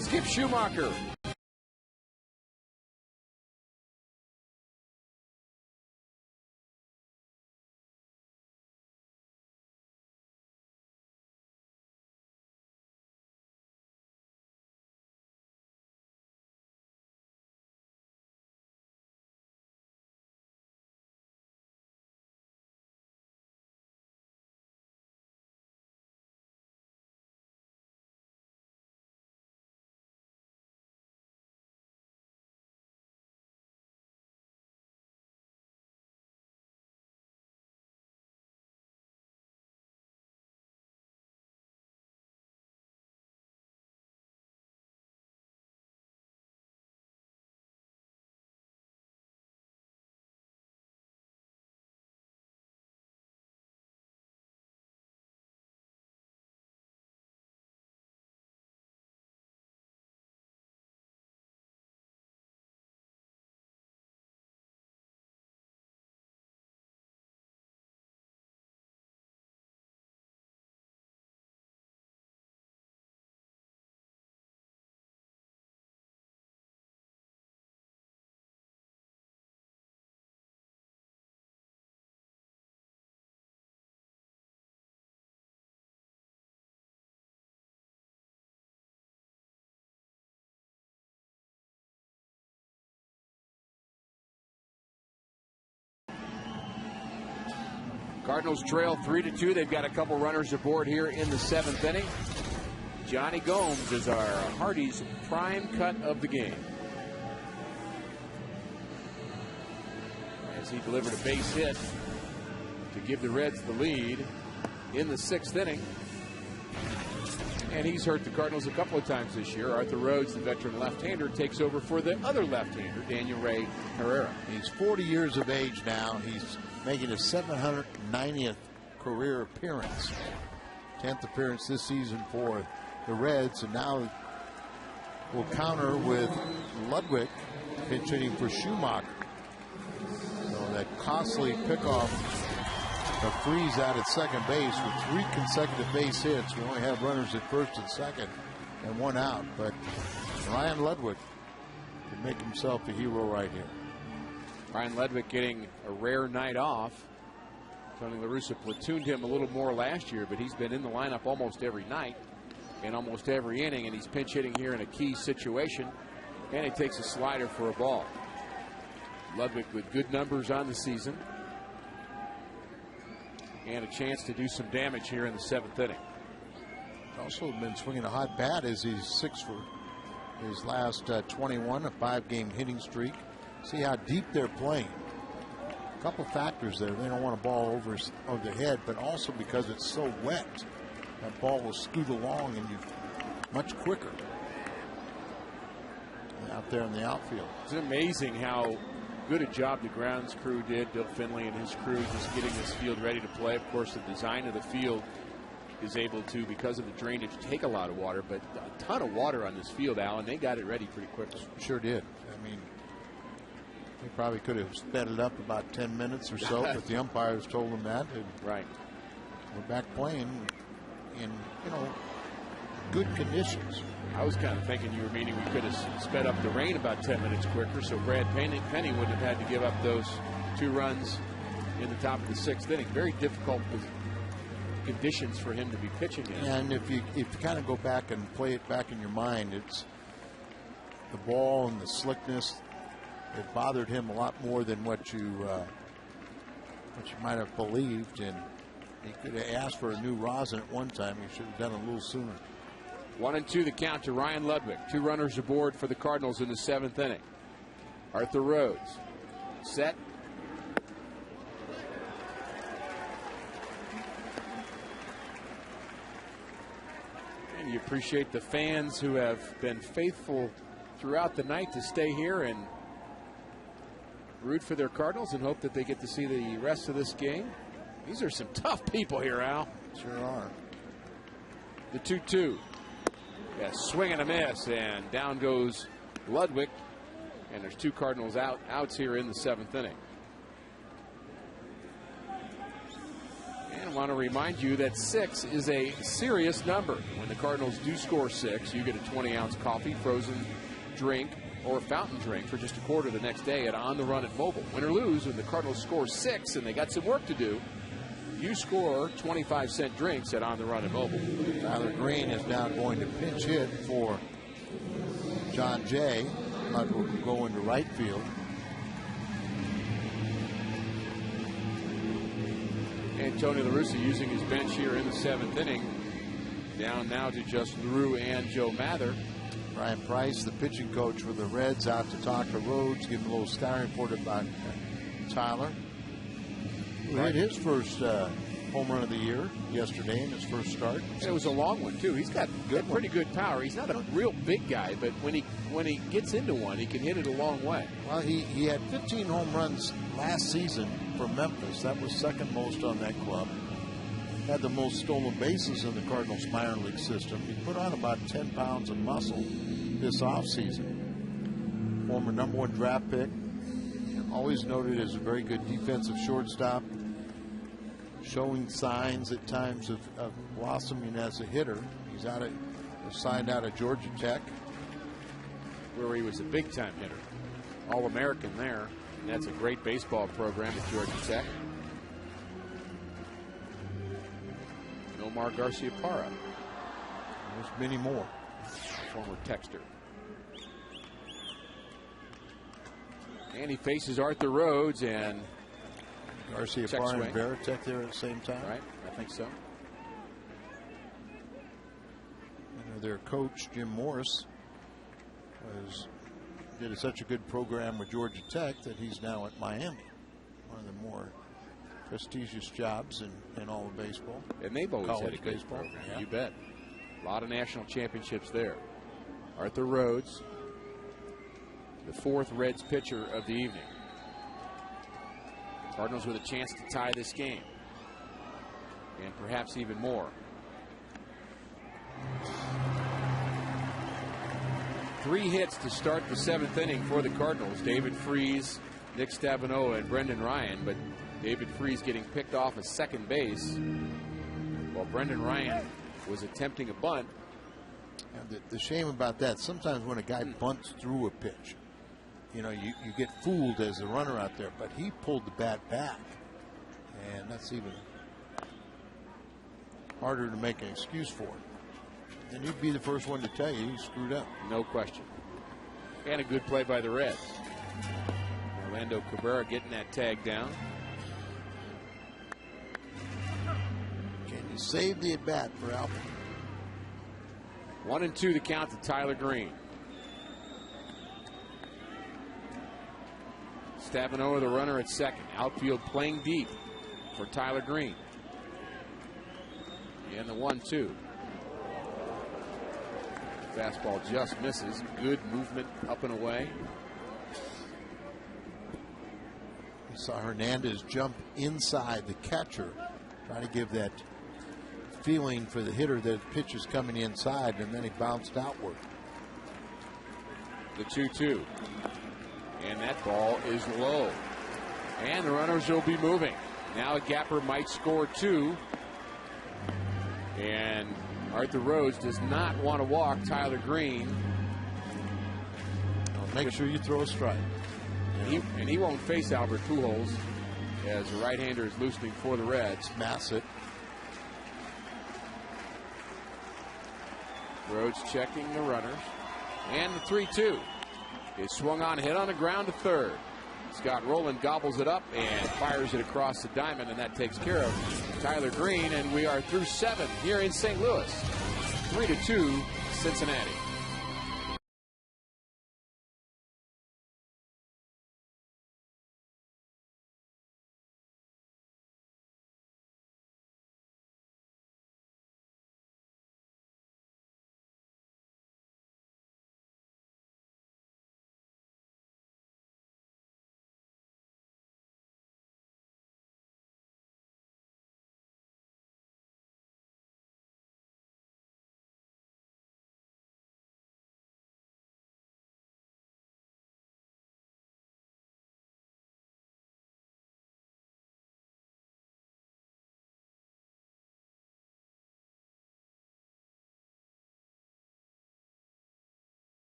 Skip Schumacher. Cardinals trail 3-2. They've got a couple runners aboard here in the 7th inning. Johnny Gomes is our Hardy's prime cut of the game, as he delivered a base hit to give the Reds the lead in the 6th inning. And he's hurt the Cardinals a couple of times this year. Arthur Rhodes, the veteran left-hander, takes over for the other left-hander, Daniel Ray Herrera. He's 40 years of age now. He's making his 790th career appearance. 10th appearance this season for the Reds, and now will counter with Ludwig pinch hitting for Schumacher. So that costly pickoff of Freese out at second base with 3 consecutive base hits. We only have runners at first and second and 1 out, but Ryan Ludwig can make himself a hero right here. Ryan Ludwig getting a rare night off. Tony La Russa platooned him a little more last year, but he's been in the lineup almost every night in almost every inning, and he's pinch hitting here in a key situation, and he takes a slider for a ball. Ludwig with good numbers on the season and a chance to do some damage here in the 7th inning. Also been swinging a hot bat as he's 6 for his last 21, a 5-game hitting streak. See how deep they're playing. A couple factors there. They don't want a ball over the head, but also because it's so wet, that ball will scoot along and you much quicker out there in the outfield. It's amazing how good a job the grounds crew did, Bill Finley and his crew, just getting this field ready to play. Of course, the design of the field is able to, because of the drainage, take a lot of water, but a ton of water on this field, Al, and they got it ready pretty quickly. Sure did. I mean, they probably could have sped it up about 10 minutes or so, but the umpires told them that. Right. We're back playing in, good conditions. I was kind of thinking you were meaning we could have sped up the rain about 10 minutes quicker, so Brad Penny wouldn't have had to give up those 2 runs in the top of the 6th inning. Very difficult conditions for him to be pitching in. And if you kind of go back and play it back in your mind, it's the ball and the slickness. It bothered him a lot more than what you might have believed, and he could have asked for a new rosin at one time. He should have done it a little sooner. 1-2 the count to Ryan Ludwig. 2 runners aboard for the Cardinals in the 7th inning. Arthur Rhodes set. And you appreciate the fans who have been faithful throughout the night to stay here and root for their Cardinals and hope that they get to see the rest of this game. These are some tough people here, Al. Sure are. The 2-2. Yeah, swing and a miss, and down goes Ludwig. And there's 2 Cardinals outs here in the 7th inning. And I want to remind you that 6 is a serious number. When the Cardinals do score 6, you get a 20-ounce coffee, frozen drink, or fountain drink for just a quarter the next day at On the Run at Mobile. Win or lose, when the Cardinals score 6 and they got some work to do, you score 25-cent drinks at On the Run at Mobile. Tyler Green is now going to pinch hit for John Jay. Ludwig will go into right field. And Tony La Russa using his bench here in the 7th inning. Down now to just LaRue and Joe Mather. Brian Price, the pitching coach for the Reds, out to talk to Rhodes, give a little scouting report about Tyler, who hit his first home run of the year yesterday in his first start. It was a long one too. He's got pretty good power. He's not a real big guy, but when he gets into one, he can hit it a long way. Well, he had 15 home runs last season for Memphis. That was second most on that club. Had the most stolen bases in the Cardinals minor league system. He put on about 10 pounds of muscle this offseason. Former #1 draft pick. Always noted as a very good defensive shortstop. Showing signs at times of blossoming as a hitter. He's signed out of Georgia Tech, where he was a big-time hitter. All-American there. And that's a great baseball program at Georgia Tech. And Omar Garcia-Parra. There's many more. Former Texter. And he faces Arthur Rhodes, and Garcia-Parra and Veritek there at the same time. Right, I think so. Their coach, Jim Morris, did such a good program with Georgia Tech that he's now at Miami. One of the more prestigious jobs in all of baseball. And they've always had a good baseball program, yeah. You bet. A lot of national championships there. Arthur Rhodes, the 4th Reds pitcher of the evening. Cardinals with a chance to tie this game, and perhaps even more. 3 hits to start the 7th inning for the Cardinals. David Freese, Nick Stavanoa, and Brendan Ryan, but David Freese getting picked off at second base while Brendan Ryan was attempting a bunt. And the shame about that, sometimes when a guy bunts through a pitch, you get fooled as a runner out there, but he pulled the bat back, and that's even harder to make an excuse for it. And he'd be the first one to tell you he screwed up. No question. And a good play by the Reds. Orlando Cabrera getting that tag down. Can you save the at bat for Albert? 1-2 the count to Tyler Green. Stavanoa, the runner at second. Outfield playing deep for Tyler Green. And the 1-2. Fastball just misses. Good movement up and away. We saw Hernandez jump inside the catcher, trying to give that feeling for the hitter that the pitch is coming inside, and then he bounced outward. The 2-2. And that ball is low. And the runners will be moving. Now a gapper might score 2. And Arthur Rhodes does not want to walk Tyler Green. Make sure you throw a strike. And he won't face Albert Pujols as the right-hander is loosening for the Reds. Massive. Rhodes checking the runners. And the 3-2 is swung on, hit on the ground to third. Scott Rowland gobbles it up and fires it across the diamond, and that takes care of Tyler Green. And we are through 7 here in St. Louis. 3-2 Cincinnati.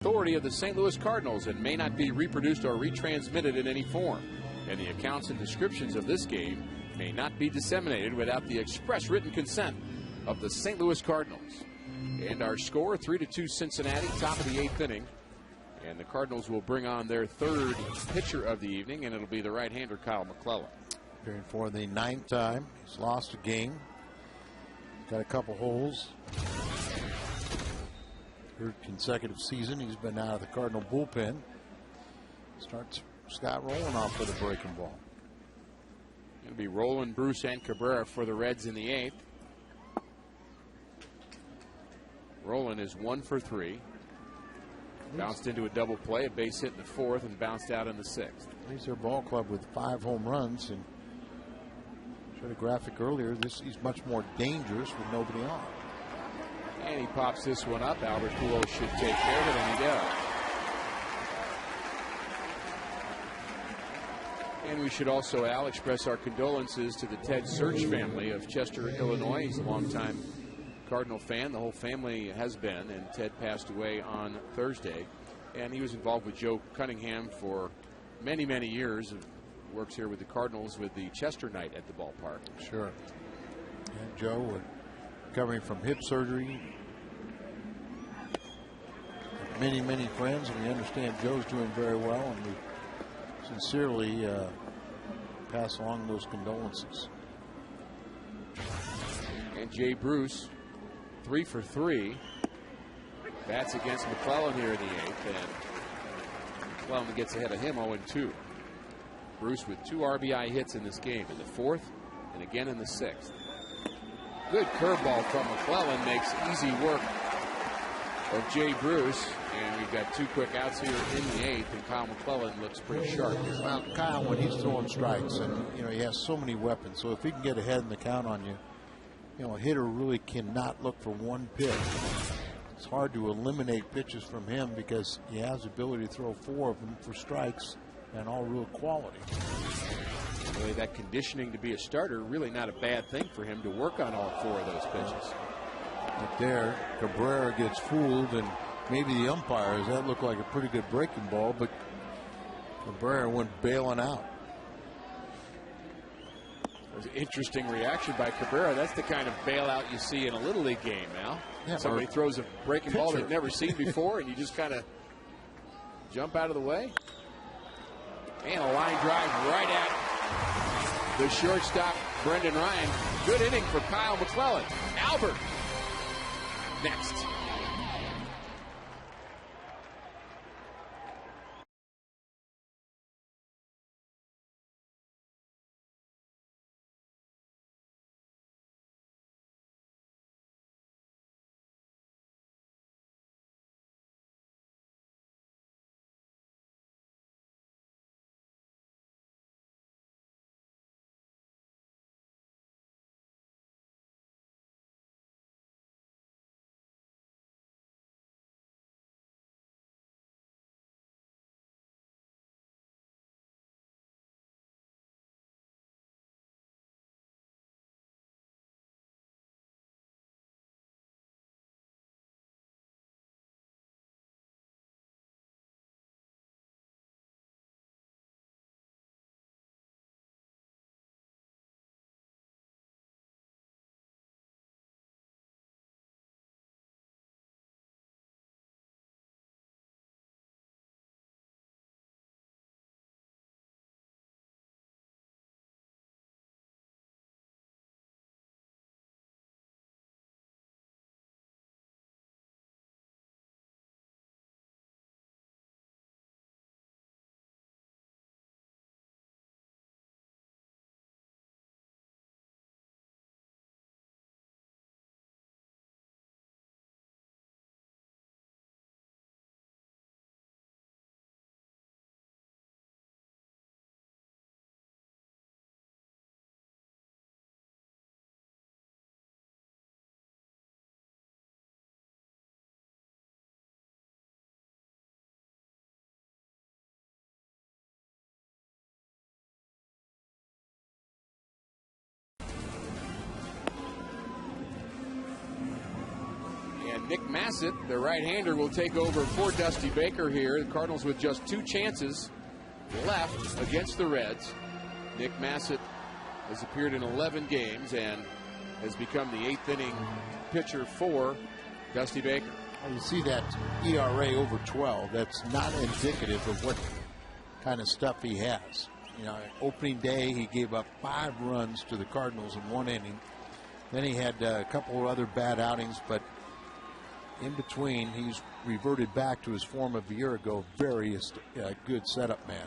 Authority of the St. Louis Cardinals and may not be reproduced or retransmitted in any form. And the accounts and descriptions of this game may not be disseminated without the express written consent of the St. Louis Cardinals. And our score, 3-2 Cincinnati, top of the 8th inning. And the Cardinals will bring on their third pitcher of the evening, and it'll be the right-hander Kyle McClellan. Appearing for the 9th time. He's lost a game. Got a couple holes. Third consecutive season he's been out of the Cardinal bullpen. Starts Scott Rowland for the breaking ball. It'll be Rowland, Bruce, and Cabrera for the Reds in the 8th. Rowland is 1 for 3. Bounced into a double play, a base hit in the 4th, and bounced out in the 6th. He's their ball club with 5 home runs, and showed a graphic earlier. He's much more dangerous with nobody on. And he pops this one up. Albert Pujols should take care of it, and he does. And we should also, Al, express our condolences to the Ted Search family of Chester, Illinois. He's a longtime Cardinal fan. The whole family has been, and Ted passed away on Thursday. And he was involved with Joe Cunningham for many, many years. Works here with the Cardinals with the Chester night at the ballpark. Sure. And Joe, recovering from hip surgery. Many, many friends, and we understand Joe's doing very well, and we sincerely pass along those condolences. And Jay Bruce, 3 for 3. Bats against McClellan here in the 8th, and McClellan gets ahead of him 0-2. Bruce with 2 RBI hits in this game, in the 4th and again in the 6th. Good curveball from McClellan makes easy work of Jay Bruce, and we've got 2 quick outs here in the 8th, and Kyle McClellan looks pretty sharp here. Well, Kyle, when he's throwing strikes, and he has so many weapons, so if he can get ahead in the count on you, a hitter really cannot look for one pitch. It's hard to eliminate pitches from him because he has the ability to throw 4 of them for strikes and all real quality. Really, that conditioning to be a starter, really not a bad thing for him to work on all 4 of those pitches. Right there, Cabrera gets fooled, and maybe the umpires, that looked like a pretty good breaking ball, but Cabrera went bailing out. It was an interesting reaction by Cabrera. That's the kind of bailout you see in a Little League game now. Yeah, somebody throws a breaking ball they've never seen before, and you just kind of jump out of the way. And a line drive right at the shortstop, Brendan Ryan. Good inning for Kyle McClellan. Albert next. Nick Massett, the right-hander, will take over for Dusty Baker here. The Cardinals with just 2 chances left against the Reds. Nick Massett has appeared in 11 games and has become the 8th inning pitcher for Dusty Baker. You see that ERA over 12. That's not indicative of what kind of stuff he has. You know, opening day, he gave up 5 runs to the Cardinals in 1 inning. Then he had a couple of other bad outings, but in between, he's reverted back to his form of a year ago. Very good setup man.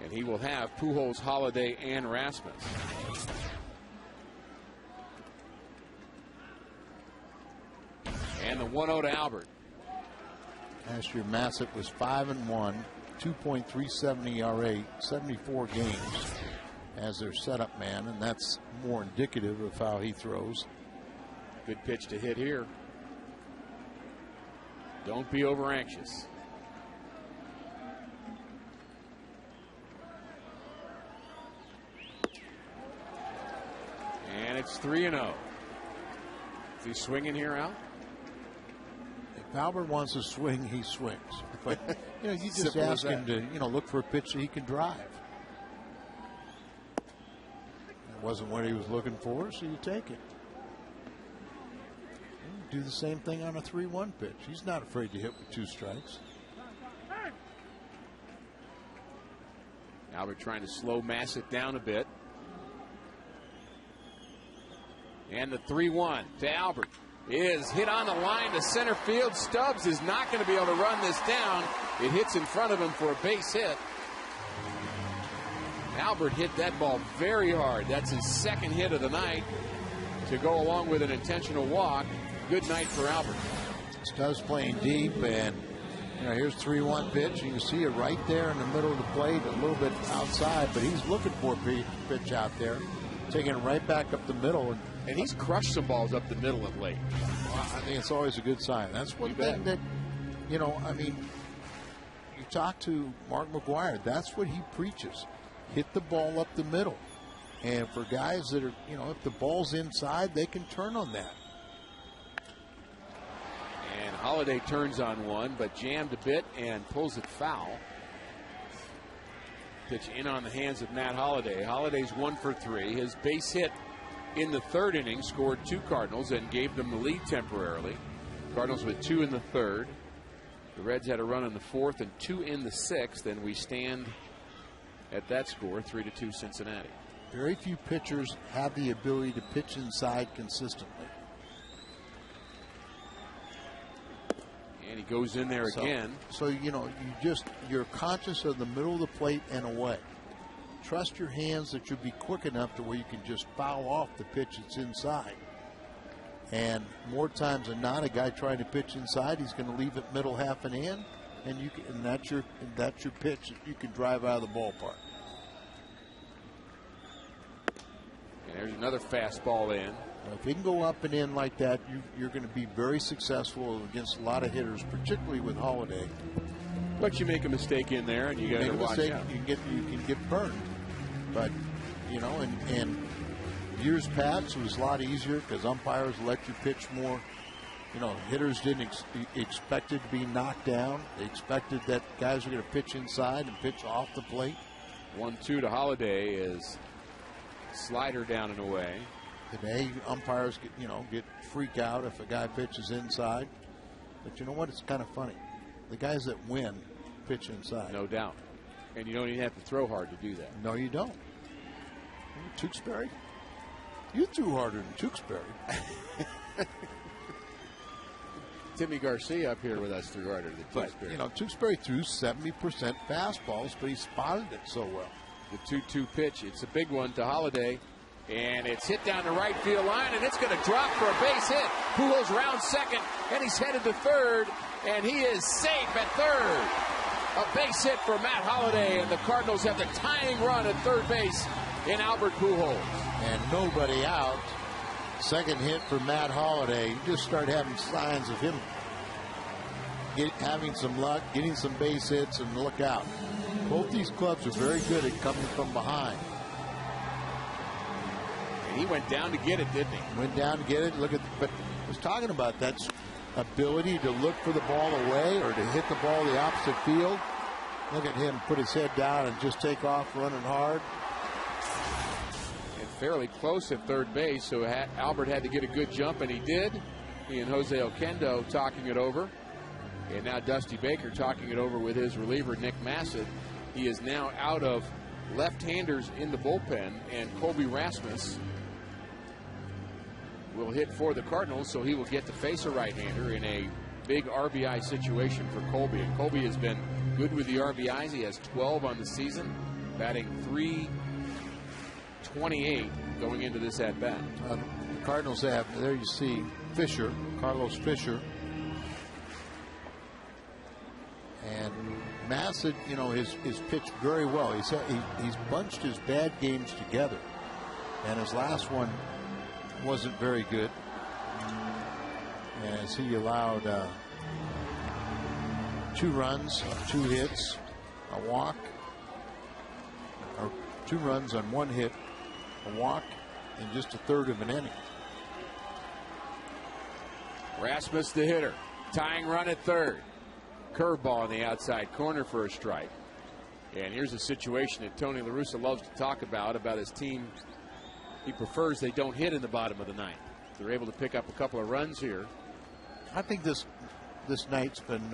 And he will have Pujols, Holiday, and Rasmus. And the 1-0 to Albert. Last year, Massett was 5-1, 2.37 ERA, 74 games as their setup man, and that's more indicative of how he throws. Good pitch to hit here. Don't be over anxious. And it's 3-0. Is he swinging here, Al? If Albert wants to swing, he swings. But you know, you just Simple ask as him to look for a pitch that he can drive. It wasn't what he was looking for, so you take it. Do the same thing on a 3-1 pitch. He's not afraid to hit with 2 strikes. Albert trying to slow Massett down a bit. And the 3-1 to Albert is hit on the line to center field. Stubbs is not going to be able to run this down. It hits in front of him for a base hit. Albert hit that ball very hard. That's his 2nd hit of the night to go along with an intentional walk. Good night for Albert. Stubbs playing deep, and here's 3-1 pitch. You can see it right there in the middle of the plate, a little bit outside, but he's looking for a pitch out there, taking it right back up the middle. And he's crushed some balls up the middle of late. Well, I think it's always a good sign. That's one thing that, you talk to Mark McGwire, that's what he preaches. Hit the ball up the middle. And for guys that are, if the ball's inside, they can turn on that. And Holiday turns on one, but jammed a bit and pulls it foul. Pitch in on the hands of Matt Holiday. Holiday's 1 for 3. His base hit in the 3rd inning scored 2 Cardinals and gave them the lead temporarily. Cardinals with 2 in the 3rd. The Reds had a run in the 4th and 2 in the 6th, and we stand at that score, 3-2 Cincinnati. Very few pitchers have the ability to pitch inside consistently. And he goes in there again. So you're conscious of the middle of the plate and away. Trust your hands that you'll be quick enough to where you can just foul off the pitch that's inside. And more times than not, a guy trying to pitch inside, he's going to leave it middle half an in, and that's your pitch that you can drive out of the ballpark. And there's another fastball in. If you can go up and in like that, you're going to be very successful against a lot of hitters, particularly with Holiday. But you make a mistake in there, and you got to watch out. You can get burned. But and years past it was a lot easier because umpires let you pitch more. Hitters didn't expect it to be knocked down. They expected that guys were going to pitch inside and pitch off the plate. 1-2 to Holiday is slider down and away. Today, umpires get freak out if a guy pitches inside. But you know what? It's kind of funny. The guys that win pitch inside. No doubt. And you don't even have to throw hard to do that. No, you don't. Tewksbury? You threw harder than Tewksbury. Timmy Garcia up here with us threw harder than Tewksbury. Tewksbury threw 70% fastballs, but he spotted it so well. The 2-2 pitch. It's a big one to Holiday. And it's hit down the right field line, and it's going to drop for a base hit. Pujols round second, and he's headed to third, and he is safe at third. A base hit for Matt Holiday, and the Cardinals have the tying run at third base in Albert Pujols. And nobody out. Second hit for Matt Holiday. You just start having signs of him having some luck, getting some base hits, and look out. Both these clubs are very good at coming from behind. And he went down to get it, didn't he? Went down to get it. But was talking about that ability to look for the ball away or to hit the ball the opposite field. Look at him put his head down and just take off running hard. And fairly close at third base, so Albert had to get a good jump, and he did. He and Jose Oquendo talking it over. And now Dusty Baker talking it over with his reliever, Nick Massett. He is now out of left-handers in the bullpen, and Colby Rasmus will hit for the Cardinals, so he will get to face a right-hander in a big RBI situation for Colby. And Colby has been good with the RBIs. He has 12 on the season, batting .328 going into this at-bat. The Cardinals have, there you see Fisher, Carlos Fisher. And Massett, you know, his pitched very well. He's bunched his bad games together. And his last one wasn't very good, as he allowed 2 runs, 2 hits, a walk, or 2 runs on 1 hit, a walk, and just a third of an inning. Rasmus, the hitter, tying run at third. Curveball in the outside corner for a strike. And here's a situation that Tony La Russa loves to talk about his team. He prefers they don't hit in the bottom of the ninth. They're able to pick up a couple of runs here. I think this night's been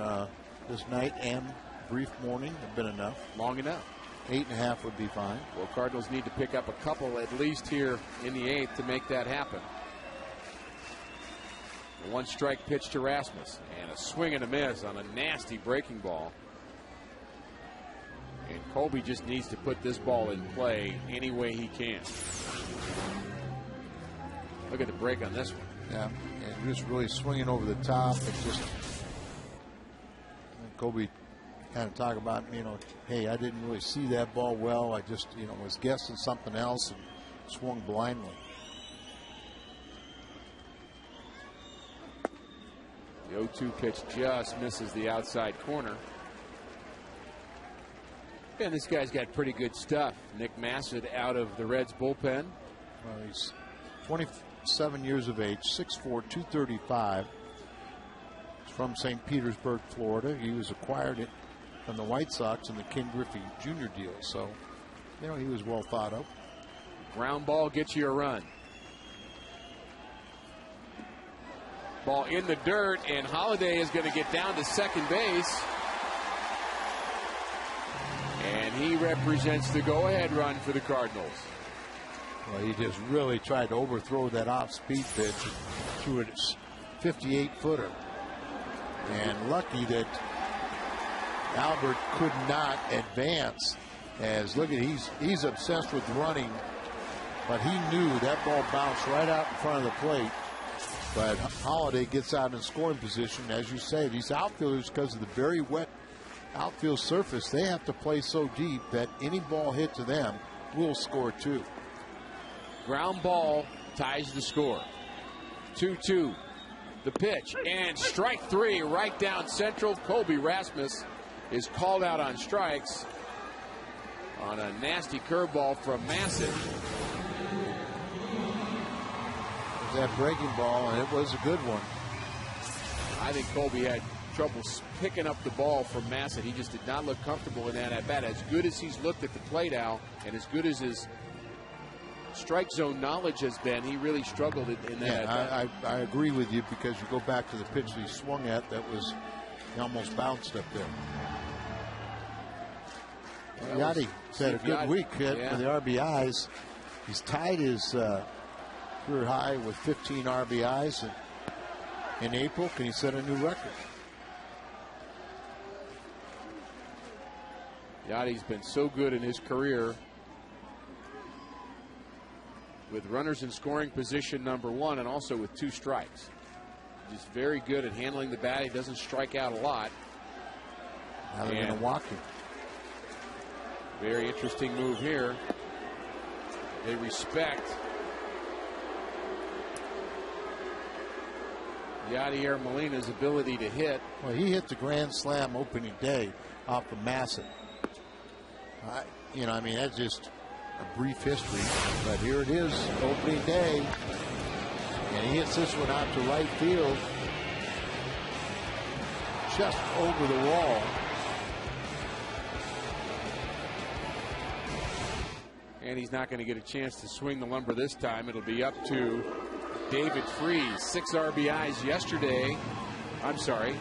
this night and brief morning have been enough. Long enough. 8.5 would be fine. Well, Cardinals need to pick up a couple at least here in the 8th to make that happen. A 1-strike pitch to Rasmus, and a swing and a miss on a nasty breaking ball. And Colby just needs to put this ball in play any way he can. Look at the break on this one. Yeah, and just really swinging over the top. And just Colby kind of talk about, you know, hey, I didn't really see that ball well. I just, you know, was guessing something else and swung blindly. The 0-2 pitch just misses the outside corner. And this guy's got pretty good stuff. Nick Massett out of the Reds bullpen. Well, he's 27 years of age, 6'4", 235. He's from St. Petersburg, Florida. He was acquired from the White Sox in the Ken Griffey Jr. deal. So, you know, he was well thought of. Ground ball gets you a run. Ball in the dirt, and Holiday is going to get down to second base. And he represents the go-ahead run for the Cardinals. Well, he just really tried to overthrow that off-speed pitch, threw it 58-footer. And lucky that Albert could not advance. As look at he's obsessed with running, but he knew that ball bounced right out in front of the plate. But Holiday gets out in scoring position. As you say, these outfielders, because of the very wet outfield surface, they have to play so deep that any ball hit to them will score 2. Ground ball ties the score. 2-2. The pitch, and strike 3 right down central. Colby Rasmus is called out on strikes on a nasty curveball from Massett. That breaking ball, and it was a good one. I think Colby had trouble picking up the ball from Massett. He just did not look comfortable in that at bat. As good as he's looked at the plate, Al, and as good as his strike zone knowledge has been, he really struggled in that at bat. I agree with you, because you go back to the pitch that he swung at, that was, he almost bounced up there. Yachty had a good week for the RBIs. He's tied his career high with 15 RBIs, and in April, can he set a new record? Yachty's been so good in his career with runners in scoring position #1 and also with 2 strikes. He's very good at handling the bat. He doesn't strike out a lot. Now they're going to walk him. Very interesting move here. They respect Yadier Molina's ability to hit. Well, he hit the grand slam opening day off of Massett. You know, I mean, that's just a brief history, but here it is, opening day. And he hits this one out to right field, just over the wall. And he's not going to get a chance to swing the lumber this time. It'll be up to David Freese. 6 RBIs yesterday. I'm sorry,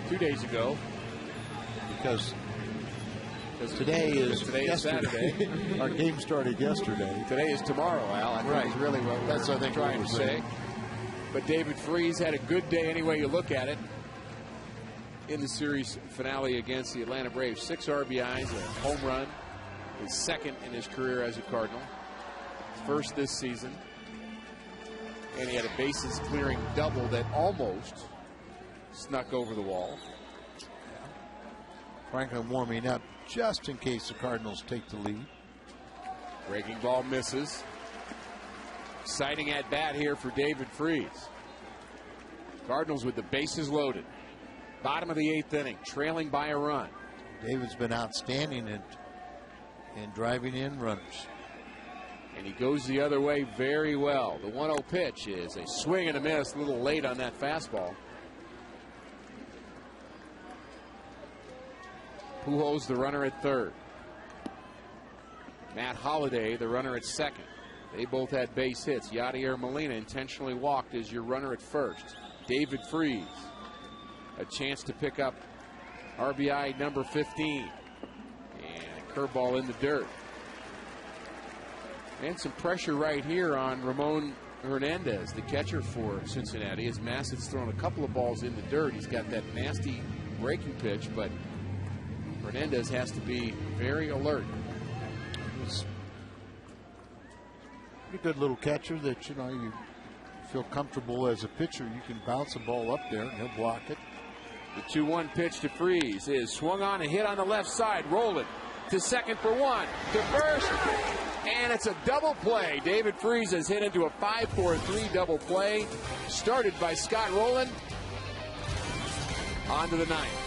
2 days ago. Because today is Saturday. Our game started yesterday. Today is tomorrow, Al. I think is really what That's we're trying to say. But David Freese had a good day any way you look at it in the series finale against the Atlanta Braves. 6 RBIs, a home run. His second in his career as a Cardinal. First this season. And he had a bases clearing double that almost snuck over the wall. Franklin warming up just in case the Cardinals take the lead. Breaking ball misses. Exciting at bat here for David Freese. Cardinals with the bases loaded. Bottom of the 8th inning, trailing by a run. David's been outstanding in driving in runners. And he goes the other way very well. The 1-0 pitch is a swing and a miss, a little late on that fastball. Pujols, the runner at third. Matt Holliday, the runner at second. They both had base hits. Yadier Molina intentionally walked as your runner at first. David Freese, a chance to pick up RBI number 15. Curveball in the dirt. And some pressure right here on Ramon Hernandez, the catcher for Cincinnati, as Massett's thrown a couple of balls in the dirt. He's got that nasty breaking pitch, but Hernandez has to be very alert. He's a pretty good little catcher that, you feel comfortable as a pitcher. You can bounce the ball up there and he'll block it. The 2-1 pitch to Freese is swung on and hit on the left side. Roll it to second for one, to first, and it's a double play. David Freese has hit into a 5-4-3 double play, started by Scott Rowland. On to the ninth.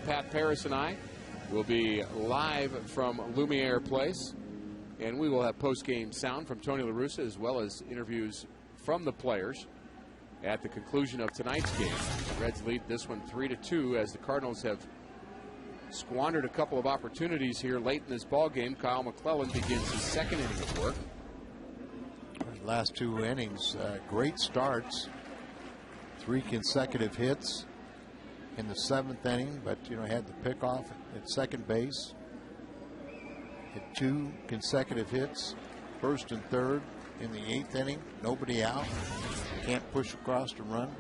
Pat Paris and I will be live from Lumiere Place, and we will have post-game sound from Tony La Russa as well as interviews from the players at the conclusion of tonight's game. The Reds lead this one 3-2 as the Cardinals have squandered a couple of opportunities here late in this ball game. Kyle McClellan begins his second inning of work. Last 2 innings, great starts, 3 consecutive hits in the 7th inning, but had the pickoff at second base. Had 2 consecutive hits, 1st and 3rd in the 8th inning. Nobody out. Can't push across to run.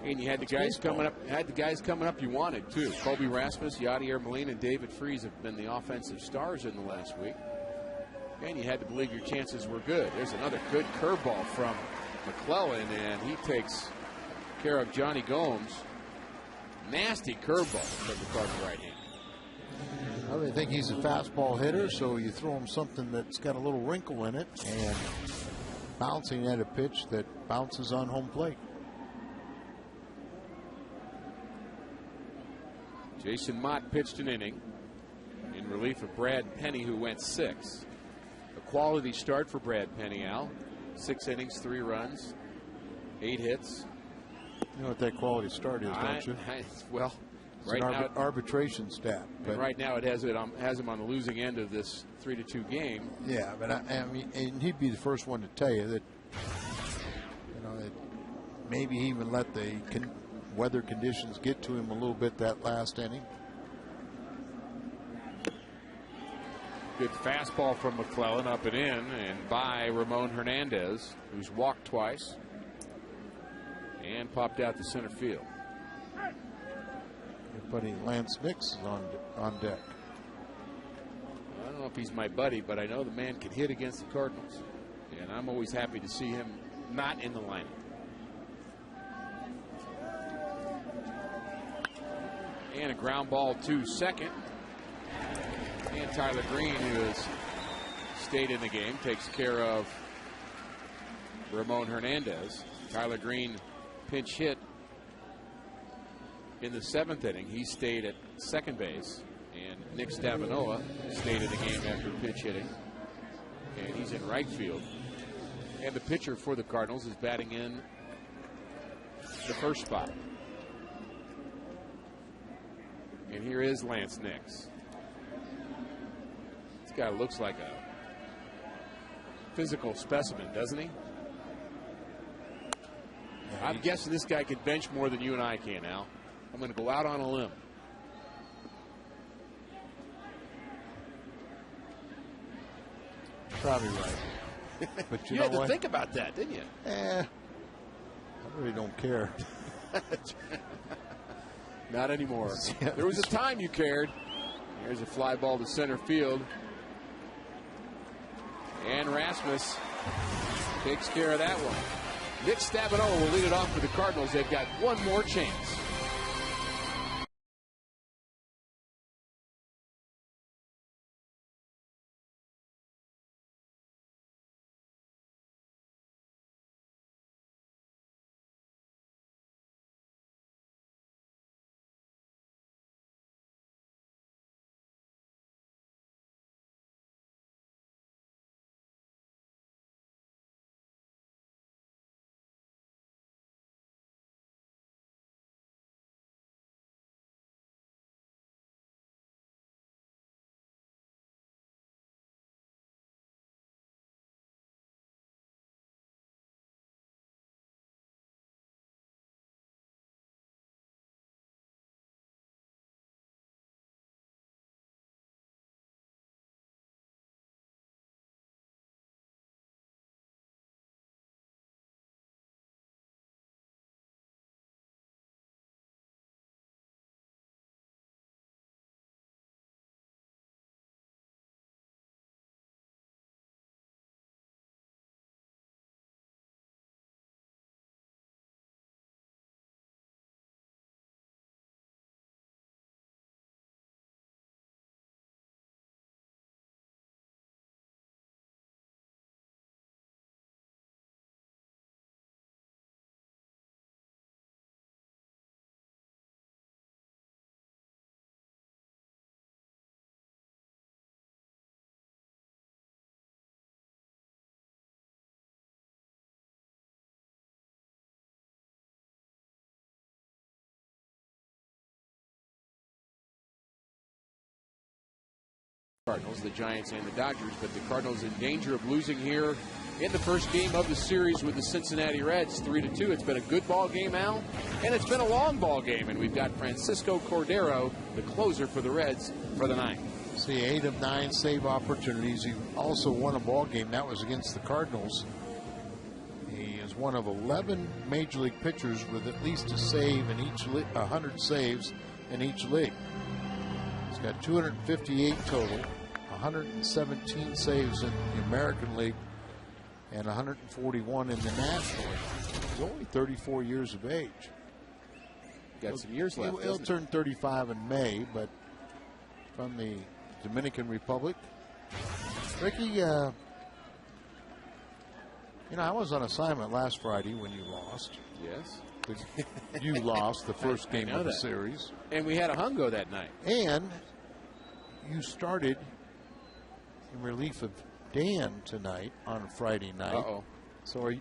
And you had the guys coming up. Had the guys coming up you wanted too. Colby Rasmus, Yadier Molina, and David Freese have been the offensive stars in the last week. And you had to believe your chances were good. There's another good curveball from McClellan, and he takes care of Johnny Gomes. Nasty curveball from the Cardinal right hand. Well, they think he's a fastball hitter, so you throw him something that's got a little wrinkle in it, and bouncing at a pitch that bounces on home plate. Jason Mott pitched an inning in relief of Brad Penny, who went 6. A quality start for Brad Penny, Al. 6 innings, 3 runs, 8 hits. You know what that quality start is, don't you? Well, it's right an now, arbitration stat. But right now it has him on the losing end of this 3-2 game. Yeah, but I mean, and he'd be the first one to tell you that, that maybe he even let the weather conditions get to him a little bit that last inning. Good fastball from McClellan, up and in, and by Ramon Hernandez, who's walked twice and popped out to center field. Your buddy Lance Nix is on deck. I don't know if he's my buddy, but I know the man can hit against the Cardinals, and I'm always happy to see him not in the lineup. And a ground ball to second. And Tyler Green, who has stayed in the game, takes care of Ramon Hernandez. Tyler Green pinch hit in the 7th inning. He stayed at second base. And Nick Stavinola stayed in the game after pinch hitting. And he's in right field. And the pitcher for the Cardinals is batting in the first spot. And here is Lance Nix. This guy looks like a physical specimen, doesn't he? Yeah, I'm guessing this guy could bench more than you and I can, Al. I'm going to go out on a limb. Probably right. But you had to what? think about that, didn't you? I really don't care. Not anymore. There was a time you cared. Here's a fly ball to center field. And Rasmus takes care of that one. Nick Stavinola will lead it off for the Cardinals. They've got one more chance. Cardinals, the Giants, and the Dodgers, but the Cardinals in danger of losing here in the first game of the series with the Cincinnati Reds, 3-2. It's been a good ball game, Al, and it's been a long ball game, and we've got Francisco Cordero, the closer for the Reds, for the ninth. See, 8 of 9 save opportunities. He also won a ball game. That was against the Cardinals. He is one of 11 Major League pitchers with at least a save in each 100 saves in each league. He's got 258 total, 117 saves in the American League, and 141 in the National League. He's only 34 years of age. Got some years left. He'll turn 35 in May, but from the Dominican Republic. Ricky, I was on assignment last Friday when you lost. Yes. You lost the first game of the series. And we had a hungo that night. And you started in relief of Dan tonight on Friday night. Uh-oh. So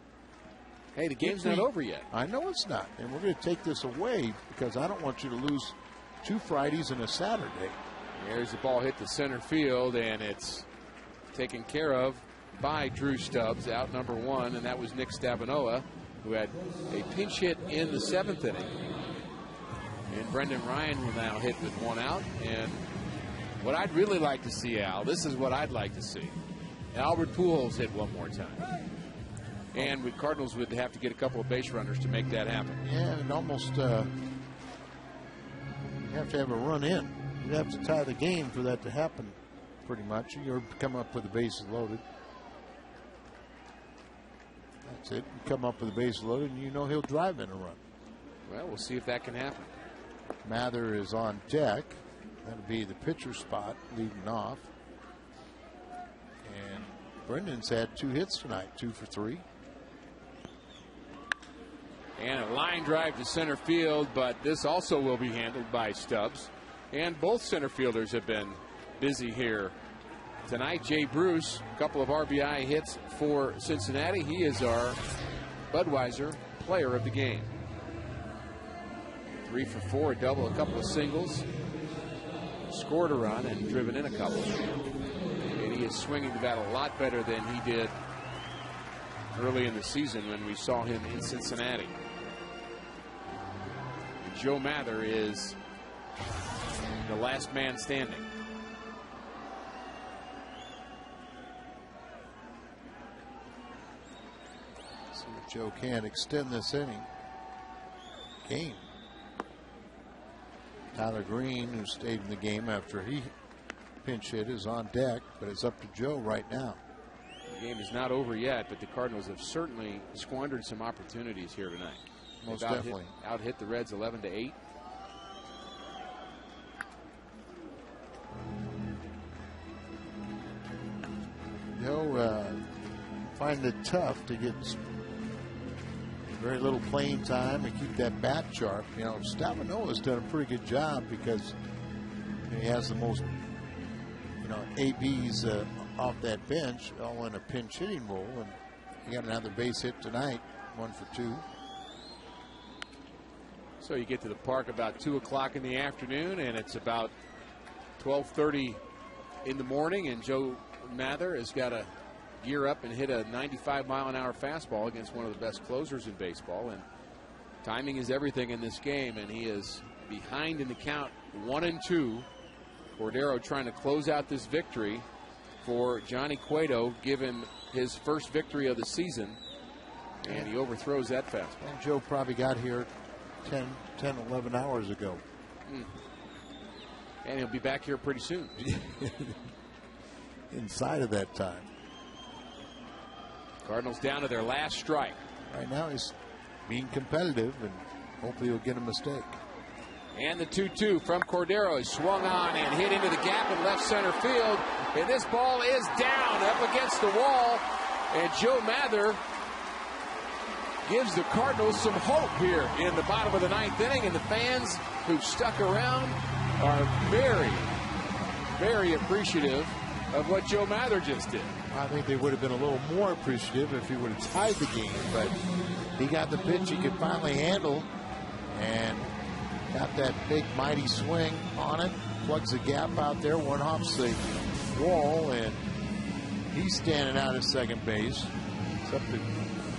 hey, the game's not over yet. I know it's not. And we're going to take this away because I don't want you to lose 2 Fridays and a Saturday. There's the ball hit the center field, and it's taken care of by Drew Stubbs, out number 1, and that was Nick Stavanoa, who had a pinch hit in the 7th inning. And Brendan Ryan will now hit with 1 out. And what I'd really like to see, Al, this is what I'd like to see. Albert Pujols hit 1 more time. And the Cardinals would have to get a couple of base runners to make that happen. Yeah, and almost you have to have a run in. You'd have to tie the game for that to happen, pretty much. You're come up with the bases loaded. That's it. You come up with the bases loaded, and you know he'll drive in a run. Well, we'll see if that can happen. Mather is on deck. That'll be the pitcher spot leading off. And Brendan's had 2 hits tonight, 2 for 3. And a line drive to center field, but this also will be handled by Stubbs. And both center fielders have been busy here tonight. Jay Bruce, a couple of RBI hits for Cincinnati. He is our Budweiser player of the game. 3 for 4, a double, a couple of singles. Scored a run and driven in a couple. And he is swinging the bat a lot better than he did early in the season when we saw him in Cincinnati. And Joe Mather is the last man standing. See if Joe can extend this game. Tyler Green, who stayed in the game after he pinch hit, is on deck, but it's up to Joe right now. The game is not over yet, but the Cardinals have certainly squandered some opportunities here tonight. Most definitely. Out-hit the Reds 11-8. Joe find it tough to get very little playing time and keep that bat sharp. You know, Stavanoa's done a pretty good job because he has the most, ABs off that bench, all in a pinch hitting role, and he got another base hit tonight, 1 for 2. So you get to the park about 2 o'clock in the afternoon, and it's about 12:30 in the morning, and Joe Mather has got to gear up and hit a 95-mile-an-hour fastball against one of the best closers in baseball. And timing is everything in this game, and he is behind in the count, 1-2. Cordero trying to close out this victory for Johnny Cueto, give him his first victory of the season, and he overthrows that fastball. And Joe probably got here 10, 11 hours ago. And he'll be back here pretty soon. Inside of that time. Cardinals down to their last strike. Right now he's being competitive, and hopefully he'll get a mistake. And the 2-2 from Cordero is swung on and hit into the gap in left center field. And this ball is down up against the wall. And Joe Mather gives the Cardinals some hope here in the bottom of the 9th inning. And the fans who've stuck around are very, very appreciative of what Joe Mather just did. I think they would have been a little more appreciative if he would have tied the game, but he got the pitch he could finally handle and got that big mighty swing on it, plugs the gap out there, one off the wall, and he's standing out at second base. It's up to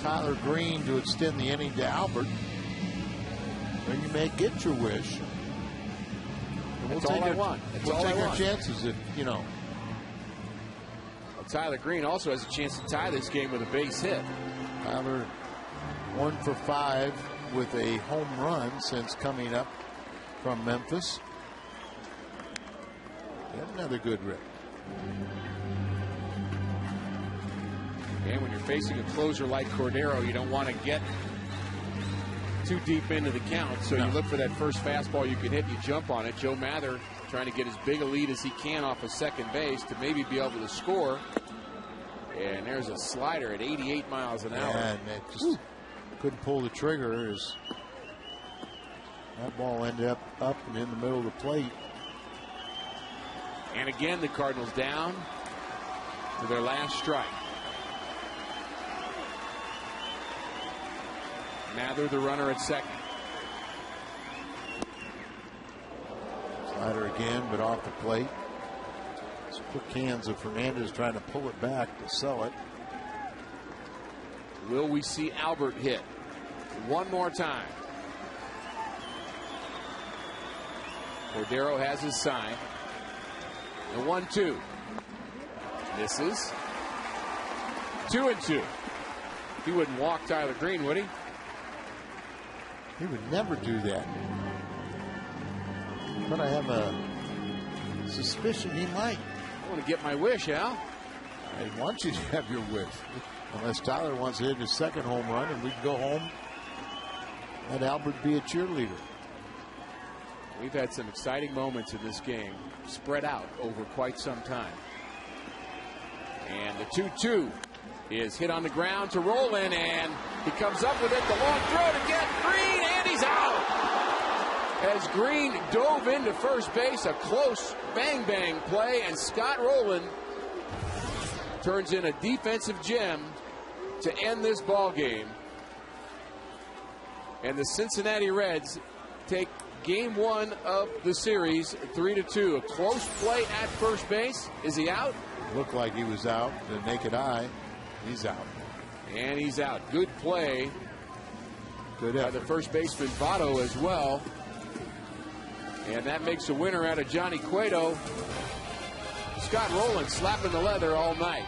Tyler Green to extend the inning to Albert. Then you may get your wish. That's all I want. We'll take our chances if, Tyler Green also has a chance to tie this game with a base hit. Tyler 1 for 5 with a home run since coming up from Memphis. And another good rip. And when you're facing a closer like Cordero, you don't want to get too deep into the count. So you look for that first fastball you can hit, you jump on it. Joe Mather trying to get as big a lead as he can off of second base to maybe be able to score. And there's a slider at 88 miles an hour. And it just couldn't pull the trigger as that ball ended up and in the middle of the plate. And again, the Cardinals down to their last strike. Mather, the runner at second. Slider again, but off the plate. It's quick hands of Fernandez trying to pull it back to sell it. Will we see Albert hit one more time? Cordero has his sign. The 1-2. Misses. 2-2. He wouldn't walk Tyler Green, would he? He would never do that. But I have a suspicion he might. I want to get my wish, Al. I want you to have your wish. Unless Tyler wants to hit his second home run and we can go home and Albert be a cheerleader. We've had some exciting moments in this game, spread out over quite some time. And the 2-2 is hit on the ground to roll in, and he comes up with it. The long throw to get Green, and he's out. As Green dove into first base, a close bang-bang play, and Scott Rowland turns in a defensive gem to end this ball game. And the Cincinnati Reds take Game 1 of the series 3-2. A close play at first base. Is he out? Looked like he was out. The naked eye. He's out. And he's out. Good play. Good by effort. the first baseman Votto as well. And that makes a winner out of Johnny Cueto. Scott Rowland slapping the leather all night.